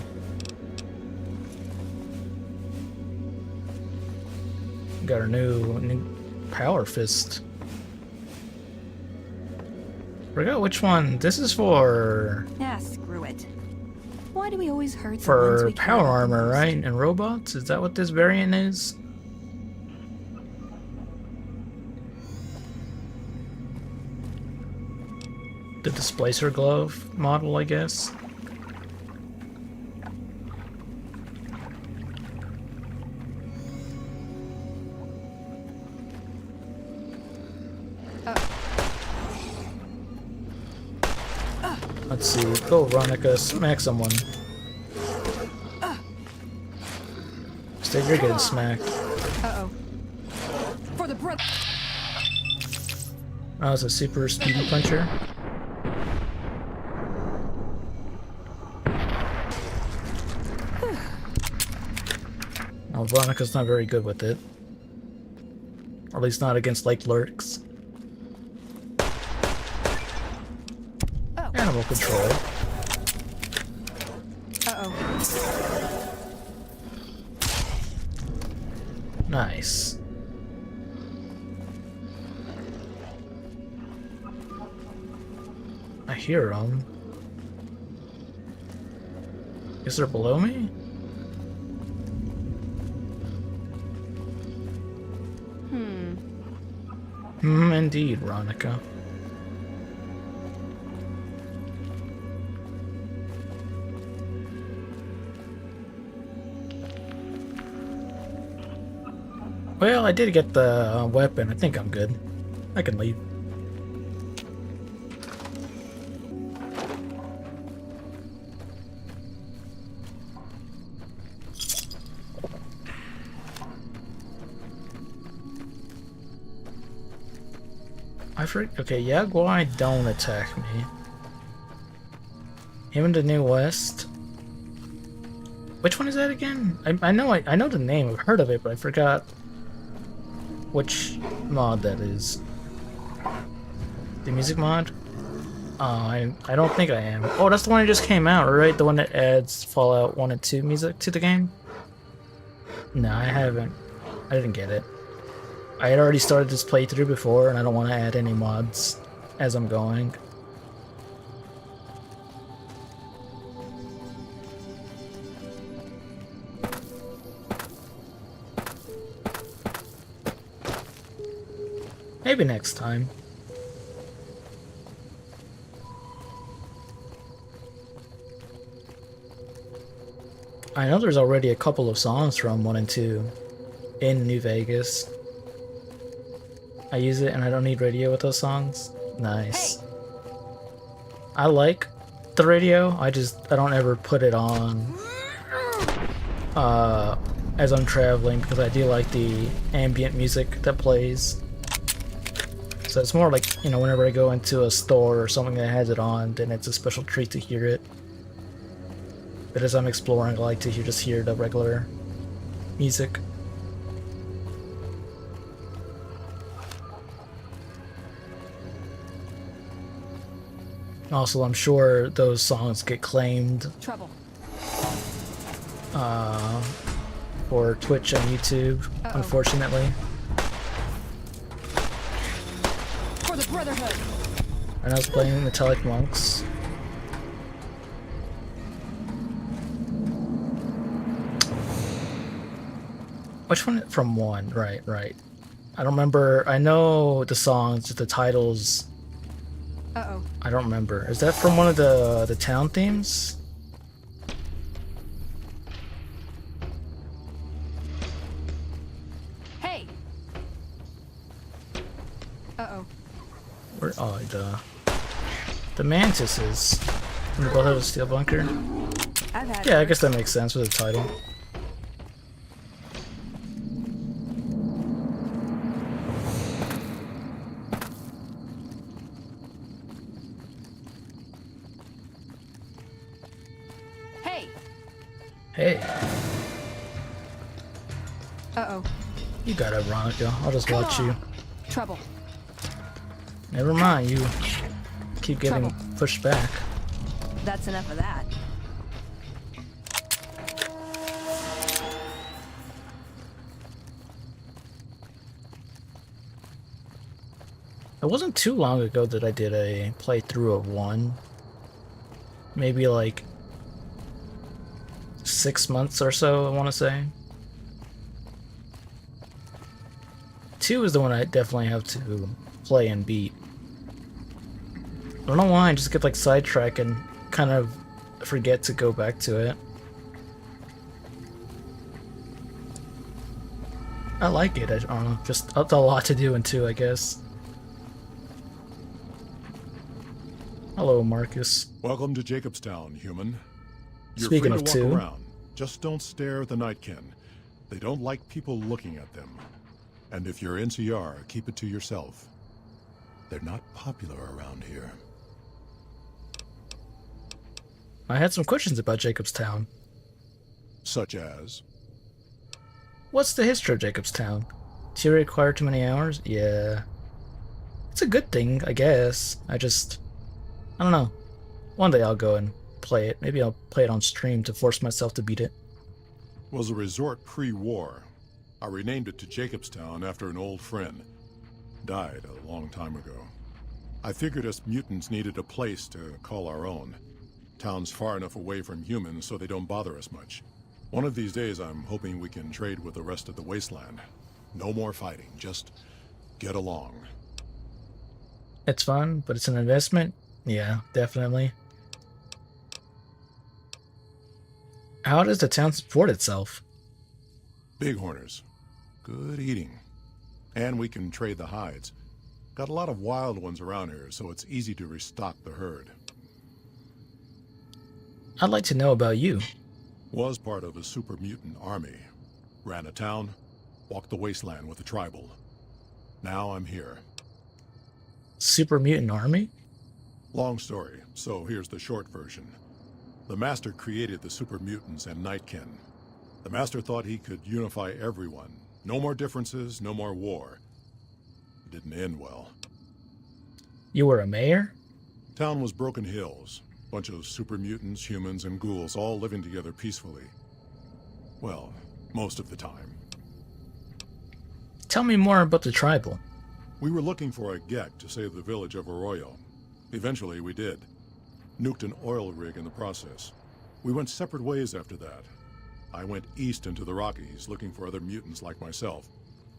Got a new power fist. Forgot which one. This is for. Yeah, screw it. Why do we always hurt the ones For we power armor, right? And robots? Is that what this variant is? The displacer glove model, I guess. Let's see. Go, Veronica. Smack someone. Instead, you're getting smacked. Uh-oh. For the Oh, it's a super speedy puncher. Oh, Veronica's not very good with it. Or at least not against like lurks. Animal control. Uh-oh. Nice. I hear them. Is there below me? Indeed, Veronica. Well, I did get the weapon. I think I'm good. I can leave. Okay, Yaguai don't attack me. Him in the New West. Which one is that again? I know the name. I've heard of it, but I forgot which mod that is. The music mod? I don't think I am. Oh, that's the one that just came out, right? The one that adds Fallout 1 and 2 music to the game? No, I haven't. I didn't get it. I had already started this playthrough before, and I don't want to add any mods as I'm going. Maybe next time. I know there's already a couple of songs from 1 and 2 in New Vegas. I use it and I don't need radio with those songs. Nice. Hey. I like the radio, I don't ever put it on as I'm traveling because I do like the ambient music that plays. So it's more like, you know, whenever I go into a store or something that has it on, then it's a special treat to hear it. But as I'm exploring, I like to just hear the regular music. Also, I'm sure those songs get claimed for Twitch and YouTube, unfortunately. For the Brotherhood. And I was playing Metallic Monks. Which one? From 1, right. I don't remember. I know the songs, just the titles. I don't remember. Is that from one of the town themes? Hey. Where? Oh, the mantises from the Brotherhood of Steel Bunker. Yeah, I guess that makes sense with the title. Hey. You got it, Veronica. I'll just watch you. Trouble. Never mind, you keep getting pushed back. That's enough of that. It wasn't too long ago that I did a playthrough of 1. Maybe like 6 months or so, I want to say. 2 is the one I definitely have to play and beat. I don't know why, I just get like sidetracked and kind of forget to go back to it. I like it, I don't know, just a lot to do in 2, I guess. Hello, Marcus. Welcome to Jacobstown, human. You're Speaking free of to walk 2. around. Just don't stare at the Nightkin. They don't like people looking at them. And if you're NCR, keep it to yourself. They're not popular around here. I had some questions about Jacobstown. Such as? What's the history of Jacobstown? Do you require too many hours? Yeah. It's a good thing, I guess. I don't know. One day I'll go and play it. Maybe I'll play it on stream to force myself to beat it. Was a resort pre-war. I renamed it to Jacobstown after an old friend. Died a long time ago. I figured us mutants needed a place to call our own. Town's far enough away from humans so they don't bother us much. One of these days I'm hoping we can trade with the rest of the wasteland. No more fighting, just get along. It's fun, but it's an investment? Yeah, definitely. How does the town support itself? Bighorners. Good eating. And we can trade the hides. Got a lot of wild ones around here, so it's easy to restock the herd. I'd like to know about you. Was part of a super mutant army. Ran a town, walked the wasteland with a tribal. Now I'm here. Super mutant army? Long story, so here's the short version. The Master created the super mutants and Nightkin. The Master thought he could unify everyone. No more differences, no more war. It didn't end well. You were a mayor? Town was Broken Hills. Bunch of super mutants, humans, and ghouls all living together peacefully. Well, most of the time. Tell me more about the tribal. We were looking for a Gek to save the village of Arroyo. Eventually, we did. Nuked an oil rig in the process. We went separate ways after that. I went east into the Rockies, looking for other mutants like myself.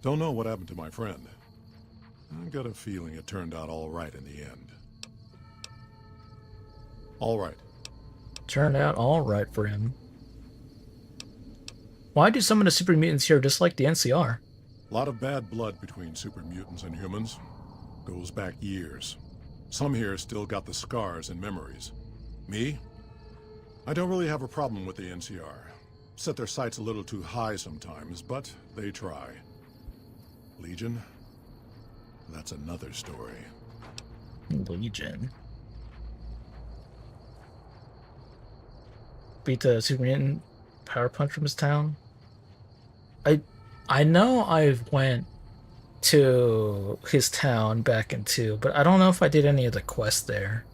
Don't know what happened to my friend. I got a feeling it turned out all right in the end. All right. Turned out all right for him. Why do some of the super mutants here dislike the NCR? A lot of bad blood between super mutants and humans. Goes back years. Some here still got the scars and memories. Me? I don't really have a problem with the NCR. Set their sights a little too high sometimes, but they try. Legion? That's another story. Legion. Beat the super mutant power punch from his town. I know I went to his town back in 2, but I don't know if I did any of the quests there.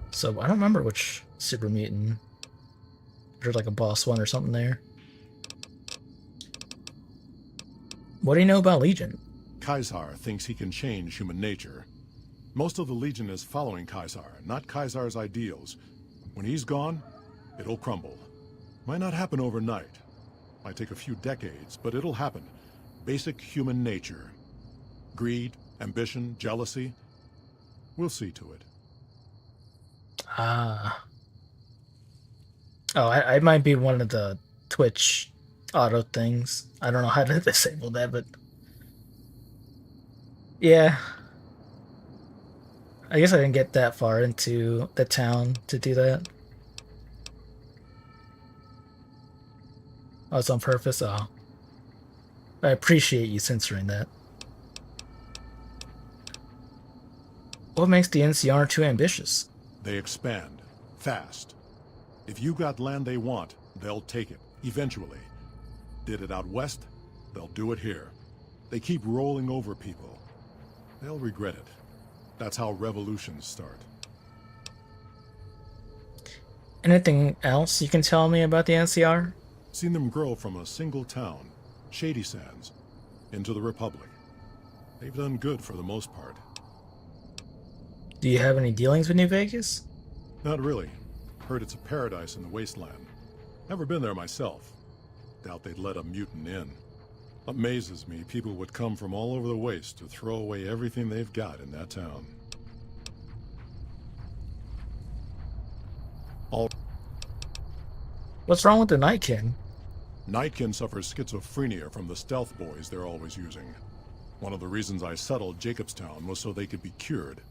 So I don't remember which super mutant. There's like a boss one or something there. What do you know about Legion? Caesar thinks he can change human nature. Most of the Legion is following Caesar, not Caesar's ideals. When he's gone, it'll crumble. Might not happen overnight. Might take a few decades, but it'll happen. Basic human nature. Greed, ambition, jealousy. We'll see to it. Ah. Oh, I might be one of the Twitch auto things. I don't know how to disable that, but... yeah. I guess I didn't get that far into the town to do that. Oh, it's on purpose? Oh. I appreciate you censoring that. What makes the NCR too ambitious? They expand. Fast. If you got land they want, they'll take it. Eventually. Did it out west, they'll do it here. They keep rolling over people. They'll regret it. That's how revolutions start. Anything else you can tell me about the NCR? Seen them grow from a single town, Shady Sands, into the Republic. They've done good for the most part. Do you have any dealings with New Vegas? Not really. Heard it's a paradise in the wasteland. Never been there myself. Doubt they'd let a mutant in. Amazes me people would come from all over the waste to throw away everything they've got in that town. What's wrong with the Nightkin? Nightkin suffers schizophrenia from the stealth boys they're always using. One of the reasons I settled Jacobstown was so they could be cured.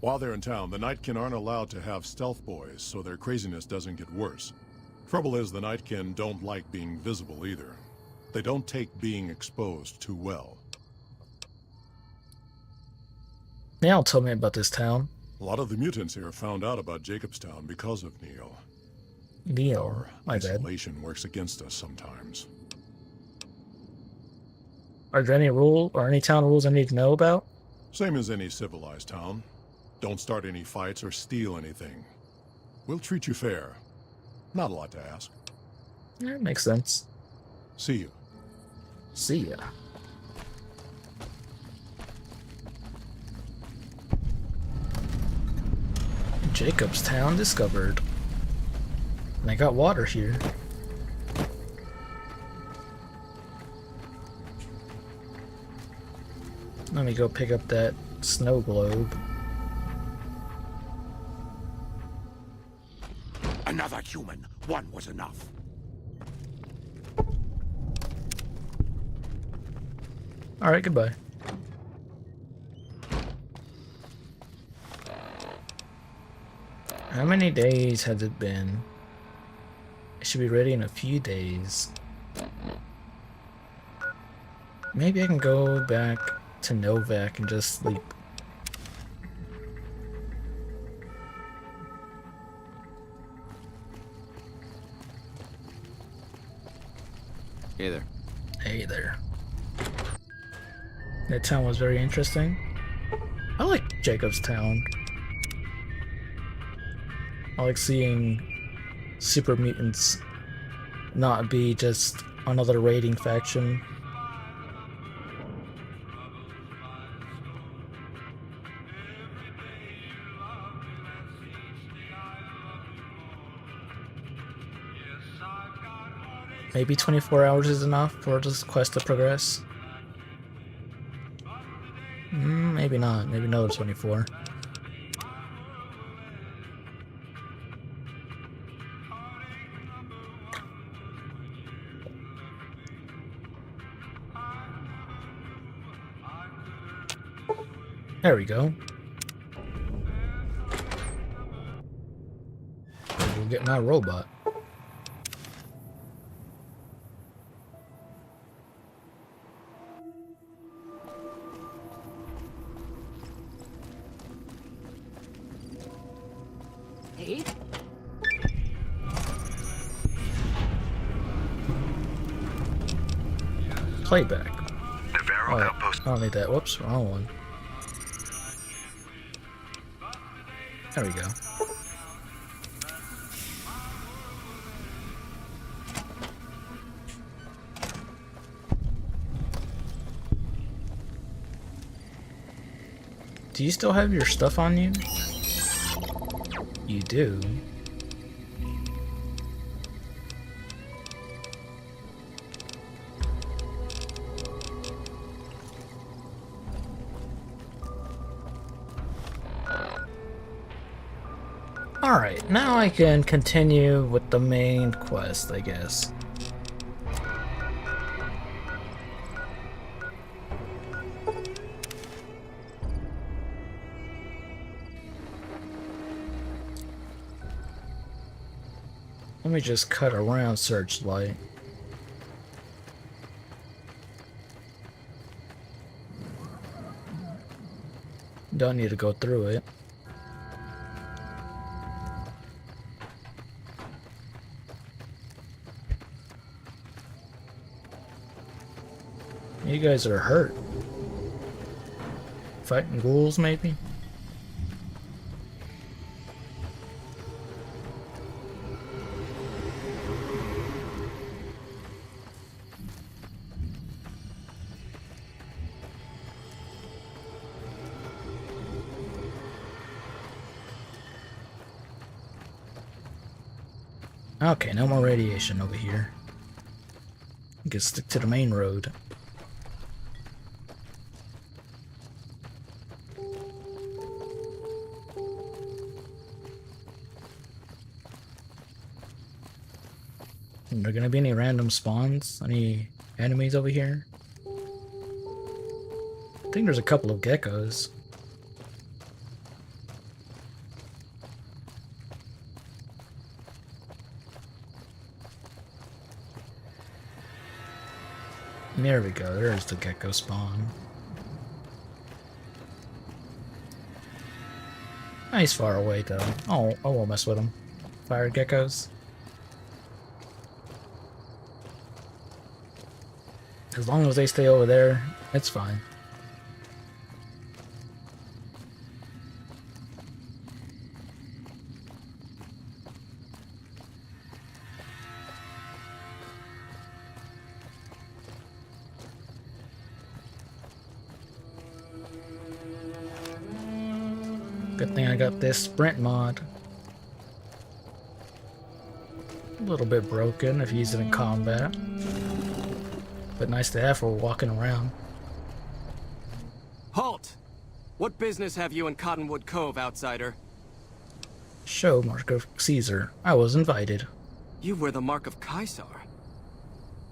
While they're in town, the Nightkin aren't allowed to have stealth boys, so their craziness doesn't get worse. Trouble is, the Nightkin don't like being visible either. They don't take being exposed too well. Now tell me about this town. A lot of the mutants here found out about Jacobstown because of Neil. Neil, Our my bad. isolation works against us sometimes. Are there any rule or any town rules I need to know about? Same as any civilized town. Don't start any fights or steal anything. We'll treat you fair. Not a lot to ask. Yeah, makes sense. See you. See ya. Jacobstown discovered. And I got water here. Let me go pick up that snow globe. Another human. One was enough. Alright, goodbye. How many days has it been? It should be ready in a few days. Maybe I can go back to Novak and just sleep. Hey there. Hey there. That town was very interesting. I like Jacobstown. I like seeing super mutants not be just another raiding faction. Maybe 24 hours is enough for this quest to progress. Maybe not. Maybe another 24. There we go. We'll get my robot. Hey? Playback. Oh, I don't need that. Whoops, wrong one. There we go. Do you still have your stuff on you? You do. Alright, now I can continue with the main quest, I guess. Let me just cut around Searchlight. Don't need to go through it. You guys are hurt. Fighting ghouls, maybe? Okay, no more radiation over here. You can stick to the main road. Are there gonna be any random spawns? Any enemies over here? I think there's a couple of geckos. There we go, there's the gecko spawn. He's far away though. Oh, I won't mess with him. Fire geckos. As long as they stay over there, it's fine. Good thing I got this sprint mod. A little bit broken if you use it in combat, but nice to have for walking around. Halt! What business have you in Cottonwood Cove, outsider? Show Mark of Caesar. I was invited. You wear the mark of Caesar.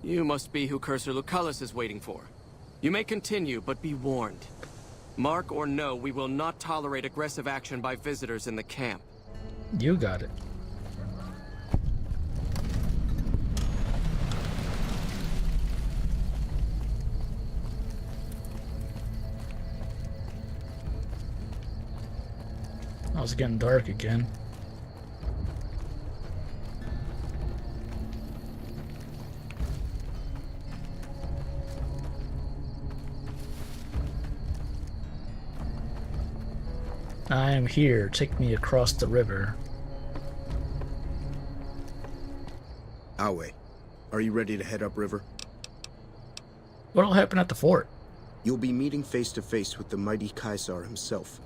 You must be who Cursor Lucullus is waiting for. You may continue, but be warned. Mark or no, we will not tolerate aggressive action by visitors in the camp. You got it. Oh, it's getting dark again. I am here. Take me across the river. Awe, are you ready to head upriver? What'll happen at the fort? You'll be meeting face to face with the mighty Caesar himself,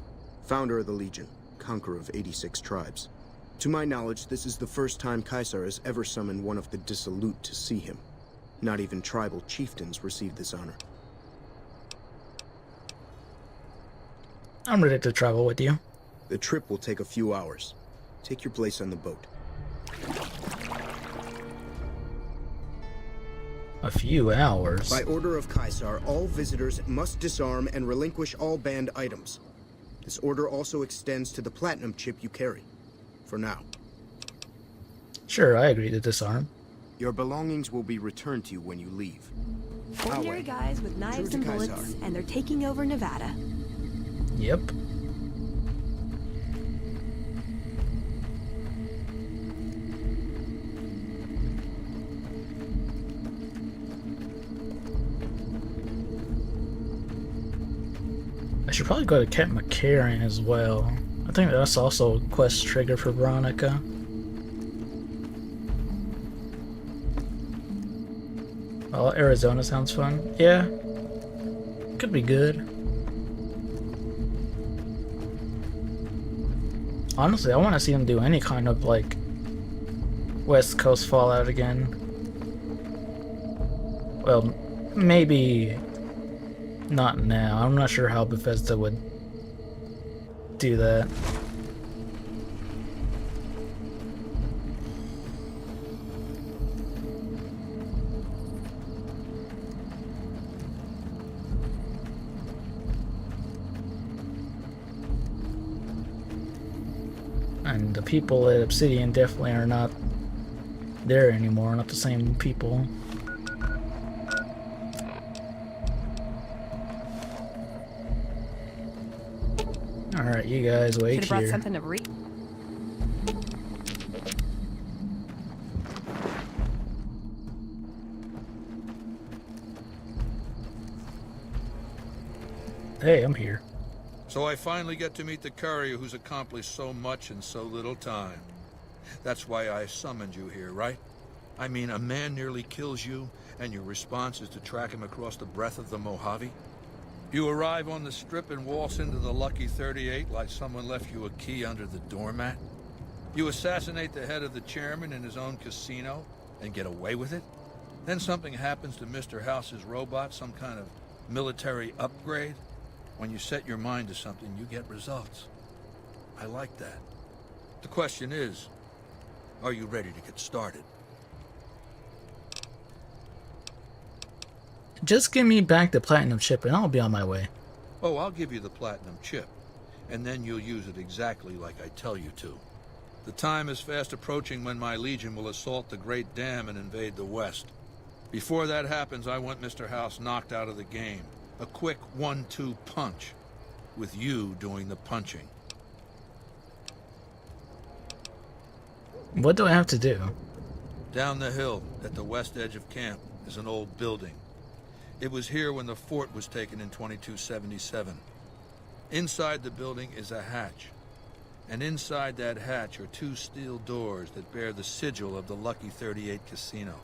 founder of the Legion, conqueror of 86 tribes. To my knowledge, this is the first time Caesar has ever summoned one of the dissolute to see him. Not even tribal chieftains receive this honor. I'm ready to travel with you. The trip will take a few hours. Take your place on the boat. A few hours? By order of Caesar, all visitors must disarm and relinquish all banned items. This order also extends to the platinum chip you carry. For now. Sure, I agree to disarm. Your belongings will be returned to you when you leave. Ordinary guys with knives and bullets, and they're taking over Nevada. Yep. I should probably go to Camp McCarran as well. I think that's also a quest trigger for Veronica. Well, Arizona sounds fun. Yeah. Could be good. Honestly, I want to see them do any kind of, like, West Coast Fallout again. Well, maybe not now. I'm not sure how Bethesda would do that. And the people at Obsidian definitely are not there anymore, not the same people. Alright, you guys wait Should've brought here. something to read. Hey, I'm here. So I finally get to meet the courier who's accomplished so much in so little time. That's why I summoned you here, right? I mean, a man nearly kills you, and your response is to track him across the breadth of the Mojave? You arrive on the strip and waltz into the Lucky 38 like someone left you a key under the doormat? You assassinate the head of the chairman in his own casino and get away with it? Then something happens to Mr. House's robot, some kind of military upgrade? When you set your mind to something, you get results. I like that. The question is, are you ready to get started? Just give me back the platinum chip and I'll be on my way. Oh, I'll give you the platinum chip, and then you'll use it exactly like I tell you to. The time is fast approaching when my Legion will assault the Great Dam and invade the West. Before that happens, I want Mr. House knocked out of the game. A quick 1-2 punch, with you doing the punching. What do I have to do? Down the hill, at the west edge of camp, is an old building. It was here when the fort was taken in 2277. Inside the building is a hatch. And inside that hatch are 2 steel doors that bear the sigil of the Lucky 38 casino.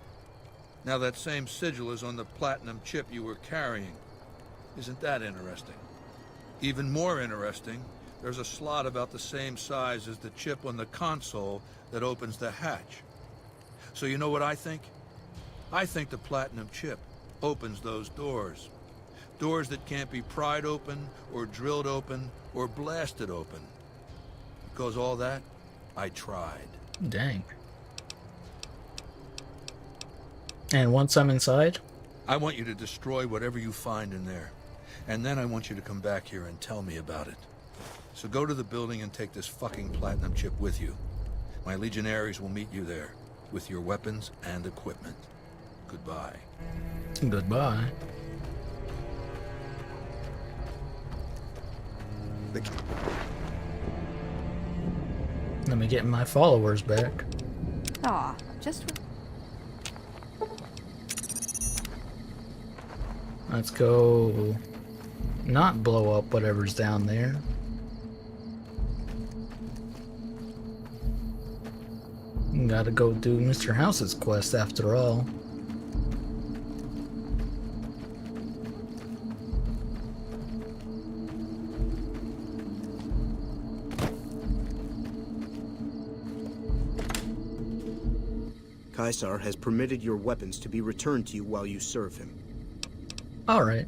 Now that same sigil is on the platinum chip you were carrying. Isn't that interesting? Even more interesting, there's a slot about the same size as the chip on the console that opens the hatch. So you know what I think? I think the platinum chip opens those doors. Doors that can't be pried open, or drilled open, or blasted open. Because all that, I tried. Dang. And once I'm inside? I want you to destroy whatever you find in there. And then I want you to come back here and tell me about it. So go to the building and take this fucking platinum chip with you. My legionaries will meet you there, with your weapons and equipment. Goodbye. Goodbye. Let me get my followers back. Aw, just... Let's go not blow up whatever's down there. Gotta go do Mr. House's quest after all. Caesar has permitted your weapons to be returned to you while you serve him. Alright.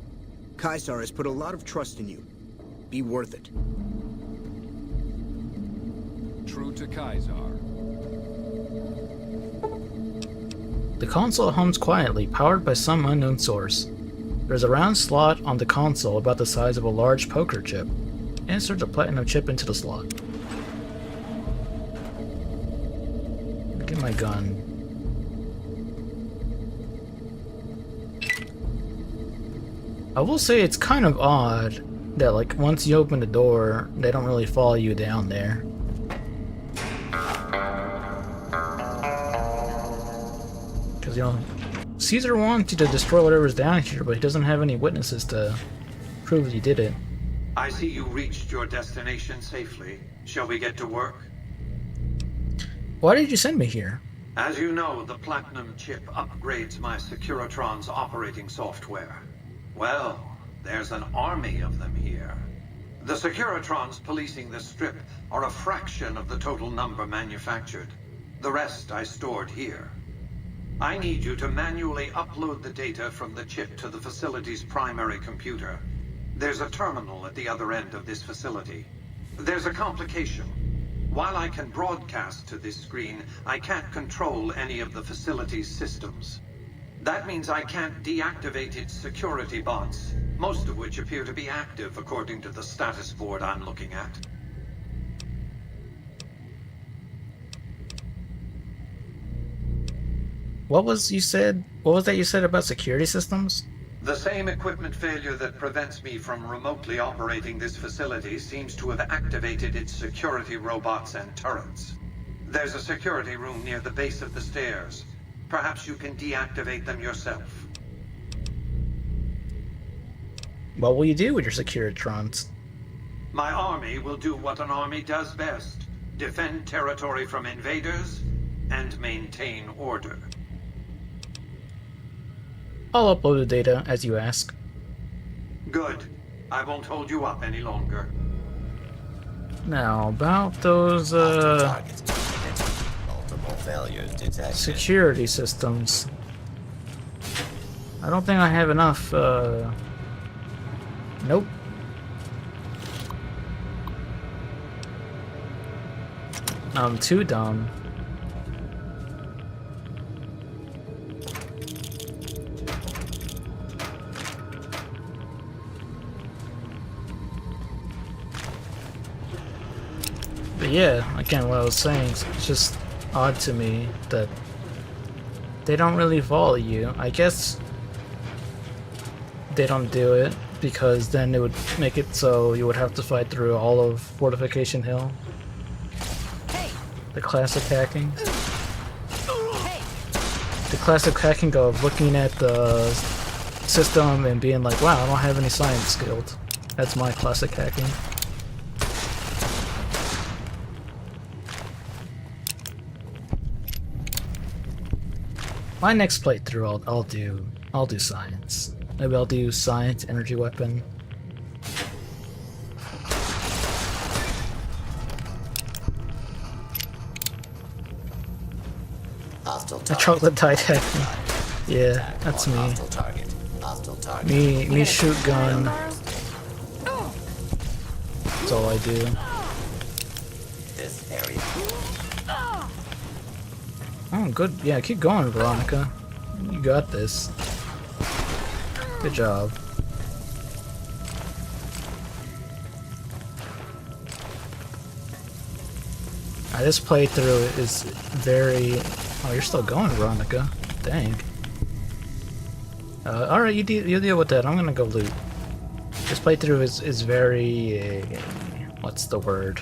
Caesar has put a lot of trust in you. Be worth it. True to Caesar. The console hums quietly, powered by some unknown source. There's a round slot on the console about the size of a large poker chip. Insert the platinum chip into the slot. Get my gun. I will say it's kind of odd that, like, once you open the door, they don't really follow you down there. Because, you know, Caesar wants you to destroy whatever's down here, but he doesn't have any witnesses to prove that he did it. I see you reached your destination safely. Shall we get to work? Why did you send me here? As you know, the Platinum chip upgrades my Securitron's operating software. Well, there's an army of them here. The Securitrons policing the Strip are a fraction of the total number manufactured. The rest I stored here. I need you to manually upload the data from the chip to the facility's primary computer. There's a terminal at the other end of this facility. There's a complication. While I can broadcast to this screen, I can't control any of the facility's systems. That means I can't deactivate its security bots, most of which appear to be active according to the status board I'm looking at. What was that you said about security systems? The same equipment failure that prevents me from remotely operating this facility seems to have activated its security robots and turrets. There's a security room near the base of the stairs. Perhaps you can deactivate them yourself. What will you do with your Securitrons? My army will do what an army does best. Defend territory from invaders and maintain order. I'll upload the data as you ask. Good. I won't hold you up any longer. Now, about those, security systems. I don't think I have enough, nope. I'm too dumb. But yeah, again, what I was saying, it's just odd to me that they don't really follow you. I guess they don't do it because then it would make it so you would have to fight through all of Fortification Hill. Hey, The classic hacking. The classic hacking of looking at the system and being like, wow, I don't have any science skills. That's my classic hacking. My next playthrough, I'll do science. Maybe I'll do science, energy weapon. A chocolate dyed hacking. Yeah, that's me. Me shoot gun. That's all I do. Oh, good. Yeah, keep going, Veronica. You got this. Good job. This playthrough is very... Oh, you're still going, Veronica. Dang. Alright, you deal with that. I'm gonna go loot. This playthrough is very... what's the word?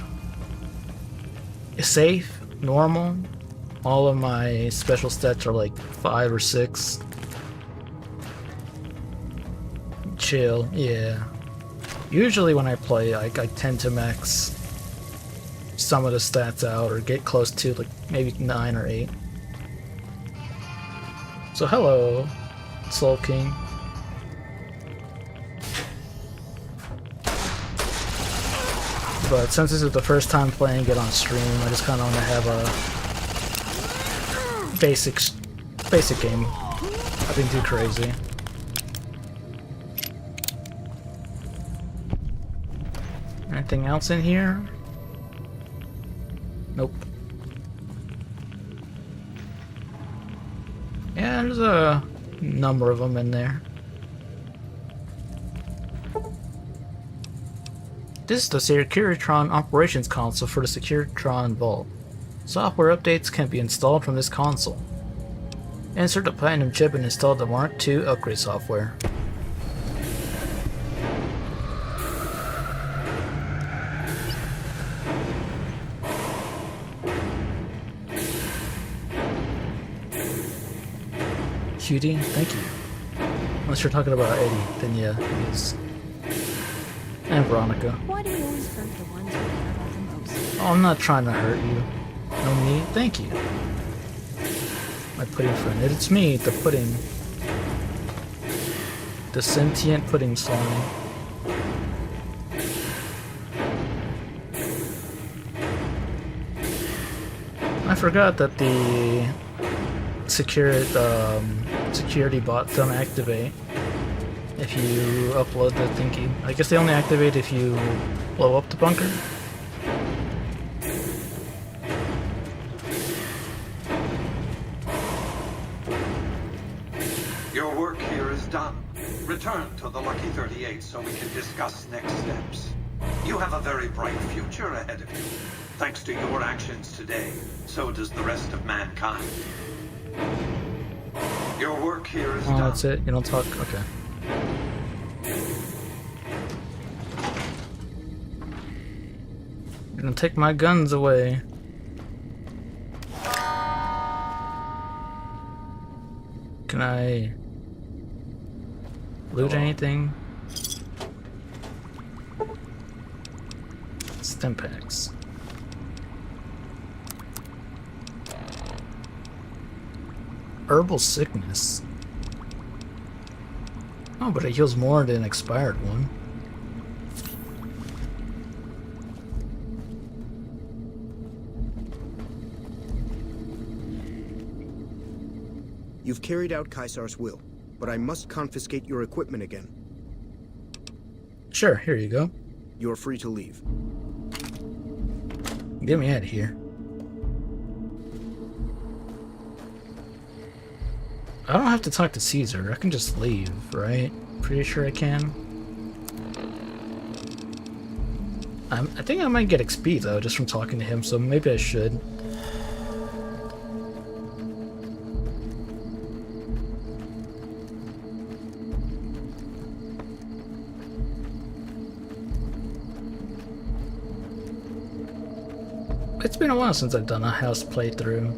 Safe, normal. All of my special stats are like 5 or 6. Chill, yeah. Usually when I play, I tend to max some of the stats out or get close to like maybe 9 or 8. So hello, Soul King. But since this is the first time playing it on stream, I just kind of want to have a basic game. Nothing too crazy. Anything else in here? Nope. Yeah, there's a number of them in there. This is the Securitron Operations Console for the Securitron Vault. Software updates can be installed from this console. Insert the Platinum chip and install the Mark II upgrade software. Cutie, thank you. Unless you're talking about Eddie, then yeah, he is. And Veronica. Why do you always hurt the ones who care the most? Oh, I'm not trying to hurt you. No, me, thank you. My pudding friend. It's me, the pudding. The sentient pudding slime. I forgot that the security bots don't activate if you upload the thingy. I guess they only activate if you blow up the bunker. Your work here is done. Return to the Lucky 38 so we can discuss next steps. You have a very bright future ahead of you. Thanks to your actions today, so does the rest of mankind. Your work here is done. Oh, that's it? You don't talk? Okay. You're gonna take my guns away. Can I loot anything? Stim packs. Herbal sickness. Oh, but it heals more than an expired one. You've carried out Caesar's will, but I must confiscate your equipment again. Sure, here you go. You're free to leave. Get me out of here. I don't have to talk to Caesar. I can just leave, right? Pretty sure I can. I think I might get XP though, just from talking to him, so maybe I should. It's been a while since I've done a house playthrough.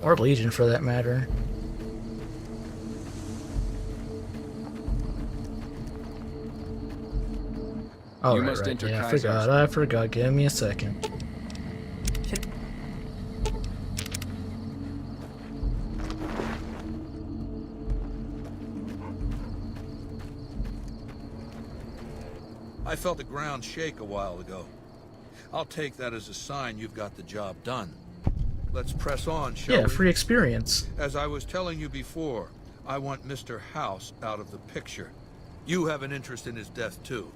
Or Legion, for that matter. Oh, You right, must right. enter Yeah, Kaiser's. I forgot. Give me a second. I felt the ground shake a while ago. I'll take that as a sign you've got the job done. Let's press on, shall we? Yeah, free experience. As I was telling you before, I want Mr. House out of the picture. You have an interest in his death, too.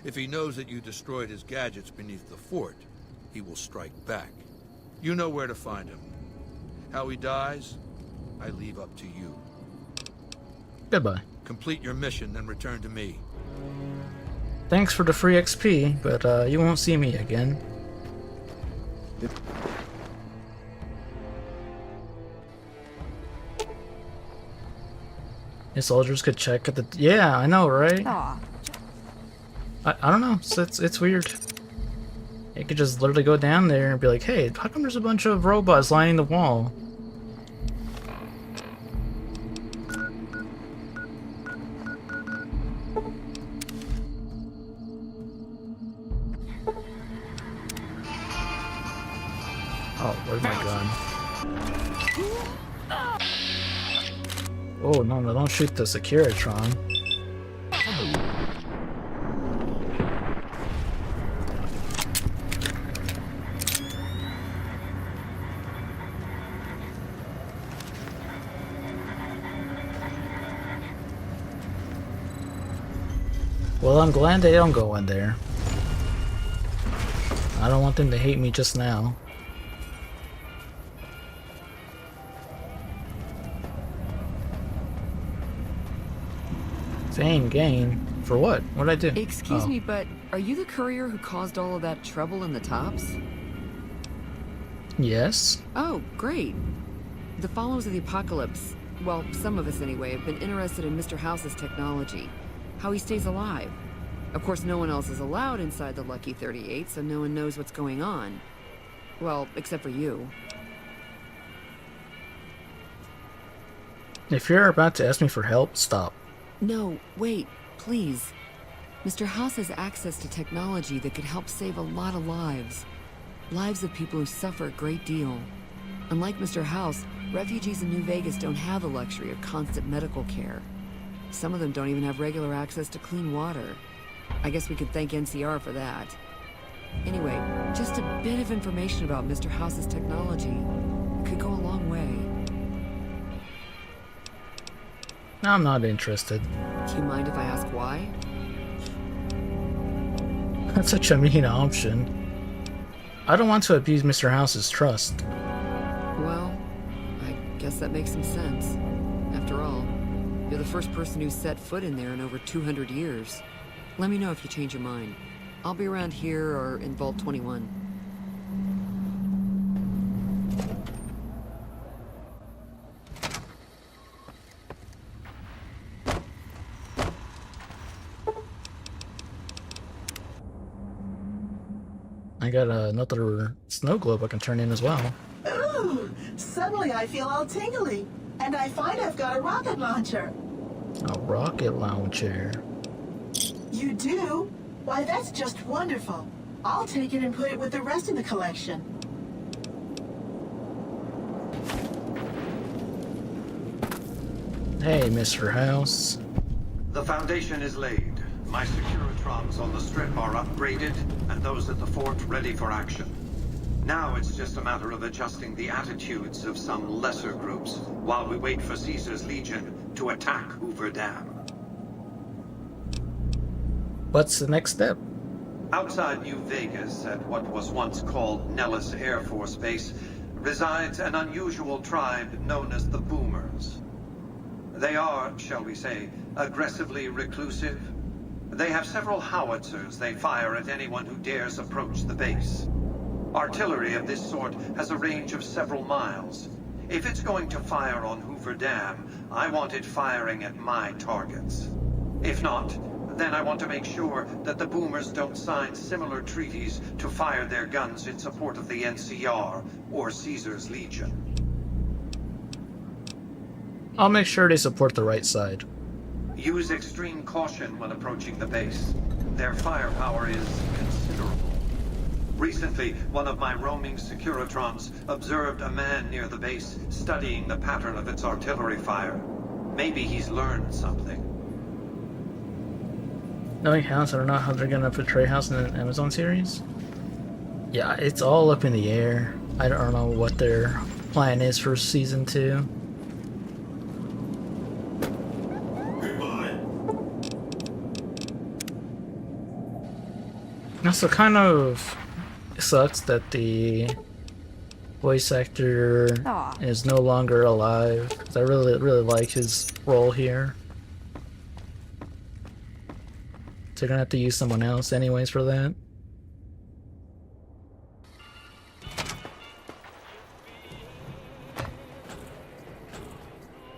If he knows that you destroyed his gadgets beneath the fort, he will strike back. You know where to find him. How he dies, I leave up to you. Goodbye. Complete your mission, then return to me. Thanks for the free XP, but you won't see me again. His soldiers could check at the... Yeah, I know, right? Aw. I don't know. It's weird. You could just literally go down there and be like, hey, how come there's a bunch of robots lining the wall? Oh, where's my gun? Oh, no, don't shoot the Securitron. Well, I'm glad they don't go in there. I don't want them to hate me just now. Fame gain? For what? What'd I do? Excuse me, but are you the courier who caused all of that trouble in the tops? Yes. Oh, great. The followers of the apocalypse, well, some of us anyway, have been interested in Mr. House's technology. How he stays alive. Of course, no one else is allowed inside the Lucky 38, so no one knows what's going on. Well, except for you. If you're about to ask me for help, stop. No, wait, please. Mr. House has access to technology that could help save a lot of lives. Lives of people who suffer a great deal. Unlike Mr. House, refugees in New Vegas don't have the luxury of constant medical care. Some of them don't even have regular access to clean water. I guess we could thank NCR for that. Anyway, just a bit of information about Mr. House's technology could go a long way. I'm not interested. Do you mind if I ask why? That's such a mean option. I don't want to abuse Mr. House's trust. Well, I guess that makes some sense. After all, you're the first person who's set foot in there in over 200 years. Let me know if you change your mind. I'll be around here or in Vault 21. I got another snow globe I can turn in as well. Ooh, suddenly I feel all tingly, and I find I've got a rocket launcher. A rocket launcher. You do? Why, that's just wonderful. I'll take it and put it with the rest of the collection. Hey, Mr. House. The foundation is laid. My Securitrons on the strip are upgraded, and those at the fort ready for action. Now it's just a matter of adjusting the attitudes of some lesser groups while we wait for Caesar's Legion to attack Hoover Dam. What's the next step? Outside New Vegas, at what was once called Nellis Air Force Base, resides an unusual tribe known as the Boomers. They are, shall we say, aggressively reclusive. They have several howitzers they fire at anyone who dares approach the base. Artillery of this sort has a range of several miles. If it's going to fire on Hoover Dam, I want it firing at my targets. If not, Then I want to make sure that the boomers don't sign similar treaties to fire their guns in support of the NCR or Caesar's Legion. I'll make sure they support the right side. Use extreme caution when approaching the base. Their firepower is considerable. Recently, one of my roaming Securitrons observed a man near the base studying the pattern of its artillery fire. Maybe he's learned something. Knowing House, I don't know how they're gonna portray House in the Amazon series. Yeah, it's all up in the air. I don't know what their plan is for season 2. Also, kind of sucks that the voice actor is no longer alive. 'Cause I really like his role here. So you're gonna have to use someone else anyways for that.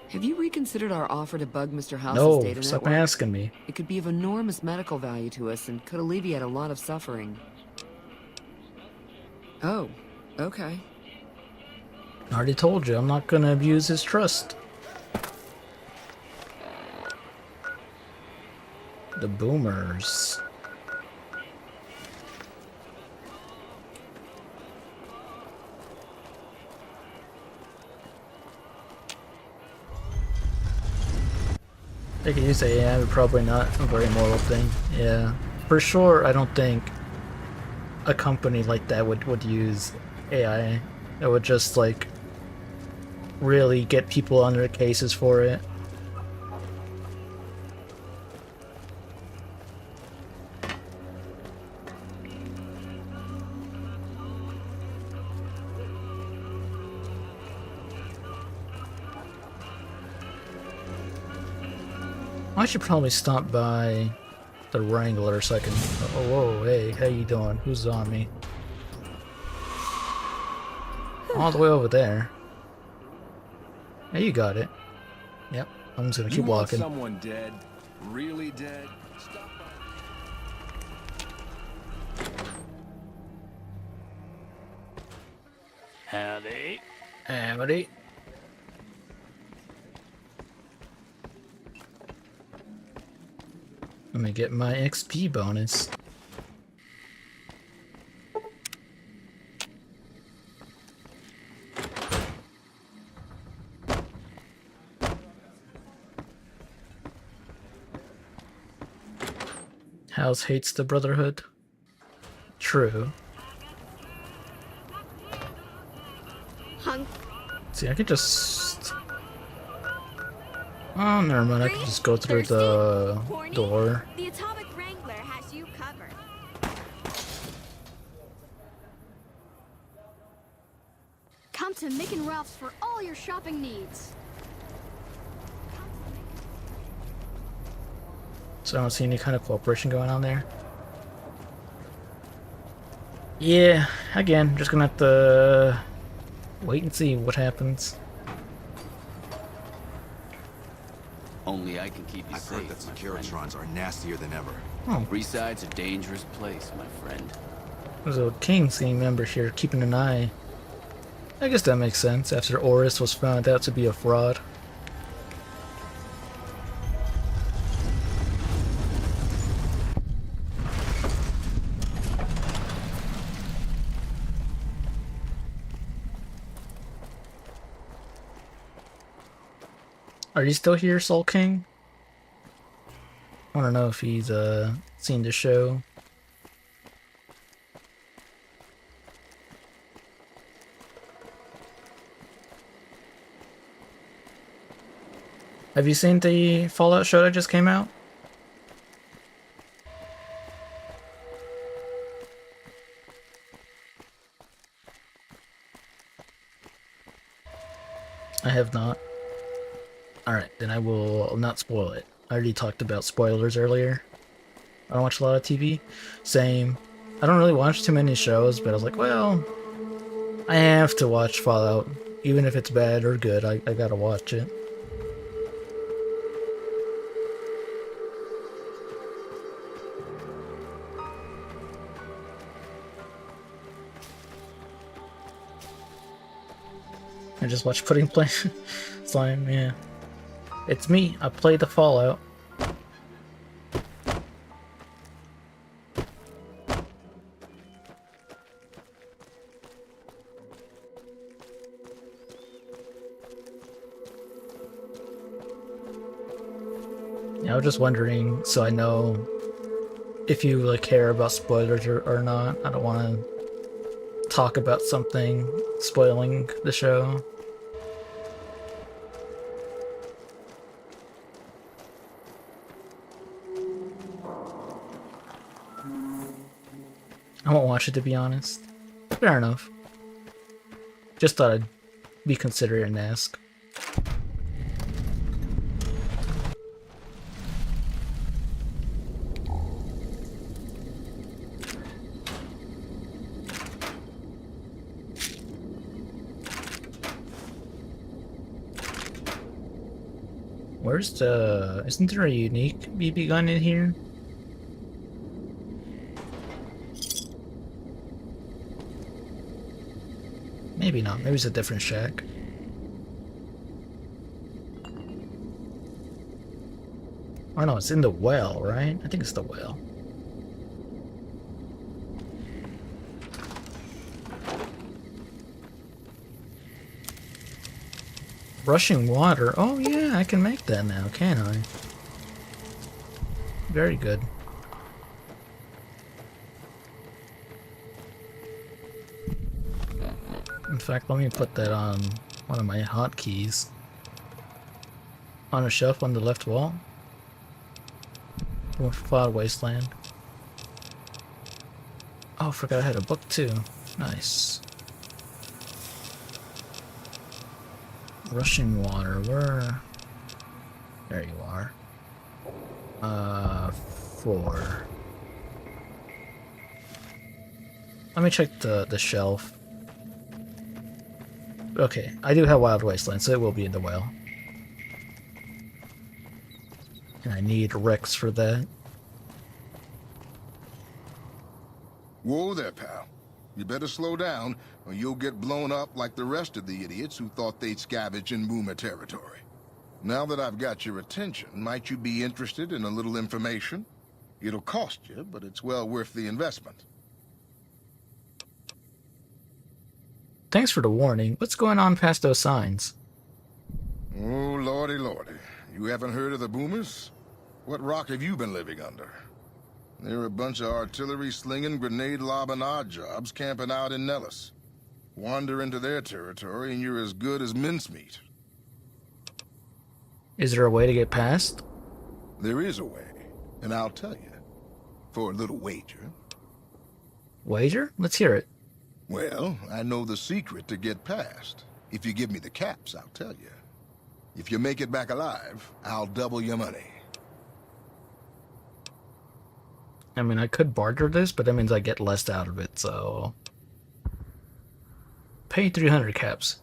Have you reconsidered our offer to bug Mr. House's No, data stop network? asking me. It could be of enormous medical value to us and could alleviate a lot of suffering. Oh, okay. I already told you, I'm not gonna abuse his trust. The boomers. They could use AI, but probably not a very moral thing. Yeah. For sure, I don't think a company like that would use AI. It would just, like, really get people under cases for it. I should probably stop by the Wrangler so I can... Oh, whoa, hey, how you doing? Who's on me? All the way over there. Yeah, you got it. Yep, I'm just gonna keep walking. Someone dead? Really dead? Stop by. Howdy. Howdy. Let me get my XP bonus. House hates the Brotherhood. True. See, I could just... Oh, never mind. I could just go through the door. The Atomic Wrangler has you covered. Come to Mick and Ralph's for all your shopping needs. So I don't see any kind of cooperation going on there. Yeah, again, just gonna have to wait and see what happens. Only I can keep you I've safe. heard that Securitrons are nastier than ever. Oh. Freeside's a dangerous place, my friend. There's a King's team member here keeping an eye. I guess that makes sense after Oris was found out to be a fraud. Are you still here, Soul King? I don't know if he's seen the show. Have you seen the Fallout show that just came out? I have not. Alright, then I will not spoil it. I already talked about spoilers earlier. I don't watch a lot of TV. Same. I don't really watch too many shows, but I was like, well, I have to watch Fallout. Even if it's bad or good, I gotta watch it. I just watch Pudding play slime, yeah. It's me, I play the Fallout. Yeah, I was just wondering, so I know if you like care about spoilers or not. I don't want to talk about something spoiling the show. I won't watch it, to be honest. Fair enough. Just thought I'd be considerate and ask. Where's the... Isn't there a unique BB gun in here? Maybe not. Maybe it's a different shack. Oh no, it's in the well, right? I think it's the well. Rushing water. Oh yeah, I can make that now, can I? Very good. In fact, let me put that on one of my hotkeys. On a shelf on the left wall. Far Wasteland. Oh, I forgot I had a book too. Nice. Rushing water, where? There you are. 4. Let me check the shelf. Okay, I do have Wild Wasteland, so it will be in the well. And I need Rex for that. Whoa there, pal. You better slow down, or you'll get blown up like the rest of the idiots who thought they'd scavenge in Boomer territory. Now that I've got your attention, might you be interested in a little information? It'll cost you, but it's well worth the investment. Thanks for the warning. What's going on past those signs? Oh, lordy, lordy. You haven't heard of the Boomers? What rock have you been living under? They're a bunch of artillery-slinging, grenade-lobbing odd jobs camping out in Nellis. Wander into their territory and you're as good as mincemeat. Is there a way to get past? There is a way, and I'll tell you. For a little wager. Wager? Let's hear it. Well, I know the secret to get past. If you give me the caps, I'll tell you. If you make it back alive, I'll double your money. I mean, I could barter this, but that means I get less out of it, so... Pay 300 caps.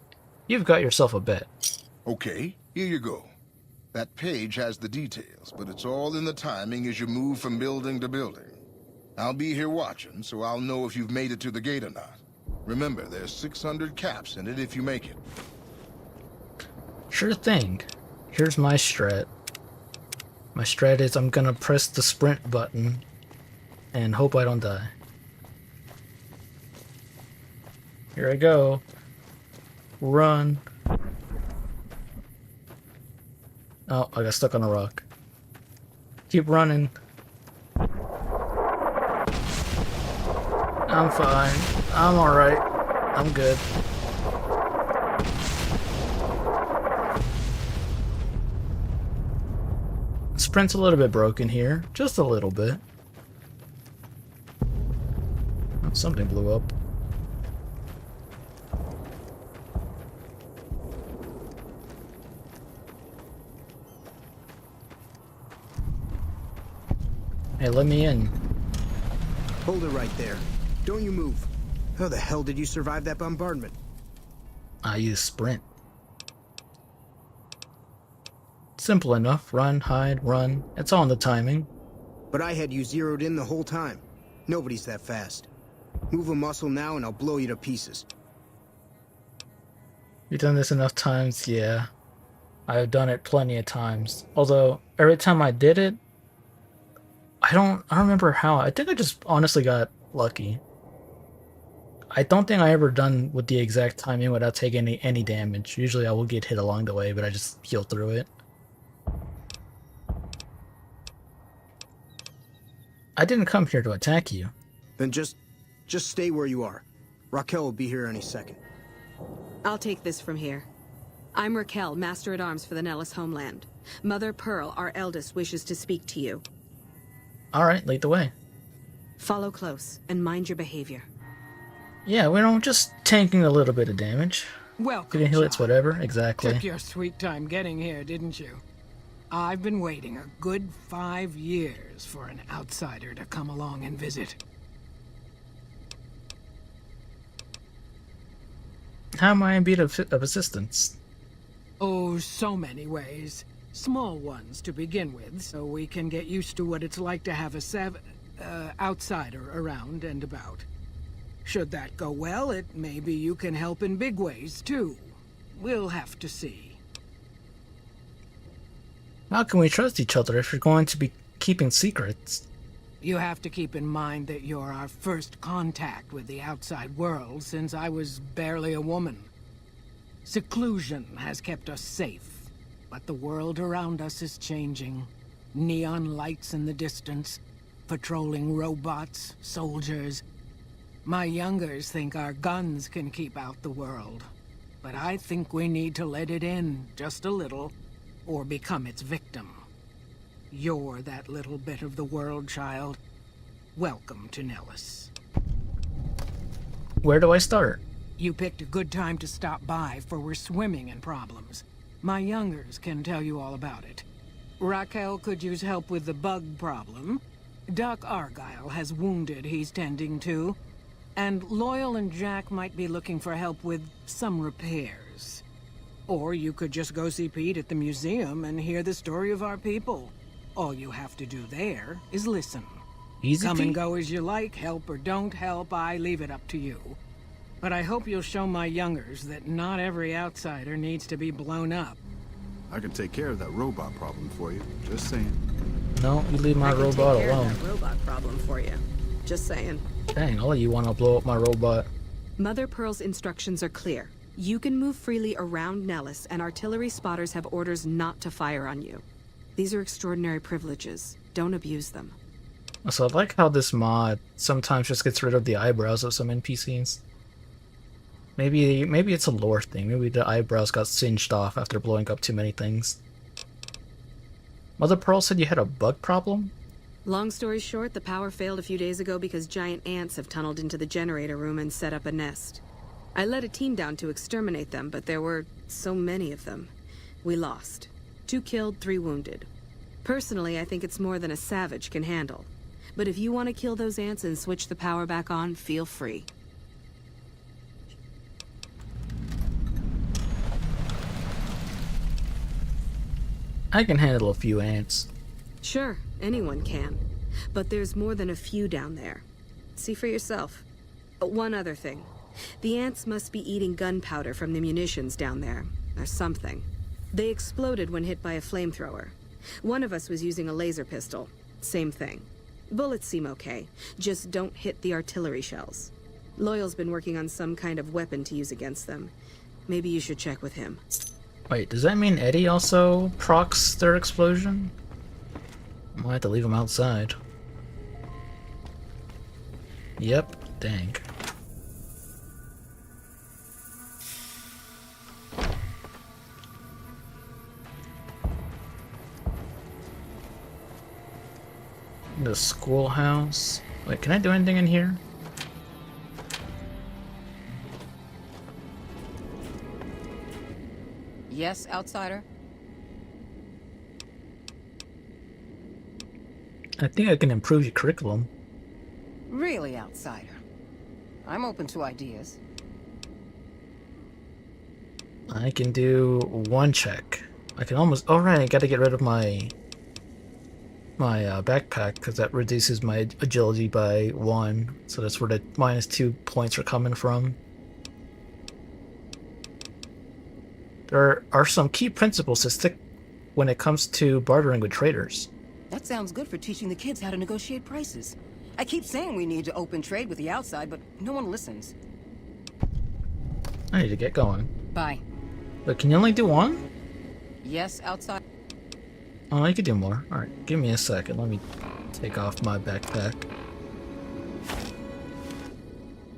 You've got yourself a bet. Okay, here you go. That page has the details, but it's all in the timing as you move from building to building. I'll be here watching, so I'll know if you've made it to the gate or not. Remember, there's 600 caps in it if you make it. Sure thing. Here's my strat. My strat is I'm gonna press the sprint button and hope I don't die. Here I go. Run. Oh, I got stuck on a rock. Keep running. I'm fine. I'm alright. I'm good. Sprint's a little bit broken here. Just a little bit. Oh, something blew up. Hey, let me in. Hold it right there. Don't you move. How the hell did you survive that bombardment? I use sprint. Simple enough. Run, hide, run. It's all in the timing. But I had you zeroed in the whole time. Nobody's that fast. Move a muscle now and I'll blow you to pieces. You've done this enough times, yeah. I've done it plenty of times. Although every time I did it, I don't remember how. I think I just honestly got lucky. I don't think I ever done with the exact timing without taking any damage. Usually I will get hit along the way, but I just heal through it. I didn't come here to attack you. Then just stay where you are. Raquel will be here any second. I'll take this from here. I'm Raquel, Master-at-Arms for the Nellis homeland. Mother Pearl, our eldest, wishes to speak to you. Alright, lead the way. Follow close, and mind your behavior. Yeah, we're just tanking a little bit of damage. Welcome, Getting hits, whatever, exactly. Took your sweet time getting here, didn't you? I've been waiting a good 5 years for an outsider to come along and visit. How am I in need of assistance? Oh, so many ways. Small ones to begin with, so we can get used to what it's like to have a outsider around and about. Should that go well, maybe you can help in big ways, too. We'll have to see. How can we trust each other if you're going to be keeping secrets? You have to keep in mind that you're our first contact with the outside world since I was barely a woman. Seclusion has kept us safe, but the world around us is changing. Neon lights in the distance, patrolling robots, soldiers. My youngers think our guns can keep out the world, but I think we need to let it in just a little, or become its victim. You're that little bit of the world, child. Welcome to Nellis. Where do I start? You picked a good time to stop by, for we're swimming in problems. My youngers can tell you all about it. Raquel could use help with the bug problem. Doc Argyle has wounded he's tending to. And Loyal and Jack might be looking for help with some repairs. Or you could just go see Pete at the museum and hear the story of our people. All you have to do there is listen. Easy, Come Pete? and go as you like, help or don't help, I leave it up to you. But I hope you'll show my youngers that not every outsider needs to be blown up. I can take care of that robot problem for you, just saying. No, you leave my robot Take care alone. of that robot problem for you. Just saying. Dang, all of you want to blow up my robot. Mother Pearl's instructions are clear. You can move freely around Nellis, and artillery spotters have orders not to fire on you. These are extraordinary privileges. Don't abuse them. So I like how this mod sometimes just gets rid of the eyebrows of some NPCs. Maybe it's a lore thing. Maybe the eyebrows got singed off after blowing up too many things. Mother Pearl said you had a bug problem? Long story short, the power failed a few days ago because giant ants have tunneled into the generator room and set up a nest. I led a team down to exterminate them, but there were so many of them. We lost. 2 killed, 3 wounded. Personally, I think it's more than a savage can handle. But if you want to kill those ants and switch the power back on, feel free. I can handle a few ants. Sure, anyone can. But there's more than a few down there. See for yourself. One other thing. The ants must be eating gunpowder from the munitions down there, or something. They exploded when hit by a flamethrower. One of us was using a laser pistol. Same thing. Bullets seem okay, just don't hit the artillery shells. Loyal's been working on some kind of weapon to use against them. Maybe you should check with him. Wait, does that mean Eddie also procs their explosion? I might have to leave him outside. Yep, dang. The schoolhouse. Wait, can I do anything in here? Yes, outsider? I think I can improve your curriculum. Really, outsider? I'm open to ideas. I can do 1 check. I can almost... Oh, right, I gotta get rid of my backpack, because that reduces my agility by 1. So that's where the -2 points are coming from. There are some key principles to stick when it comes to bartering with traders. That sounds good for teaching the kids how to negotiate prices. I keep saying we need to open trade with the outside, but no one listens. I need to get going. Bye. But can you only do one? Yes, outside. Oh, you could do more. Alright, give me a second. Let me take off my backpack.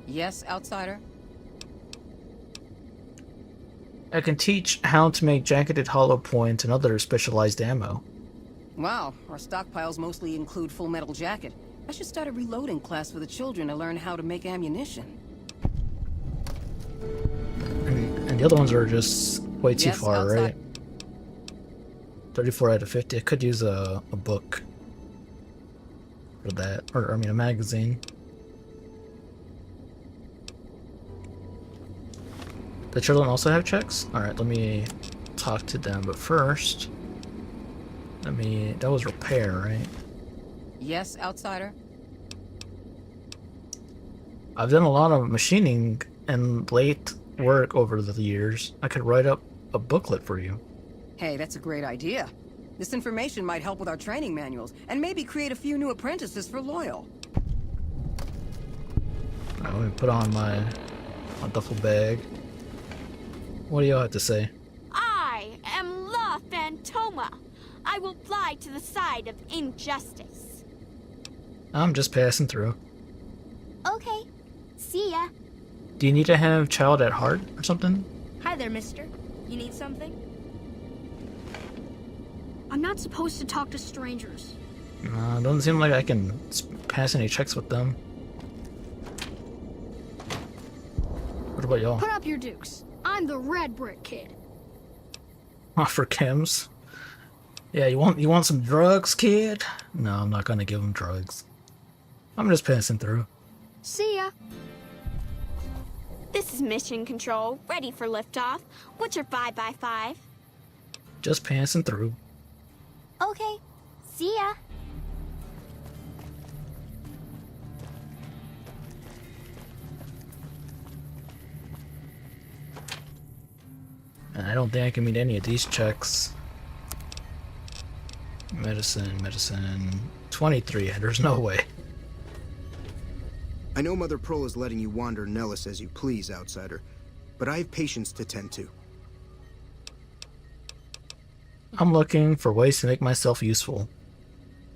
Yes, outsider. I can teach how to make jacketed hollow points and other specialized ammo. Wow, our stockpiles mostly include Full Metal Jacket. I should start a reloading class for the children to learn how to make ammunition. And the other ones are just way too far, outside. Right? 34 out of 50. I could use a book for that. Or, I mean, a magazine. The children also have checks? Alright, let me talk to them. But first, that was repair, right? Yes, outsider. I've done a lot of machining and late work over the years. I could write up a booklet for you. Hey, that's a great idea. This information might help with our training manuals, and maybe create a few new apprentices for Loyal. Alright, let me put on my duffel bag. What do y'all have to say? I am La Phantoma. I will fly to the side of injustice. I'm just passing through. Okay. See ya. Do you need to have child at heart or something? Hi there, mister. You need something? I'm not supposed to talk to strangers. Doesn't seem like I can pass any checks with them. What about y'all? Put up your dukes. I'm the Red Brick Kid. For chems? Yeah, you want some drugs, kid? No, I'm not gonna give him drugs. I'm just passing through. See ya. This is Mission Control, ready for liftoff. What's your 5x5? Just passing through. Okay. See ya. I don't think I can meet any of these checks. Medicine. 23. There's no way. I know Mother Pearl is letting you wander Nellis as you please, outsider, but I have patients to tend to. I'm looking for ways to make myself useful.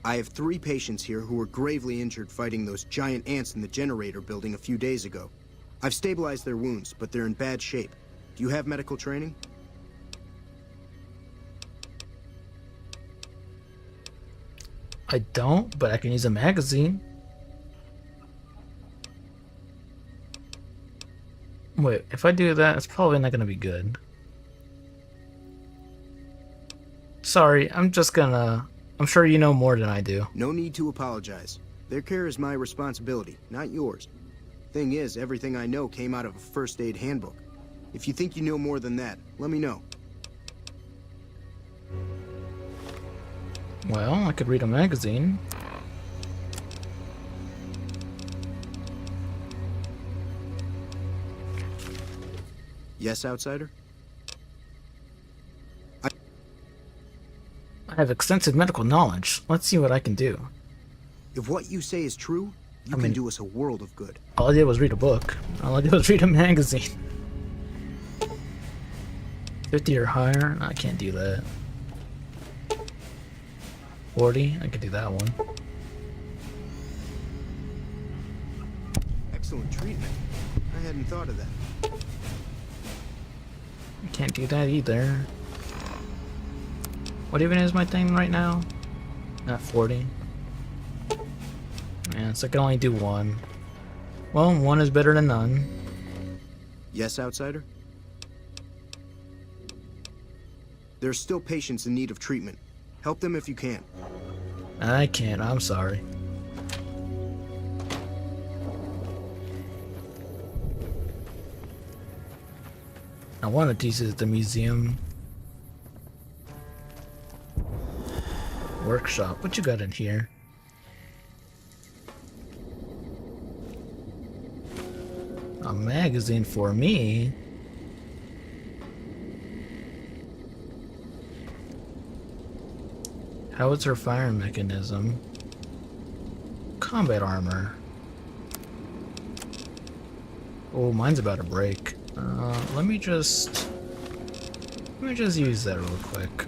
I have 3 patients here who were gravely injured fighting those giant ants in the generator building a few days ago. I've stabilized their wounds, but they're in bad shape. Do you have medical training? I don't, but I can use a magazine. Wait, if I do that, it's probably not gonna be good. Sorry, I'm sure you know more than I do. No need to apologize. Their care is my responsibility, not yours. Thing is, everything I know came out of a first aid handbook. If you think you know more than that, let me know. Well, I could read a magazine. Yes, outsider? I have extensive medical knowledge. Let's see what I can do. If what you say is true, you can do us a world of good. All I did was read a book. All I did was read a magazine. 50 or higher? I can't do that. 40? I could do that one. Excellent treatment. I hadn't thought of that. I can't do that either. What even is my thing right now? Not 40. Yeah, so I can only do one. Well, one is better than none. Yes, outsider? There are still patients in need of treatment. Help them if you can. I can't, I'm sorry. I wanted to use it at the museum. Workshop, what you got in here? A magazine for me? Howitzer fire mechanism. Combat armor. Oh, mine's about to break. Let me just use that real quick.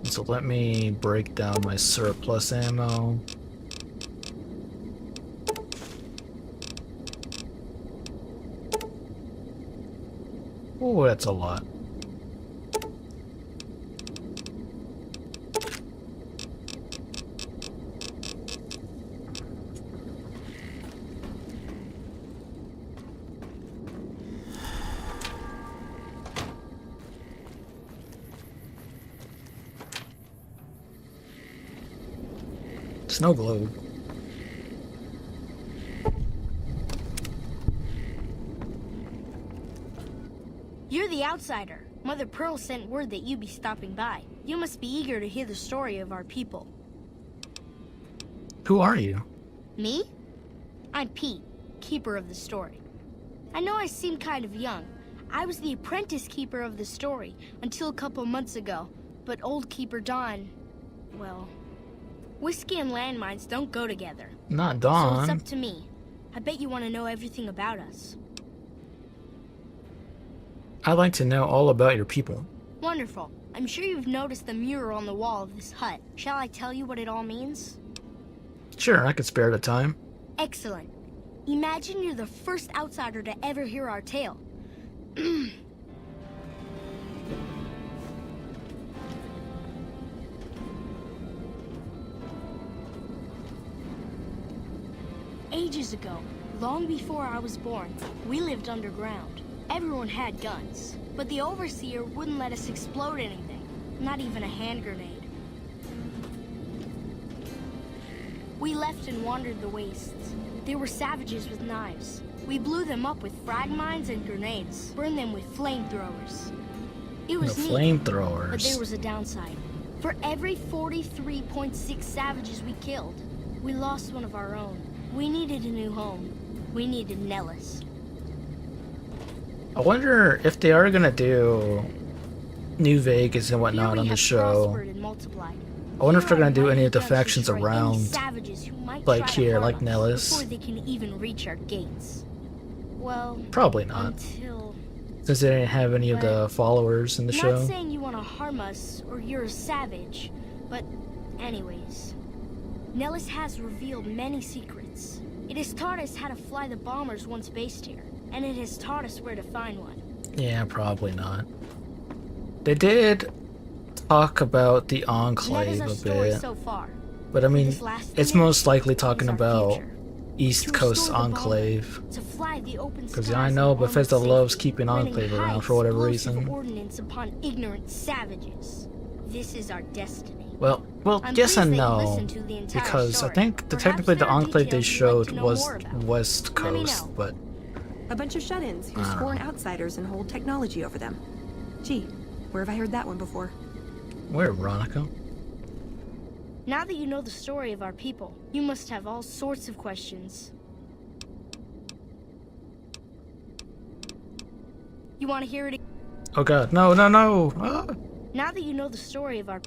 So let me break down my surplus ammo. Oh, that's a lot. Snow globe. You're the outsider. Mother Pearl sent word that you'd be stopping by. You must be eager to hear the story of our people. Who are you? Me? I'm Pete, keeper of the story. I know I seem kind of young. I was the apprentice keeper of the story until a couple months ago, but old Keeper Don, well, whiskey and landmines don't go together. Not So Dawn. it's up to me. I bet you want to know everything about us. I'd like to know all about your people. Wonderful. I'm sure you've noticed the mural on the wall of this hut. Shall I tell you what it all means? Sure, I could spare the time. Excellent. Imagine you're the first outsider to ever hear our tale. Ages ago, long before I was born, we lived underground. Everyone had guns, but the Overseer wouldn't let us explode anything, not even a hand grenade. We left and wandered the wastes. There were savages with knives. We blew them up with frag mines and grenades, burned them with flamethrowers. It was No, neat, flamethrowers. but there was a downside. For every 43.6 savages we killed, we lost one of our own. We needed a new home. We needed Nellis. I wonder if they are gonna do New Vegas and whatnot on the show. Prospered and multiplied. I wonder if they're gonna do Here any are of the guns to factions destroy any around, savages who might like try to here, harm like us Nellis. before they can even reach our gates. Well, Probably not, until... since they didn't have any of the followers in the Not show. saying you want to harm us or you're a savage, but anyways, Nellis has revealed many secrets. It has taught us how to fly the bombers once based here, and it has taught us where to find one. Yeah, probably not. They did talk about the And that is Enclave our a story bit, so far. but I mean, This last it's image most likely talking is our about future. East To Coast restore the bomber, Enclave. to fly the open Because skies I in know armored Bethesda safety, loves keeping running Enclave high around for whatever explosive reason. ordnance upon ignorant savages. This is our destiny. Well, I'm yes pleased and that you no, listened to the entire because story. I think Perhaps technically the there are Enclave they details you'd like showed to know was more about. West Let me Coast, know. but A bunch of shut-ins who I don't scorn know. outsiders and hold technology over them. Gee, where have I heard that one before? Where, Veronica? Now that you know the story of our people, you must have all sorts of questions. You want to hear it? Oh god, no, no, no! Ah! Now that you know the story of our...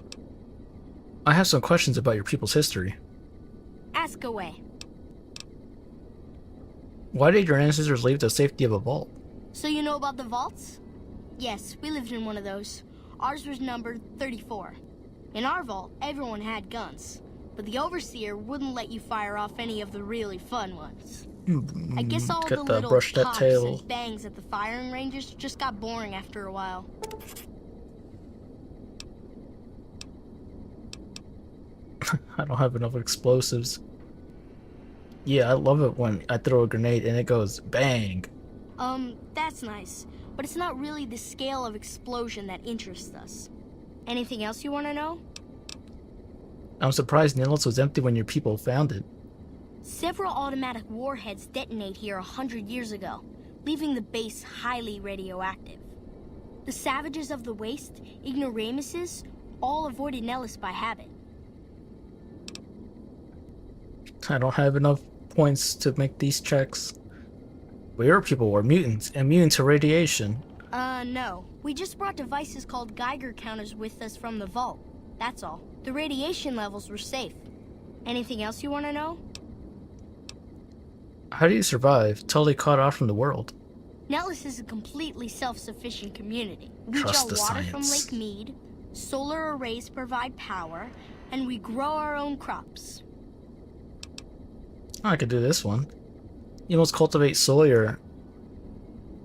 I have some questions about your people's history. Ask away. Why did your ancestors leave the safety of a vault? So you know about the vaults? Yes, we lived in one of those. Ours was numbered 34. In our vault, everyone had guns, but the Overseer wouldn't let you fire off any of the really fun ones. I guess all Get the the little brush that pops tail. and bangs at the firing ranges just got boring after a while. I don't have enough explosives. Yeah, I love it when I throw a grenade and it goes bang. That's nice, but it's not really the scale of explosion that interests us. Anything else you want to know? I'm surprised Nillis was empty when your people found it. Several automatic warheads detonate here 100 years ago, leaving the base highly radioactive. The savages of the waste, ignoramuses, all avoided Nellis by habit. I don't have enough points to make these checks. But your people were mutants, immune to radiation. No. We just brought devices called Geiger counters with us from the vault. That's all. The radiation levels were safe. Anything else you want to know? How do you survive, totally cut off from the world? Nellis is a completely self-sufficient community. We Trust draw the water from science. Lake Mead, solar arrays provide power, and we grow our own crops. Oh, I could do this one. You must cultivate solar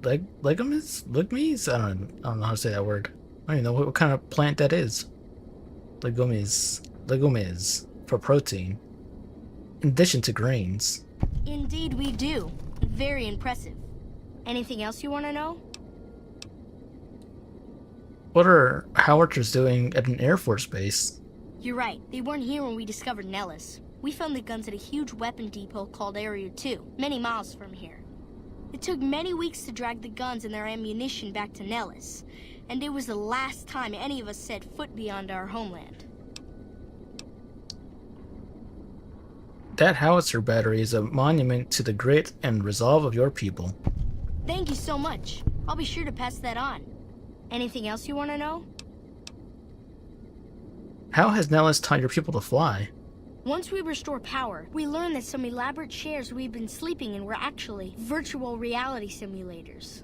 legumes? I don't know how to say that word. I don't even know what kind of plant that is. Legumes for protein. In addition to grains. Indeed we do. Very impressive. Anything else you want to know? What are howitzers doing at an Air Force base? You're right. They weren't here when we discovered Nellis. We found the guns at a huge weapon depot called Area 2, many miles from here. It took many weeks to drag the guns and their ammunition back to Nellis, and it was the last time any of us set foot beyond our homeland. That howitzer battery is a monument to the grit and resolve of your people. Thank you so much. I'll be sure to pass that on. Anything else you want to know? How has Nellis taught your people to fly? Once we restore power, we learned that some elaborate chairs we've been sleeping in were actually virtual reality simulators.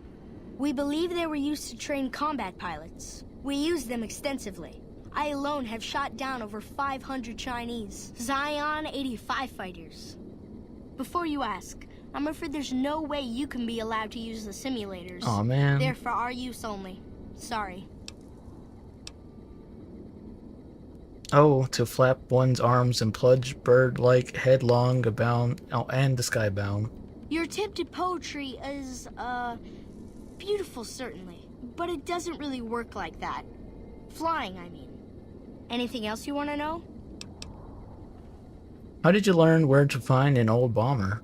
We believe they were used to train combat pilots. We used them extensively. I alone have shot down over 500 Chinese Zion 85 fighters. Before you ask, I'm afraid there's no way you can be allowed to use the simulators. Aw, man. They're for our use only. Sorry. Oh, to flap one's arms and plunge bird-like headlong abound, and the skybound. Your attempt at poetry is, beautiful certainly, but it doesn't really work like that. Flying, I mean. Anything else you want to know? How did you learn where to find an old bomber?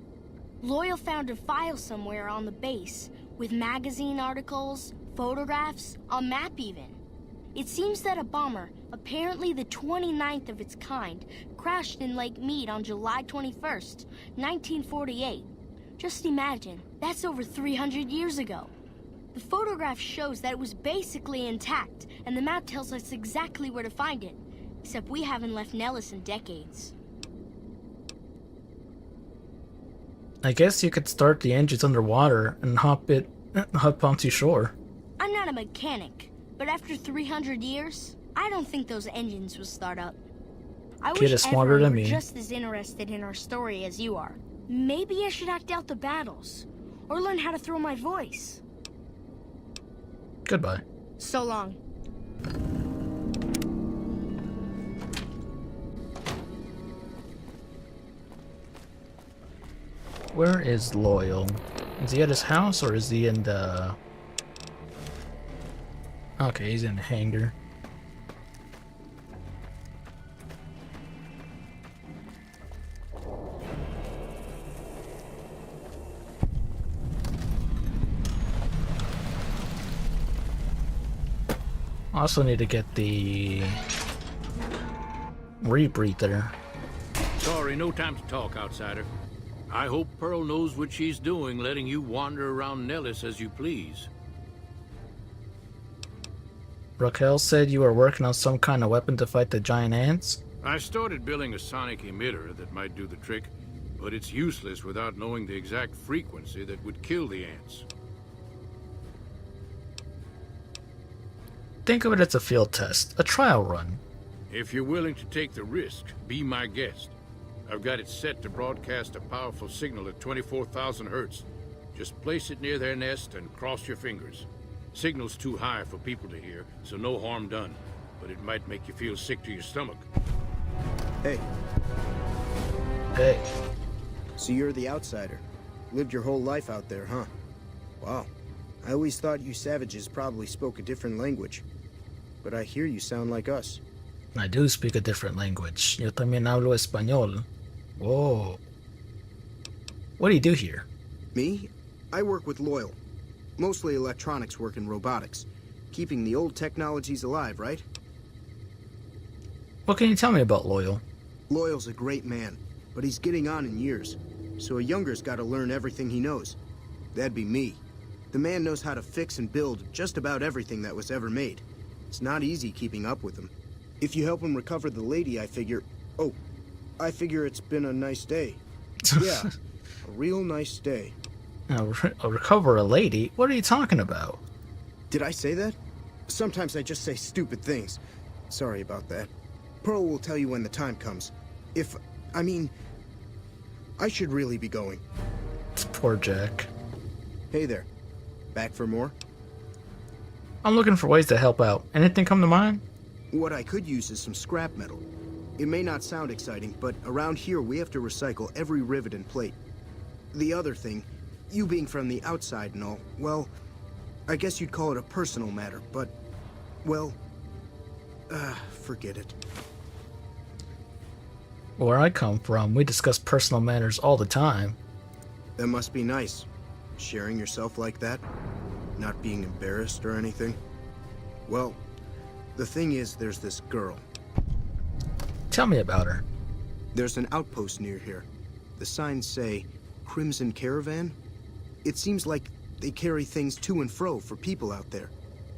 Loyal found a file somewhere on the base, with magazine articles, photographs, a map even. It seems that a bomber, apparently the 29th of its kind, crashed in Lake Mead on July 21st, 1948. Just imagine, that's over 300 years ago. The photograph shows that it was basically intact, and the map tells us exactly where to find it. Except we haven't left Nellis in decades. I guess you could start the engines underwater and hop onto shore. I'm not a mechanic, but after 300 years, I don't think those engines will start up. I Kid wish is smarter everyone than were me. just as interested in our story as you are. Maybe I should act out the battles, or learn how to throw my voice. Goodbye. So long. Where is Loyal? Is he at his house or is he in the... Okay, he's in the hangar. Also need to get the rebreather. Sorry, no time to talk, outsider. I hope Pearl knows what she's doing, letting you wander around Nellis as you please. Raquel said you were working on some kind of weapon to fight the giant ants? I started building a sonic emitter that might do the trick, but it's useless without knowing the exact frequency that would kill the ants. Think of it as a field test, a trial run. If you're willing to take the risk, be my guest. I've got it set to broadcast a powerful signal at 24,000 hertz. Just place it near their nest and cross your fingers. Signal's too high for people to hear, so no harm done. But it might make you feel sick to your stomach. Hey. Hey. So you're the outsider. Lived your whole life out there, huh? Wow. I always thought you savages probably spoke a different language. But I hear you sound like us. I do speak a different language. Yo también hablo español. Whoa. What do you do here? Me? I work with Loyal. Mostly electronics work and robotics. Keeping the old technologies alive, right? What can you tell me about Loyal? Loyal's a great man, but he's getting on in years. So a younger's gotta learn everything he knows. That'd be me. The man knows how to fix and build just about everything that was ever made. It's not easy keeping up with him. If you help him recover the lady, I figure... Oh, I figure it's been a nice day. Yeah, a real nice day. Recover a lady? What are you talking about? Did I say that? Sometimes I just say stupid things. Sorry about that. Pearl will tell you when the time comes. I should really be going. Poor Jack. Hey there. Back for more? I'm looking for ways to help out. Anything come to mind? What I could use is some scrap metal. It may not sound exciting, but around here we have to recycle every rivet and plate. The other thing, you being from the outside and all, well, I guess you'd call it a personal matter, but, well, forget it. Where I come from, we discuss personal matters all the time. That must be nice. Sharing yourself like that. Not being embarrassed or anything. Well, the thing is, there's this girl. Tell me about her. There's an outpost near here. The signs say, Crimson Caravan. It seems like they carry things to and fro for people out there.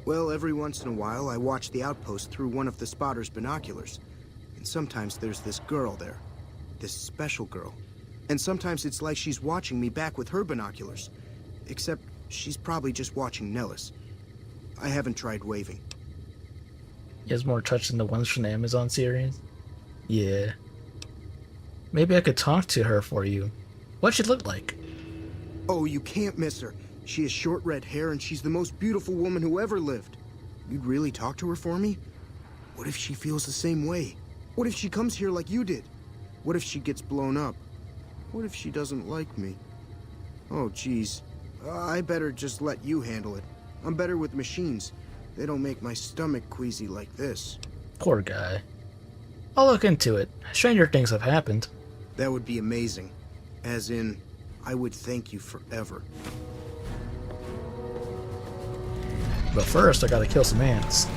Well, every once in a while, I watch the outpost through one of the spotter's binoculars. And sometimes there's this girl there. This special girl. And sometimes it's like she's watching me back with her binoculars. Except she's probably just watching Nellis. I haven't tried waving. He has more touch than the ones from the Amazon series? Yeah. Maybe I could talk to her for you. What'd she look like? Oh, you can't miss her. She has short red hair and she's the most beautiful woman who ever lived. You'd really talk to her for me? What if she feels the same way? What if she comes here like you did? What if she gets blown up? What if she doesn't like me? Oh, geez. I better just let you handle it. I'm better with machines. They don't make my stomach queasy like this. Poor guy. I'll look into it. Stranger things have happened. That would be amazing. As in, I would thank you forever. But first, I gotta kill some ants.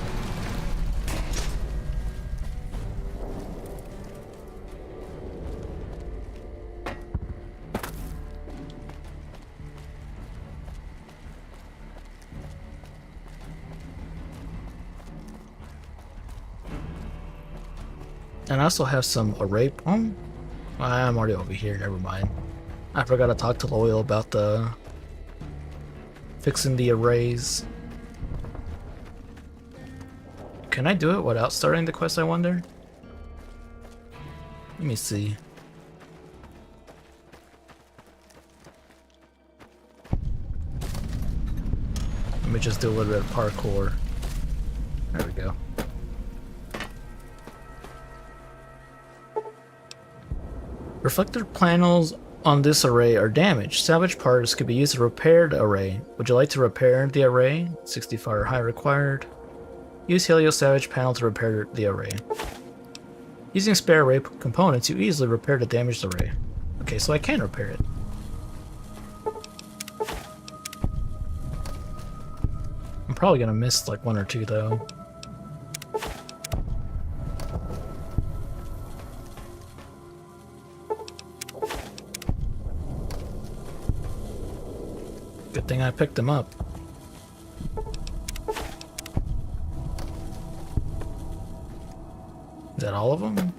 And I also have some array. I'm already over here. Never mind. I forgot to talk to Loyal about the fixing the arrays. Can I do it without starting the quest, I wonder? Let me see. Let me just do a little bit of parkour. There we go. Reflector panels on this array are damaged. Salvage parts could be used to repair the array. Would you like to repair the array? 65 or high required. Use Helio Salvage panel to repair the array. Using spare array components, you easily repair the damaged array. Okay, so I can repair it. I'm probably gonna miss like one or two though. Good thing I picked them up. Is that all of them?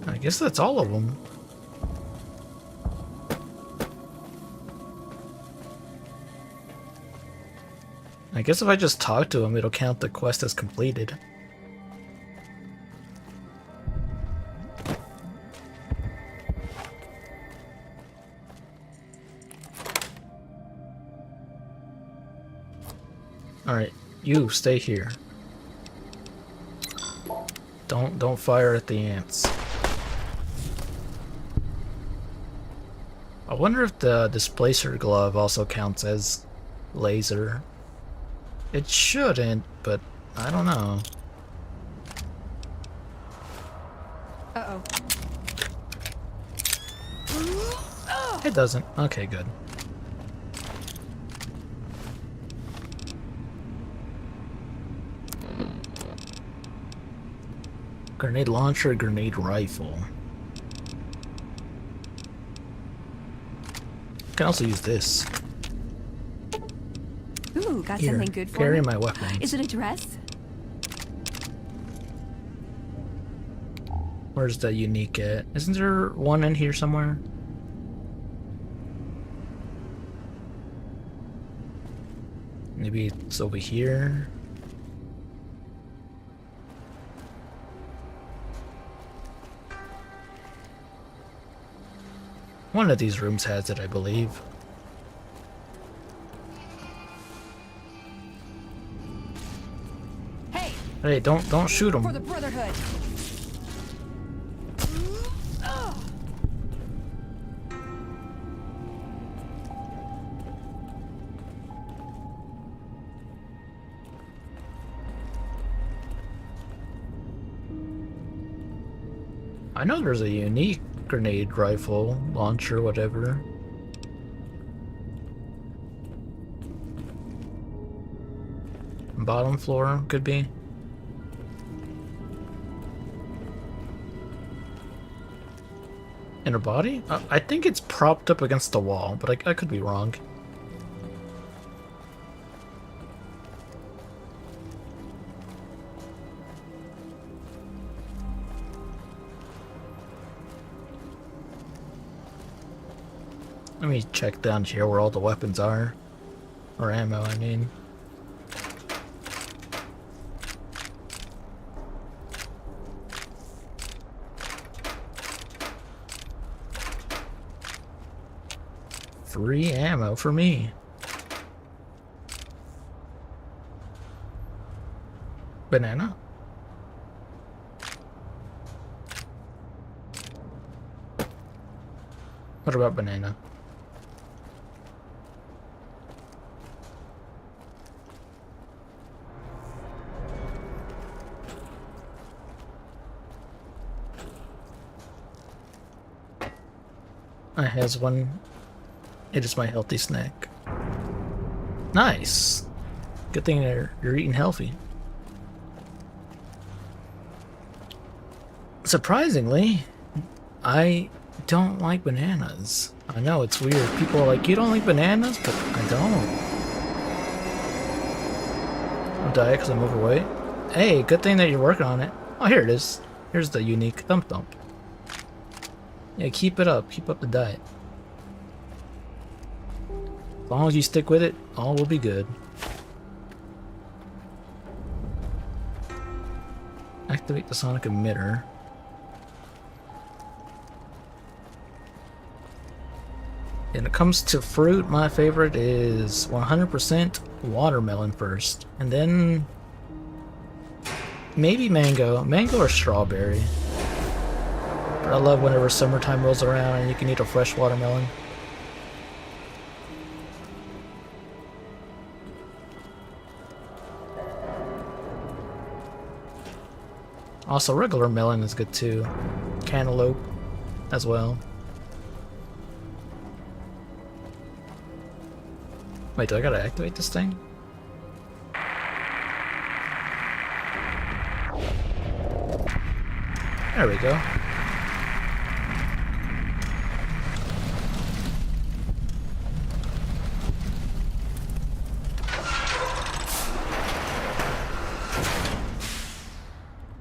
I guess that's all of them. I guess if I just talk to him, it'll count the quest as completed. Alright, you stay here. Don't fire at the ants. I wonder if the displacer glove also counts as laser. It shouldn't, but I don't know. Uh-oh. It doesn't. Okay, good. Grenade launcher, grenade rifle. Can also use this. Ooh, got Here, something good for carry me? my weapons. Is it a dress? Where's that unique at? Isn't there one in here somewhere? Maybe it's over here. One of these rooms has it, I believe. Hey, don't shoot him. For the Brotherhood. I know there's a unique grenade rifle, launcher, whatever. Bottom floor, could be. Inner body? I think it's propped up against the wall, but I could be wrong. Let me check down here where all the weapons are. Or ammo, I mean. Free ammo for me. Banana? What about banana? I has one. It is my healthy snack. Nice. Good thing you're eating healthy. Surprisingly, I don't like bananas. I know it's weird. People are like, you don't like bananas? But I don't. I'll die because I'm overweight. Hey, good thing that you're working on it. Oh, here it is. Here's the unique thump thump. Yeah, keep it up. Keep up the diet. As long as you stick with it, all will be good. Activate the sonic emitter. When it comes to fruit, my favorite is 100% watermelon first, and then maybe mango. Mango or strawberry. But I love whenever summertime rolls around and you can eat a fresh watermelon. Also, regular melon is good too. Cantaloupe as well. Wait, do I gotta activate this thing? There we go.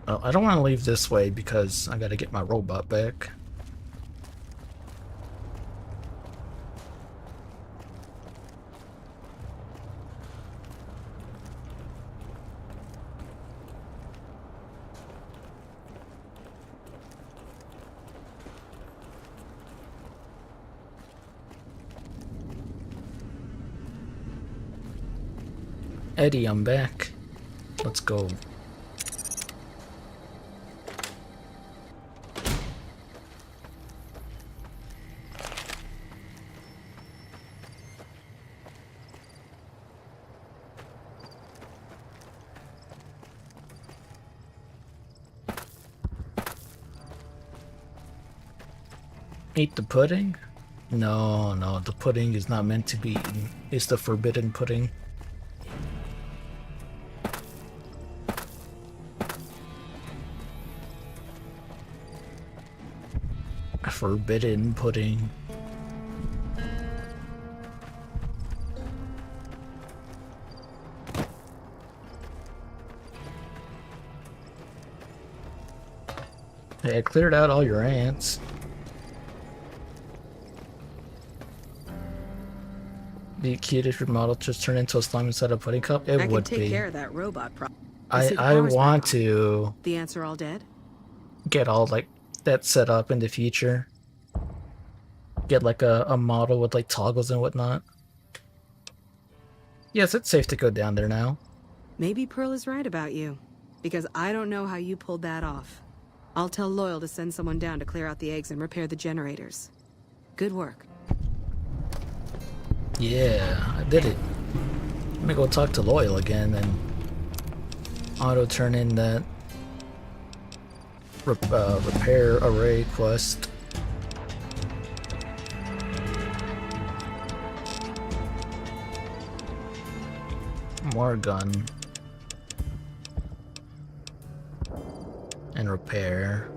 Oh, I don't want to leave this way because I gotta get my robot back. Eddie, I'm back. Let's go. Eat the pudding? No, no, the pudding is not meant to be eaten. It's the forbidden pudding. Forbidden pudding. Hey, I cleared out all your ants. Be cute if your model just turned into a slime inside a pudding cup? It would be. I can take care of that robot problem. I want to The ants are all dead? get all like that set up in the future. Get like a model with like toggles and whatnot. Yes, it's safe to go down there now. Maybe Pearl is right about you, because I don't know how you pulled that off. I'll tell Loyal to send someone down to clear out the eggs and repair the generators. Good work. Yeah, I did it. Let me go talk to Loyal again and auto turn in that repair array quest. More gun. And repair.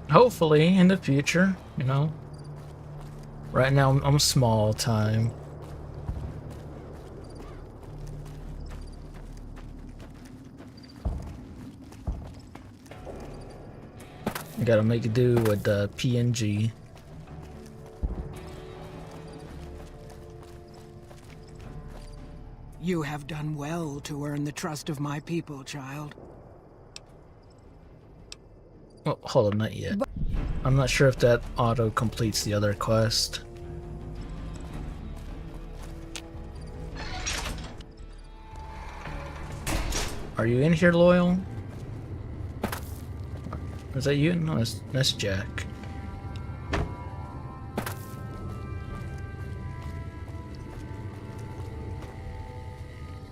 Hopefully in the future, you know. Right now I'm small time. I gotta make it do with the PNG. You have done well to earn the trust of my people, child. Oh, hold on, not yet. I'm not sure if that auto completes the other quest. Are you in here, Loyal? Is that you? No, that's Jack.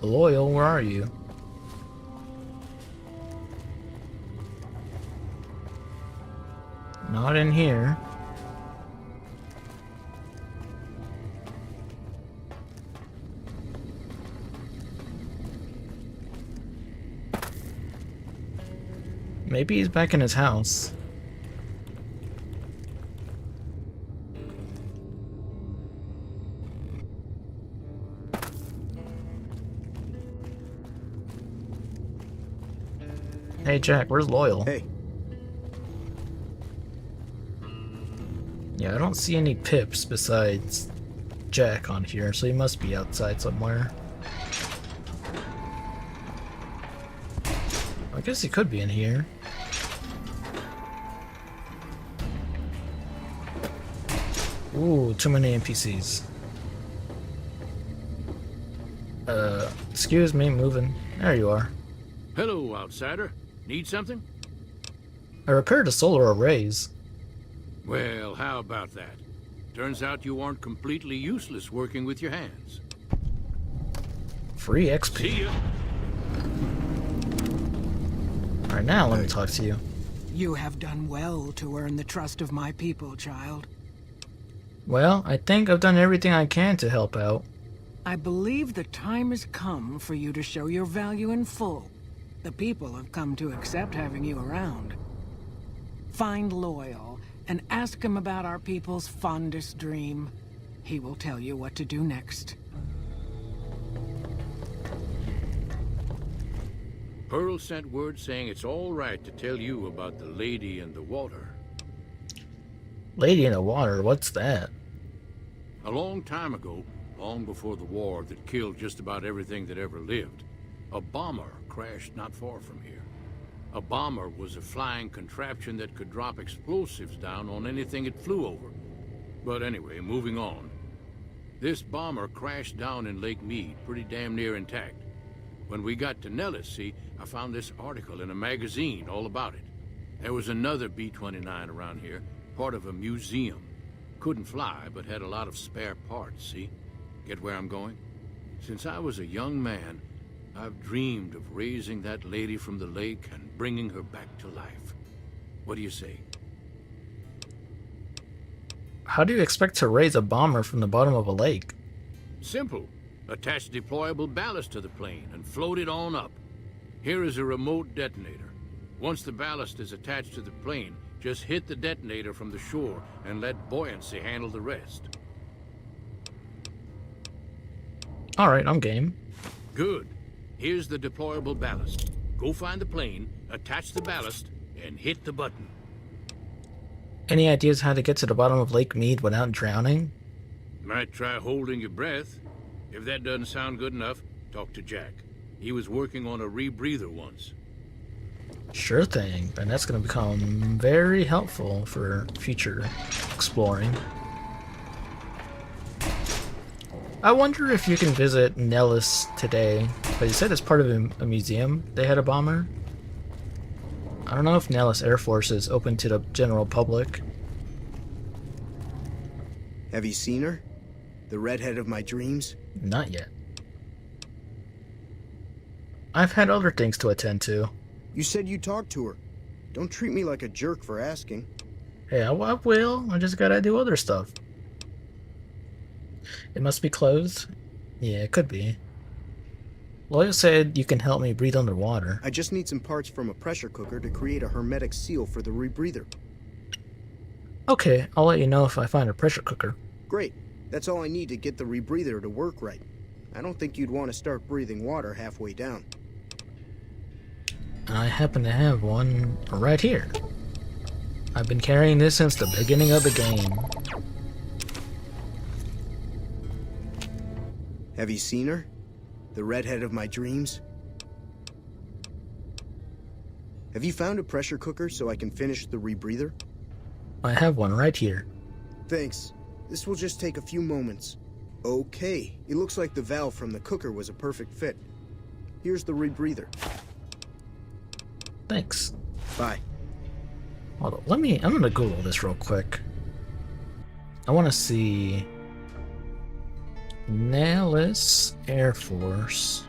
Loyal, where are you? Not in here. Maybe he's back in his house. Hey Jack, where's Loyal? Hey. Yeah, I don't see any pips besides Jack on here, so he must be outside somewhere. I guess he could be in here. Ooh, too many NPCs. Excuse me, moving. There you are. Hello, outsider. Need something? I repaired the solar arrays. Well, how about that? Turns out you aren't completely useless working with your hands. Free XP. See ya. Alright, now let me talk to you. You have done well to earn the trust of my people, child. Well, I think I've done everything I can to help out. I believe the time has come for you to show your value in full. The people have come to accept having you around. Find Loyal and ask him about our people's fondest dream. He will tell you what to do next. Pearl sent word saying it's all right to tell you about the lady in the water. Lady in the water, what's that? A long time ago, long before the war that killed just about everything that ever lived, a bomber crashed not far from here. A bomber was a flying contraption that could drop explosives down on anything it flew over. But anyway, moving on. This bomber crashed down in Lake Mead, pretty damn near intact. When we got to Nellis, see, I found this article in a magazine all about it. There was another B-29 around here, part of a museum. Couldn't fly, but had a lot of spare parts, see? Get where I'm going? Since I was a young man, I've dreamed of raising that lady from the lake and bringing her back to life. What do you say? How do you expect to raise a bomber from the bottom of a lake? Simple. Attach deployable ballast to the plane and float it on up. Here is a remote detonator. Once the ballast is attached to the plane, just hit the detonator from the shore and let buoyancy handle the rest. Alright, I'm game. Good. Here's the deployable ballast. Go find the plane, attach the ballast, and hit the button. Any ideas how to get to the bottom of Lake Mead without drowning? Might try holding your breath. If that doesn't sound good enough, talk to Jack. He was working on a rebreather once. Sure thing, and that's going to become very helpful for future exploring. I wonder if you can visit Nellis today, but you said it's part of a museum. They had a bomber. I don't know if Nellis Air Force is open to the general public. Have you seen her? The redhead of my dreams? Not yet. I've had other things to attend to. You said you talked to her. Don't treat me like a jerk for asking. Hey, I will. I just gotta do other stuff. It must be closed? Yeah, it could be. Loyal said you can help me breathe underwater. I just need some parts from a pressure cooker to create a hermetic seal for the rebreather. Okay, I'll let you know if I find a pressure cooker. Great. That's all I need to get the rebreather to work right. I don't think you'd want to start breathing water halfway down. I happen to have one right here. I've been carrying this since the beginning of the game. Have you seen her? The redhead of my dreams? Have you found a pressure cooker so I can finish the rebreather? I have one right here. Thanks. This will just take a few moments. Okay, it looks like the valve from the cooker was a perfect fit. Here's the rebreather. Thanks. Bye. Hold on, I'm gonna Google this real quick. I wanna see Nellis Air Force.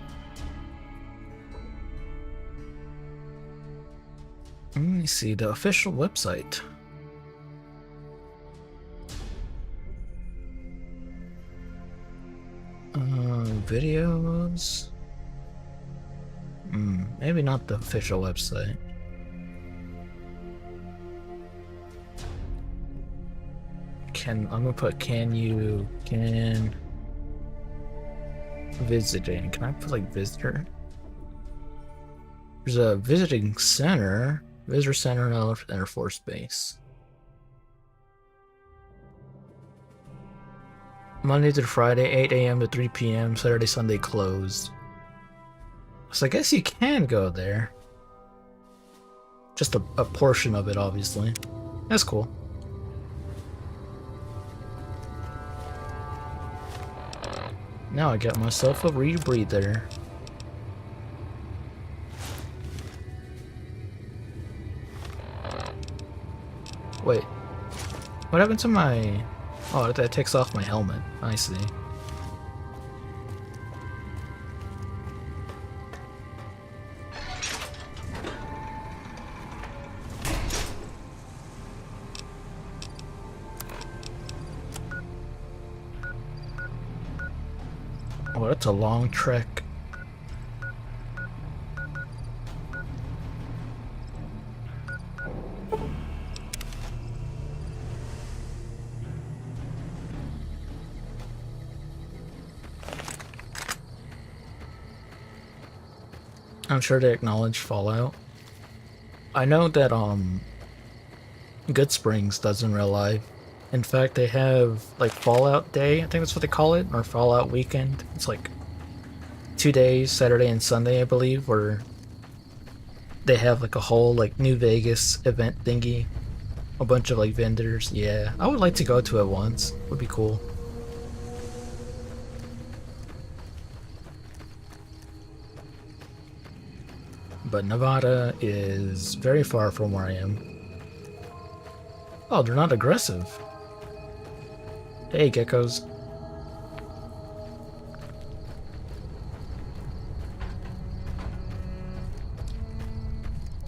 Let me see the official website. Videos. Maybe not the official website. I'm gonna put can visiting. Can I put like visitor? There's a visiting center. Visitor center in Air Force Base. Monday through Friday, 8 a.m. to 3 p.m. Saturday, Sunday closed. So I guess you can go there. Just a portion of it, obviously. That's cool. Now I got myself a rebreather. Wait. What happened to my... Oh, that takes off my helmet. I see. Oh, that's a long trek. I'm sure they acknowledge Fallout. I know that Good Springs does in real life. In fact, they have like Fallout Day, I think that's what they call it, or Fallout Weekend. It's like 2 days, Saturday and Sunday, I believe, where they have like a whole like New Vegas event thingy. A bunch of like vendors. Yeah, I would like to go to it once. Would be cool. But Nevada is very far from where I am. Oh, they're not aggressive. Hey, geckos.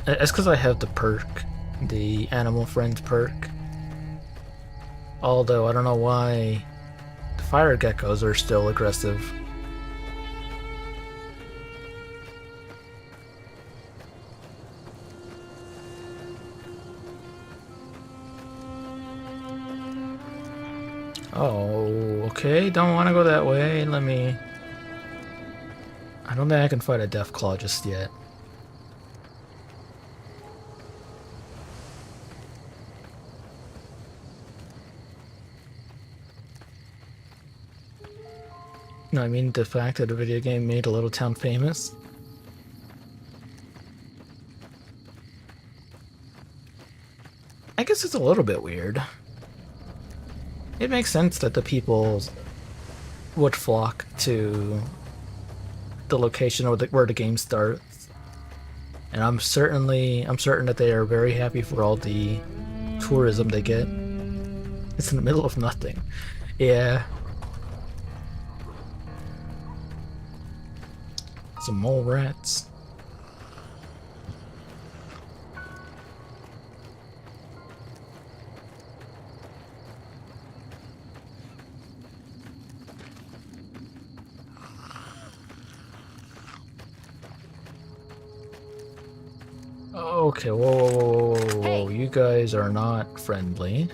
It's because I have the perk. The Animal Friends perk. Although, I don't know why fire geckos are still aggressive. Oh, okay, don't want to go that way. Let me... I don't think I can fight a Deathclaw just yet. No, I mean the fact that a video game made a little town famous. I guess it's a little bit weird. It makes sense that the people would flock to the location where the game starts. And I'm certain that they are very happy for all the tourism they get. It's in the middle of nothing. Yeah. Some mole rats. Okay, whoa, you guys are not friendly.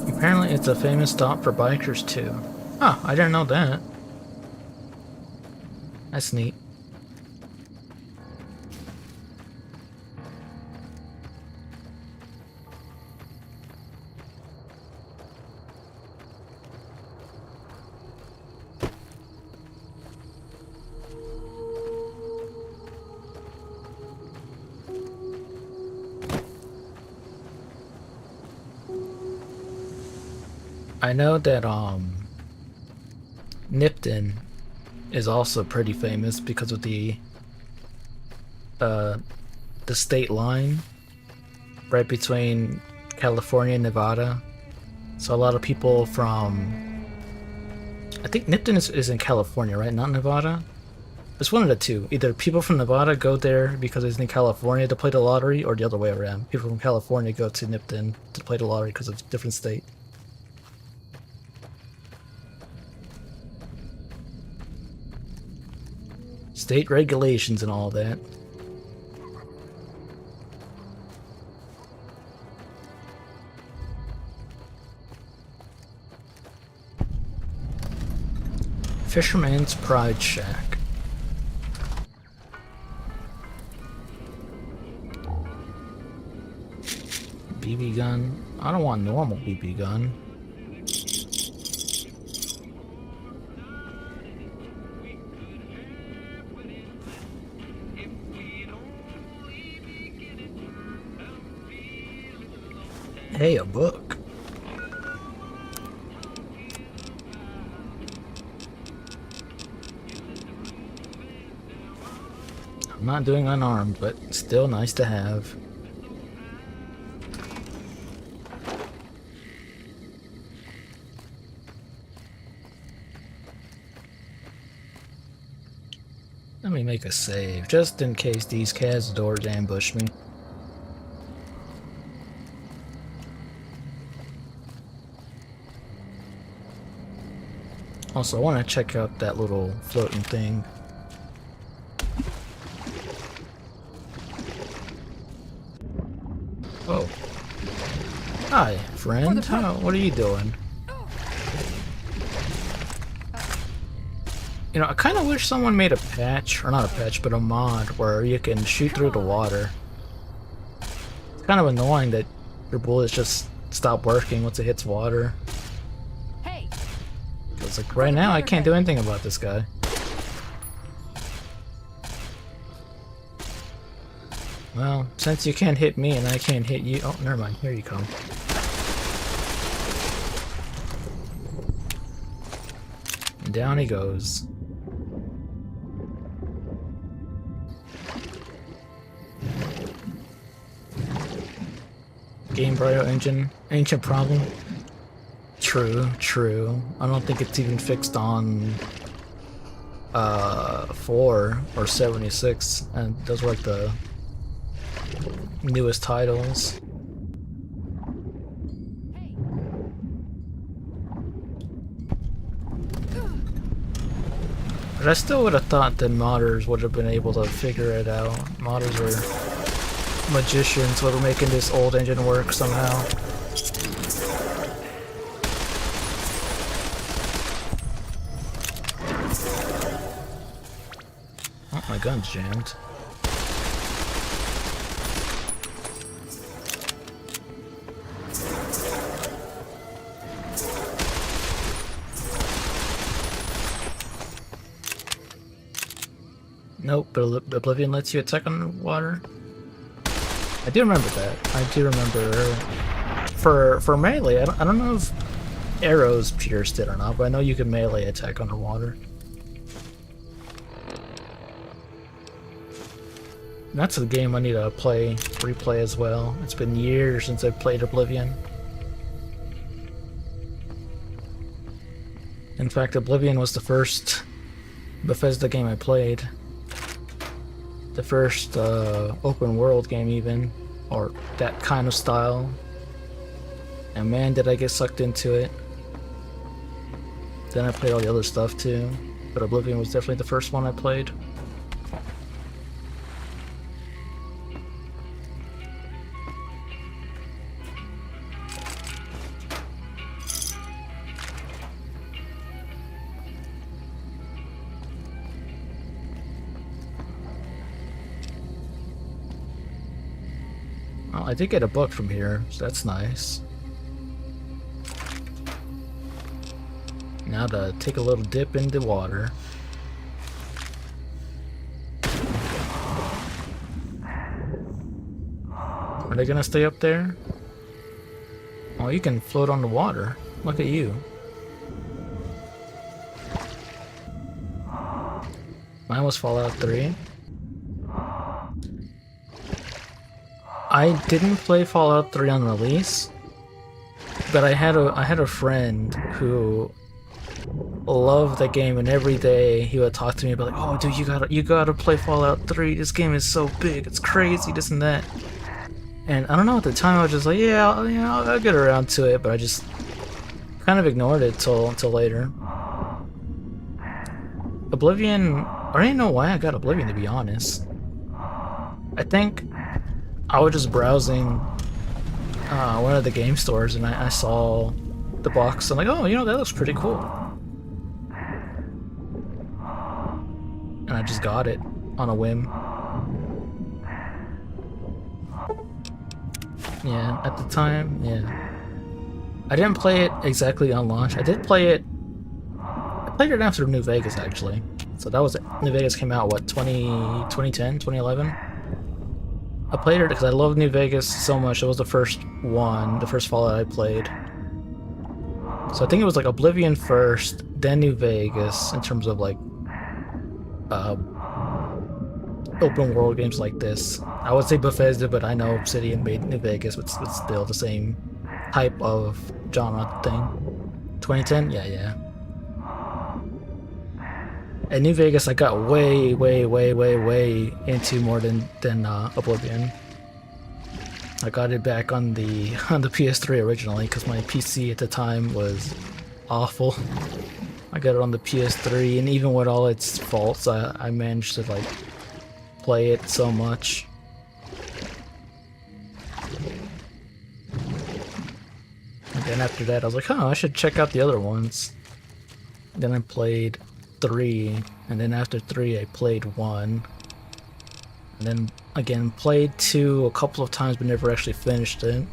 Apparently it's a famous stop for bikers too. Huh, I didn't know that. That's neat. I know that Nipton is also pretty famous because of the state line right between California and Nevada. So a lot of people from, I think Nipton is in California, right? Not Nevada? It's one of the two. Either people from Nevada go there because it's in California to play the lottery, or the other way around. People from California go to Nipton to play the lottery because it's a different state. State regulations and all that. Fisherman's Pride Shack. BB gun. I don't want normal BB gun. Hey, a book. I'm not doing unarmed, but still nice to have. Let me make a save, just in case these Cazadors ambush me. Also, I want to check out that little floating thing. Oh. Hi, friend. What are you doing? You know, I kind of wish someone made a patch, or not a patch, but a mod where you can shoot through the water. It's kind of annoying that your bullets just stop working once it hits water. It's like, right now, I can't do anything about this guy. Well, since you can't hit me and I can't hit you... Oh, never mind. Here you come. And down he goes. Game Brio engine. Ancient problem. True, true. I don't think it's even fixed on 4 or 76, and those were like the newest titles. But I still would have thought that modders would have been able to figure it out. Modders are magicians who are making this old engine work somehow. Oh, my gun's jammed. Nope, but Oblivion lets you attack underwater. I do remember that. I do remember for melee. I don't know if arrows pierced it or not, but I know you can melee attack underwater. And that's a game I need to replay as well. It's been years since I played Oblivion. In fact, Oblivion was the first Bethesda game I played. The first open world game even, or that kind of style. And man, did I get sucked into it. Then I played all the other stuff too, but Oblivion was definitely the first one I played. I did get a book from here, so that's nice. Now to take a little dip in the water. Are they gonna stay up there? Oh, you can float on the water. Look at you. Mine was Fallout 3. I didn't play Fallout 3 on release, but I had a friend who loved the game, and every day he would talk to me about like, "Oh, dude, you gotta play Fallout 3. This game is so big, it's crazy, this and that." And I don't know, at the time I was just like, "Yeah, I'll get around to it," but I just kind of ignored it till later. Oblivion, I don't even know why I got Oblivion, to be honest. I think I was just browsing one of the game stores and I saw the box. I'm like, oh, that looks pretty cool. And I just got it on a whim. Yeah, at the time, yeah. I didn't play it exactly on launch. I played it after New Vegas, actually. So that was it. New Vegas came out, what, 2010, 2011? I played it because I loved New Vegas so much. It was the first Fallout I played. So I think it was like Oblivion first, then New Vegas, in terms of like open world games like this. I would say Bethesda, but I know Obsidian made New Vegas, but it's still the same type of genre thing. 2010? Yeah. At New Vegas, I got way into more than Oblivion. I got it back on the PS3 originally because my PC at the time was awful. I got it on the PS3, and even with all its faults, I managed to like play it so much. And then after that, I was like, I should check out the other ones. Then I played 3, and then after 3 I played 1, and then again played 2 a couple of times but never actually finished it.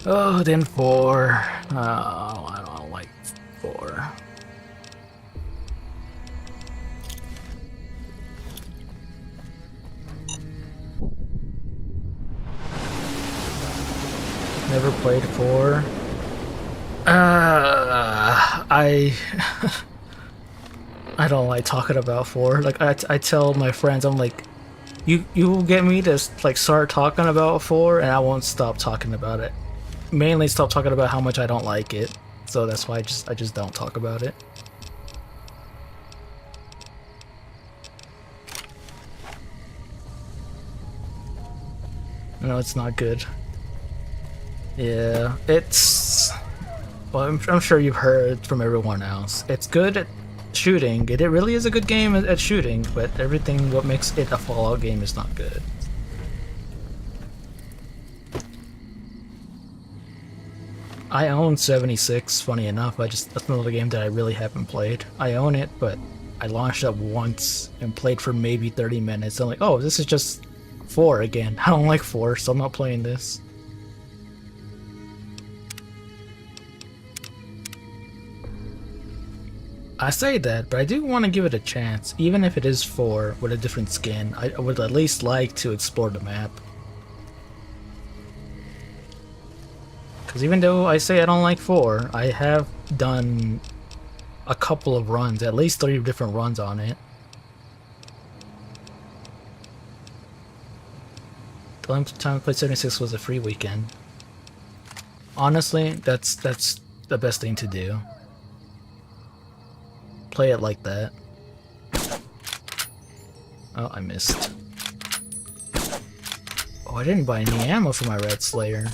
Oh, then 4. I don't like 4. Never played 4. I don't like talking about 4. Like I tell my friends, I'm like, you will get me to like start talking about 4, and I won't stop talking about it. Mainly stop talking about how much I don't like it. So that's why I just don't talk about it. know it's not good. Yeah, it's... Well, I'm sure you've heard from everyone else. It's good at shooting. It really is a good game at shooting, but everything what makes it a Fallout game is not good. I own 76, funny enough. That's another game that I really haven't played. I own it, but I launched it once and played for maybe 30 minutes. I'm like, oh, this is just 4 again. I don't like 4, so I'm not playing this. I say that, but I do want to give it a chance. Even if it is 4 with a different skin, I would at least like to explore the map. Because even though I say I don't like 4, I have done a couple of runs, at least 3 different runs on it. The last time I played 76 was a free weekend. Honestly, that's the best thing to do. Play it like that. Oh, I missed. Oh, I didn't buy any ammo for my Red Slayer.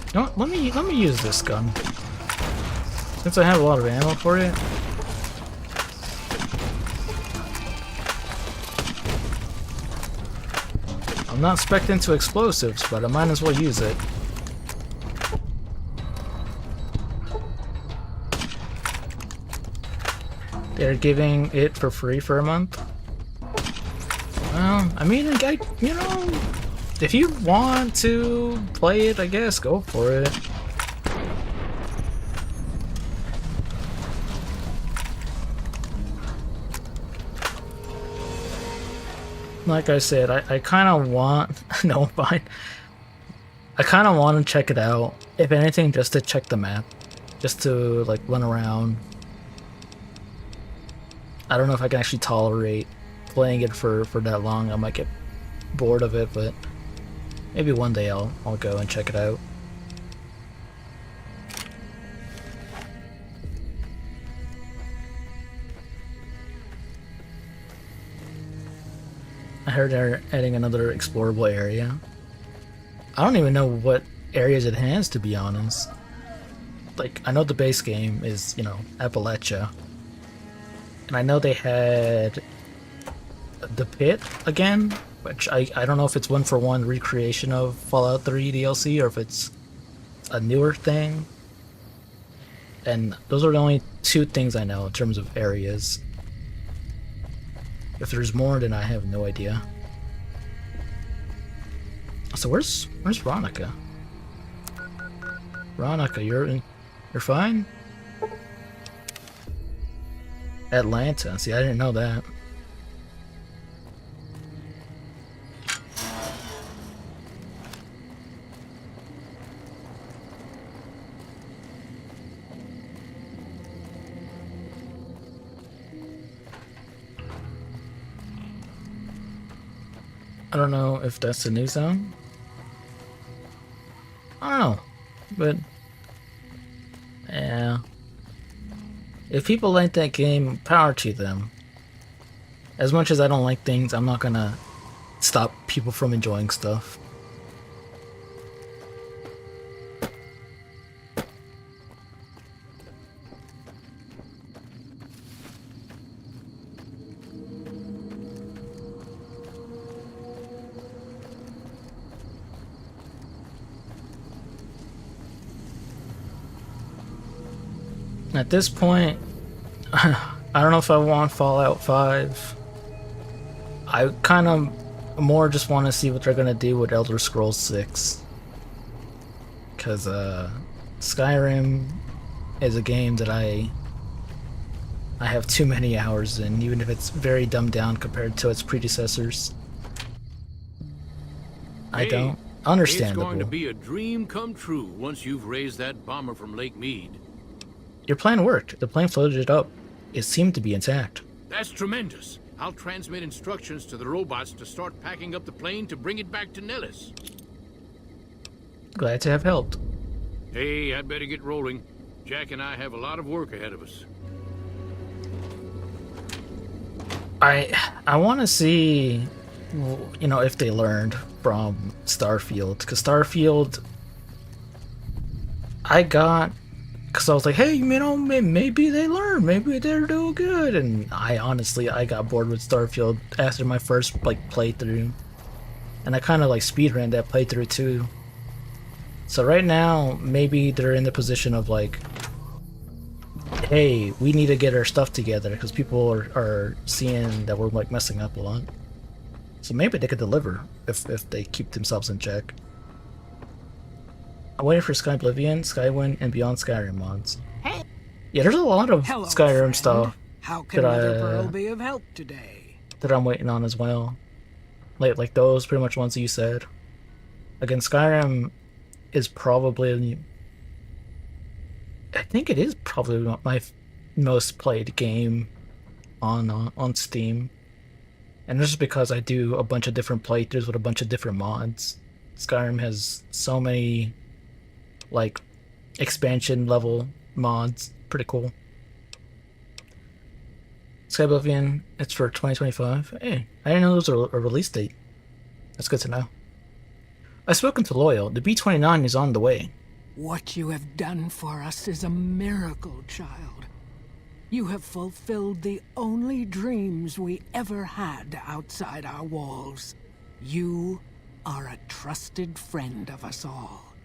You know what? Let me use this gun. Since I have a lot of ammo for it. I'm not spec'd into explosives, but I might as well use it. They're giving it for free for a month. Well, I mean, you know, if you want to play it, I guess go for it. Like I said, I kind of want... no, fine. I kind of want to check it out. If anything, just to check the map. Just to, like, run around. I don't know if I can actually tolerate playing it for that long. I might get bored of it, but... maybe one day I'll go and check it out. I heard they're adding another explorable area. I don't even know what areas it has, to be honest. Like, I know the base game is, you know, Appalachia. And I know they had the pit again, which I don't know if it's 1-for-1 recreation of Fallout 3 DLC or if it's a newer thing. And those are the only 2 things I know in terms of areas. If there's more, then I have no idea. So where's Ronica? Ronica, you're fine? Atlanta. See, I didn't know that. I don't know if that's the new zone. I don't know, but yeah. If people like that game, power to them. As much as I don't like things, I'm not gonna stop people from enjoying stuff. At this point, I don't know if I want Fallout 5. I kind of more just want to see what they're going to do with Elder Scrolls 6. Because Skyrim is a game that I have too many hours in, even if it's very dumbed down compared to its predecessors. I don't. Understandable. It's going to be a dream come true once you've raised that bomber from Lake Mead. Your plan worked. The plane floated up. It seemed to be intact. That's tremendous. I'll transmit instructions to the robots to start packing up the plane to bring it back to Nellis. Glad to have helped. Hey, I'd better get rolling. Jack and I have a lot of work ahead of us. I want to see, you know, if they learned from Starfield, because Starfield, because I was like, hey, you know, maybe they learn, maybe they're doing good, and I got bored with Starfield after my first like playthrough, and I kind of like speedran that playthrough too. So right now, maybe they're in the position of like, hey, we need to get our stuff together because people are seeing that we're like messing up a lot. So maybe they could deliver if they keep themselves in check. I'm waiting for Sky Oblivion, Skywind, and Beyond Skyrim mods. Hey. Yeah, there's a lot of Hello, Skyrim friend. stuff How can Mother Pearl be of help today? that I'm waiting on as well. Like those pretty much ones that you said. Again, Skyrim is probably, I think it is probably my most played game on Steam, and this is because I do a bunch of different playthroughs with a bunch of different mods. Skyrim has so many like expansion level mods, pretty cool. Sky Oblivion, it's for 2025. Hey, I didn't know there was a release date. That's good to know. I've spoken to Loyal. The B-29 is on the way. What you have done for us is a miracle, child. You have fulfilled the only dreams we ever had outside our walls. You are a trusted friend of us all.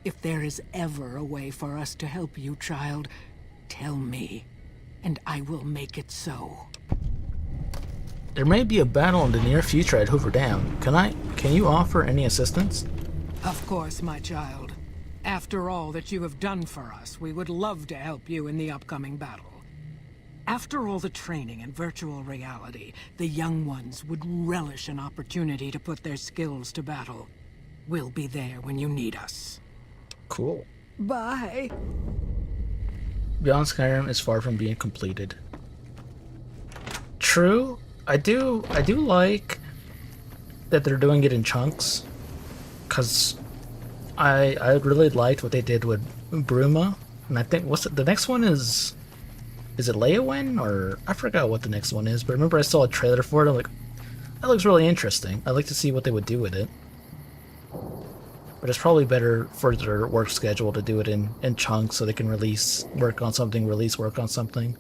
If there is ever a way for us to help you, child, tell me, and I will make it so. There may be a battle in the near future at Hoover Dam. Can you offer any assistance? Of course, my child. After all that you have done for us, we would love to help you in the upcoming battle. After all the training in virtual reality, the young ones would relish an opportunity to put their skills to battle. We'll be there when you need us. Cool. Bye. Beyond Skyrim is far from being completed. True. I do like that they're doing it in chunks, because I really liked what they did with Bruma, and I think the next one is it Leyawen, or I forgot what the next one is, but remember I saw a trailer for it. I'm like, that looks really interesting. I'd like to see what they would do with it. But it's probably better for their work schedule to do it in chunks so they can work on something.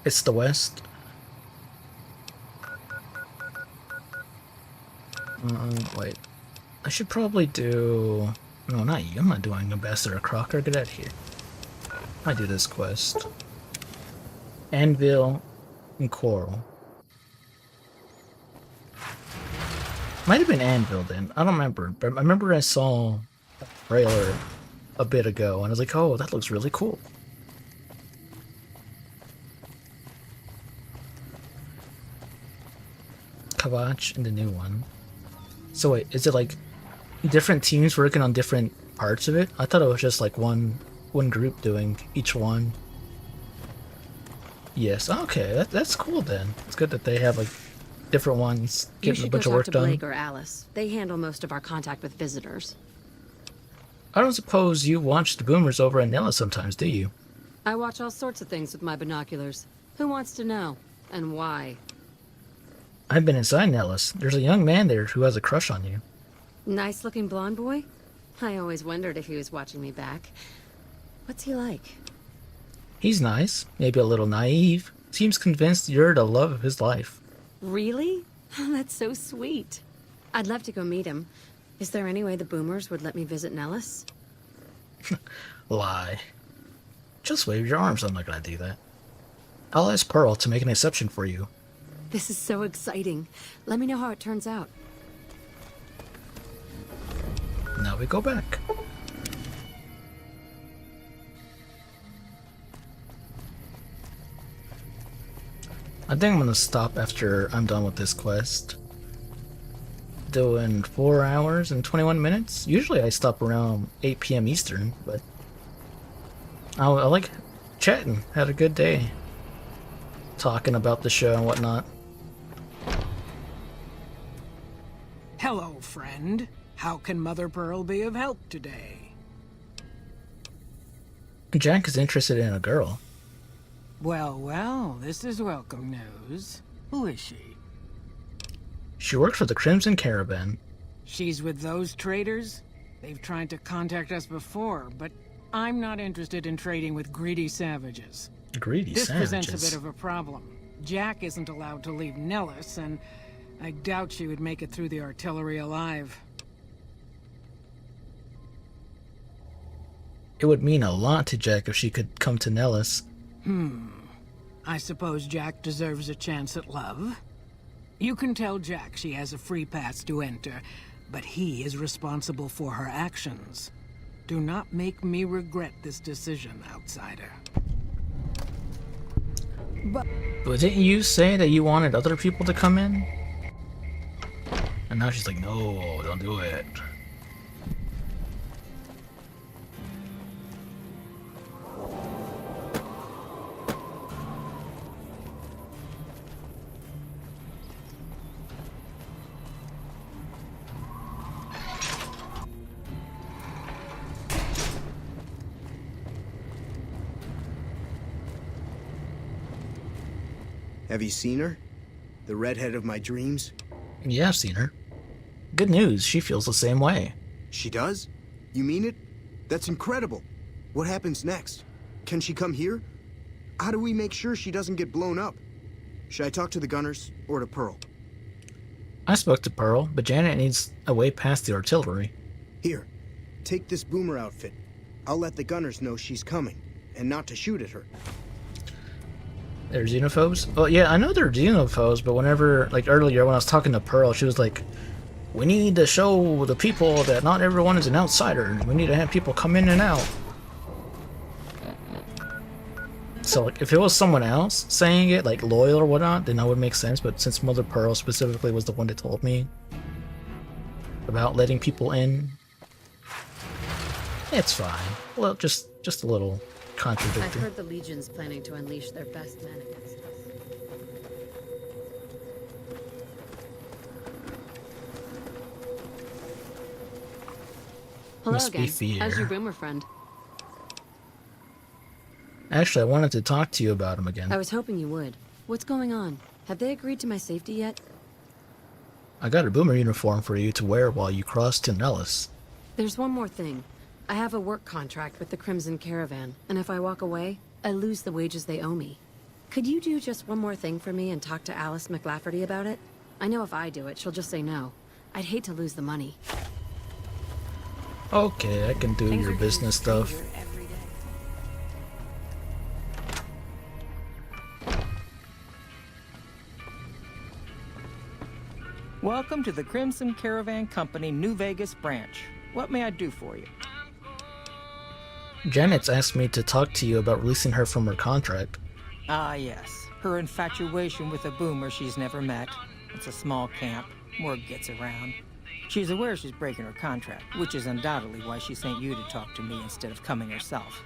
It's the West. Wait. I should probably do... No, not you. I'm not doing Ambassador Crocker. Get out of here. I do this quest. Anvil and Coral. Might have been Anvil then. I don't remember. But I remember I saw a trailer a bit ago and I was like, oh, that looks really cool. Kavach and the new one. So wait, is it like different teams working on different parts of it? I thought it was just like one group doing each one. Yes, okay, that's cool then. It's good that they have like different ones getting a bunch of work done. You should go talk to Blake or Alice. They handle most of our contact with visitors. I don't suppose you watch the boomers over at Nella sometimes, do you? I watch all sorts of things with my binoculars. Who wants to know? And why? I've been inside Nellis. There's a young man there who has a crush on you. Nice-looking blonde boy? I always wondered if he was watching me back. What's he like? He's nice, maybe a little naive. Seems convinced you're the love of his life. Really? That's so sweet. I'd love to go meet him. Is there any way the boomers would let me visit Nellis? Lie. Just wave your arms. I'm not gonna do that. I'll ask Pearl to make an exception for you. This is so exciting. Let me know how it turns out. Now we go back. I think I'm gonna stop after I'm done with this quest. Doing 4 hours and 21 minutes. Usually I stop around 8 p.m. Eastern, but I like chatting. Had a good day. Talking about the show and whatnot. Hello, friend. How can Mother Pearl be of help today? Jack is interested in a girl. Well, well, this is welcome news. Who is she? She works for the Crimson Caravan. She's with those traders? They've tried to contact us before, but I'm not interested in trading with greedy savages. Greedy this savages? This presents a bit of a problem. Jack isn't allowed to leave Nellis, and I doubt she would make it through the artillery alive. It would mean a lot to Jack if she could come to Nellis. I suppose Jack deserves a chance at love. You can tell Jack she has a free pass to enter, but he is responsible for her actions. Do not make me regret this decision, outsider. But didn't you say that you wanted other people to come in? And now she's like, no, don't do it. Have you seen her? The redhead of my dreams? Yeah, I've seen her. Good news, she feels the same way. She does? You mean it? That's incredible. What happens next? Can she come here? How do we make sure she doesn't get blown up? Should I talk to the gunners or to Pearl? I spoke to Pearl, but Janet needs a way past the artillery. Here, take this boomer outfit. I'll let the gunners know she's coming, and not to shoot at her. They're xenophobes? Well, yeah, I know they're xenophobes, but whenever, like earlier when I was talking to Pearl, she was like, we need to show the people that not everyone is an outsider. We need to have people come in and out. So, like, if it was someone else saying it, like Loyal or whatnot, then that would make sense, but since Mother Pearl specifically was the one that told me about letting people in, it's fine. Well, just a little contradictory. I've heard the Legion's planning to unleash their best men against us. Hello Must be again. fear. How's your boomer friend? Actually, I wanted to talk to you about him again. I was hoping you would. What's going on? Have they agreed to my safety yet? I got a boomer uniform for you to wear while you cross to Nellis. There's one more thing. I have a work contract with the Crimson Caravan, and if I walk away, I lose the wages they owe me. Could you do just one more thing for me and talk to Alice McLafferty about it? I know if I do it, she'll just say no. I'd hate to lose the money. Okay, I can do your business stuff. Welcome to the Crimson Caravan Company New Vegas branch. What may I do for you? Janet's asked me to talk to you about releasing her from her contract. Ah, yes. Her infatuation with a boomer she's never met. It's a small camp. Word gets around. She's aware she's breaking her contract, which is undoubtedly why she sent you to talk to me instead of coming herself.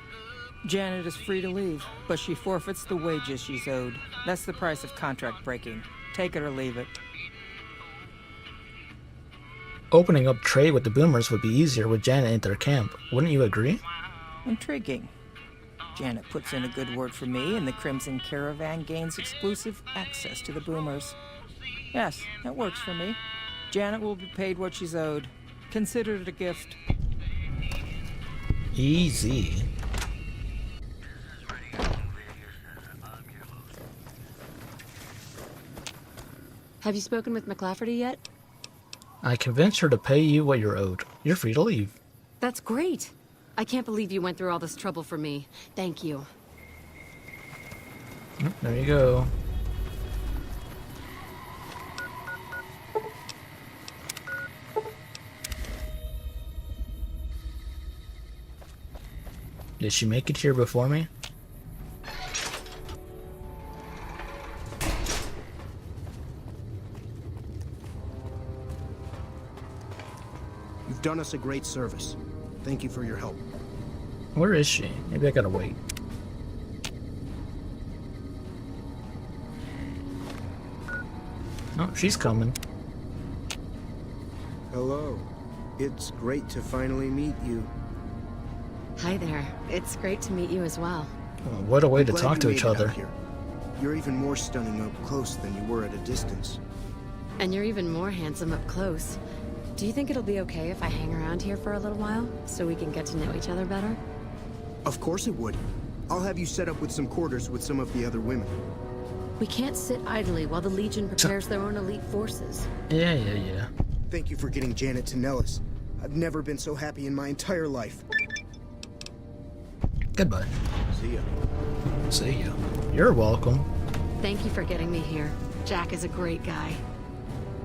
Janet is free to leave, but she forfeits the wages she's owed. That's the price of contract breaking. Take it or leave it. Opening up trade with the boomers would be easier with Janet in their camp. Wouldn't you agree? Intriguing. Janet puts in a good word for me, and the Crimson Caravan gains exclusive access to the boomers. Yes, that works for me. Janet will be paid what she's owed. Consider it a gift. Easy. Have you spoken with McLafferty yet? I convinced her to pay you what you're owed. You're free to leave. That's great. I can't believe you went through all this trouble for me. Thank you. There you go. Did she make it here before me? You've done us a great service. Thank you for your help. Where is she? Maybe I gotta wait. Oh, she's coming. Hello. It's great to finally meet you. Hi there. It's great to meet you as well. What a way I'm to glad talk you to made each it out other. here. You're even more stunning up close than you were at a distance. And you're even more handsome up close. Do you think it'll be okay if I hang around here for a little while, so we can get to know each other better? Of course it would. I'll have you set up with some quarters with some of the other women. We can't sit idly while the Legion prepares their own elite forces. Yeah. Thank you for getting Janet to Nellis. I've never been so happy in my entire life. Goodbye. See ya. See ya. You're welcome. Thank you for getting me here. Jack is a great guy.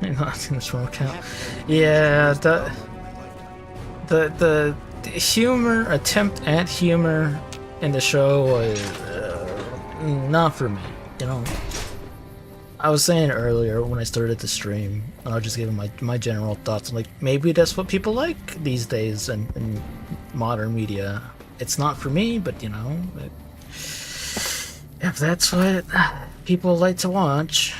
Not in this account. Yeah, the humor, attempt at humor in the show was not for me, you know. I was saying earlier when I started the stream, and I was just giving my general thoughts. I'm like, maybe that's what people like these days in modern media. It's not for me, but you know, if that's what people like to watch.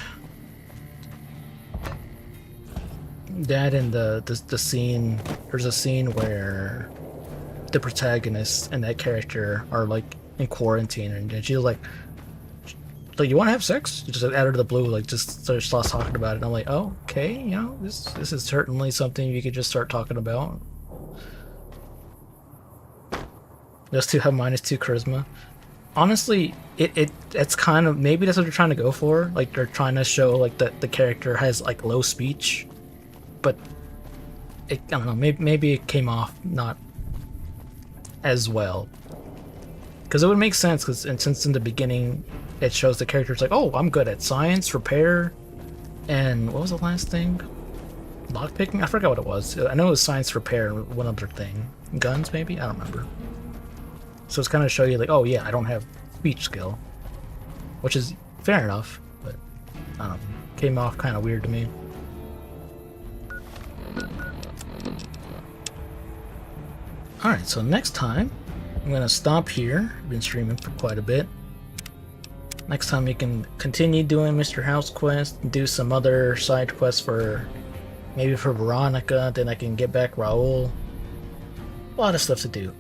That and the scene, there's a scene where the protagonist and that character are like in quarantine, and she's like, you want to have sex? Just out of the blue, like just starts talking about it. And I'm like, oh, okay, you know, this is certainly something you could just start talking about. Those two have -2 charisma. Honestly, it's kind of, maybe that's what they're trying to go for. Like they're trying to show like that the character has like low speech, but I don't know. Maybe it came off not as well. Because it would make sense, because since in the beginning it shows the character's like, oh, I'm good at science, repair, and what was the last thing? Lockpicking? I forgot what it was. I know it was science, repair, and one other thing. Guns, maybe? I don't remember. So it's kind of show you like, oh yeah, I don't have speech skill. Which is fair enough, but I don't know. Came off kind of weird to me. Alright, so next time, I'm going to stop here. I've been streaming for quite a bit. Next time we can continue doing Mr. House quest, and do some other side quests for, maybe for Veronica, then I can get back Raul. A lot of stuff to do.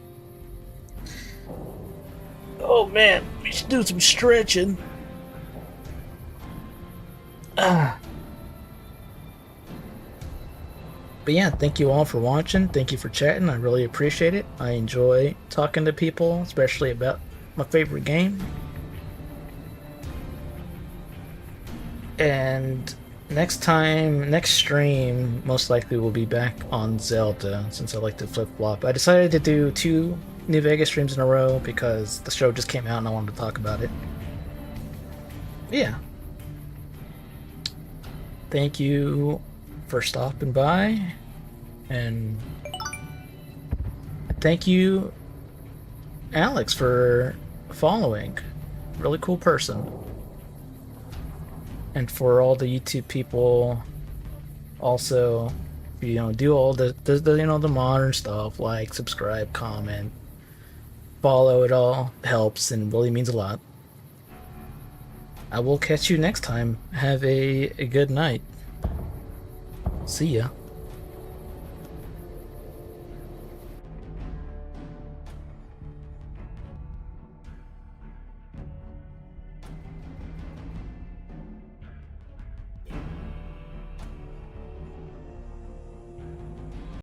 Oh man, we should do some stretching. But yeah, thank you all for watching. Thank you for chatting. I really appreciate it. I enjoy talking to people, especially about my favorite game. And next stream, most likely will be back on Zelda, since I like to flip-flop. I decided to do 2 New Vegas streams in a row because the show just came out and I wanted to talk about it. Yeah. Thank you for stopping by, and thank you, Alex, for following. Really cool person. And for all the YouTube people, also, you know, do all the you know, the modern stuff, like, subscribe, comment, follow. It all helps and really means a lot. I will catch you next time. Have a good night. See ya.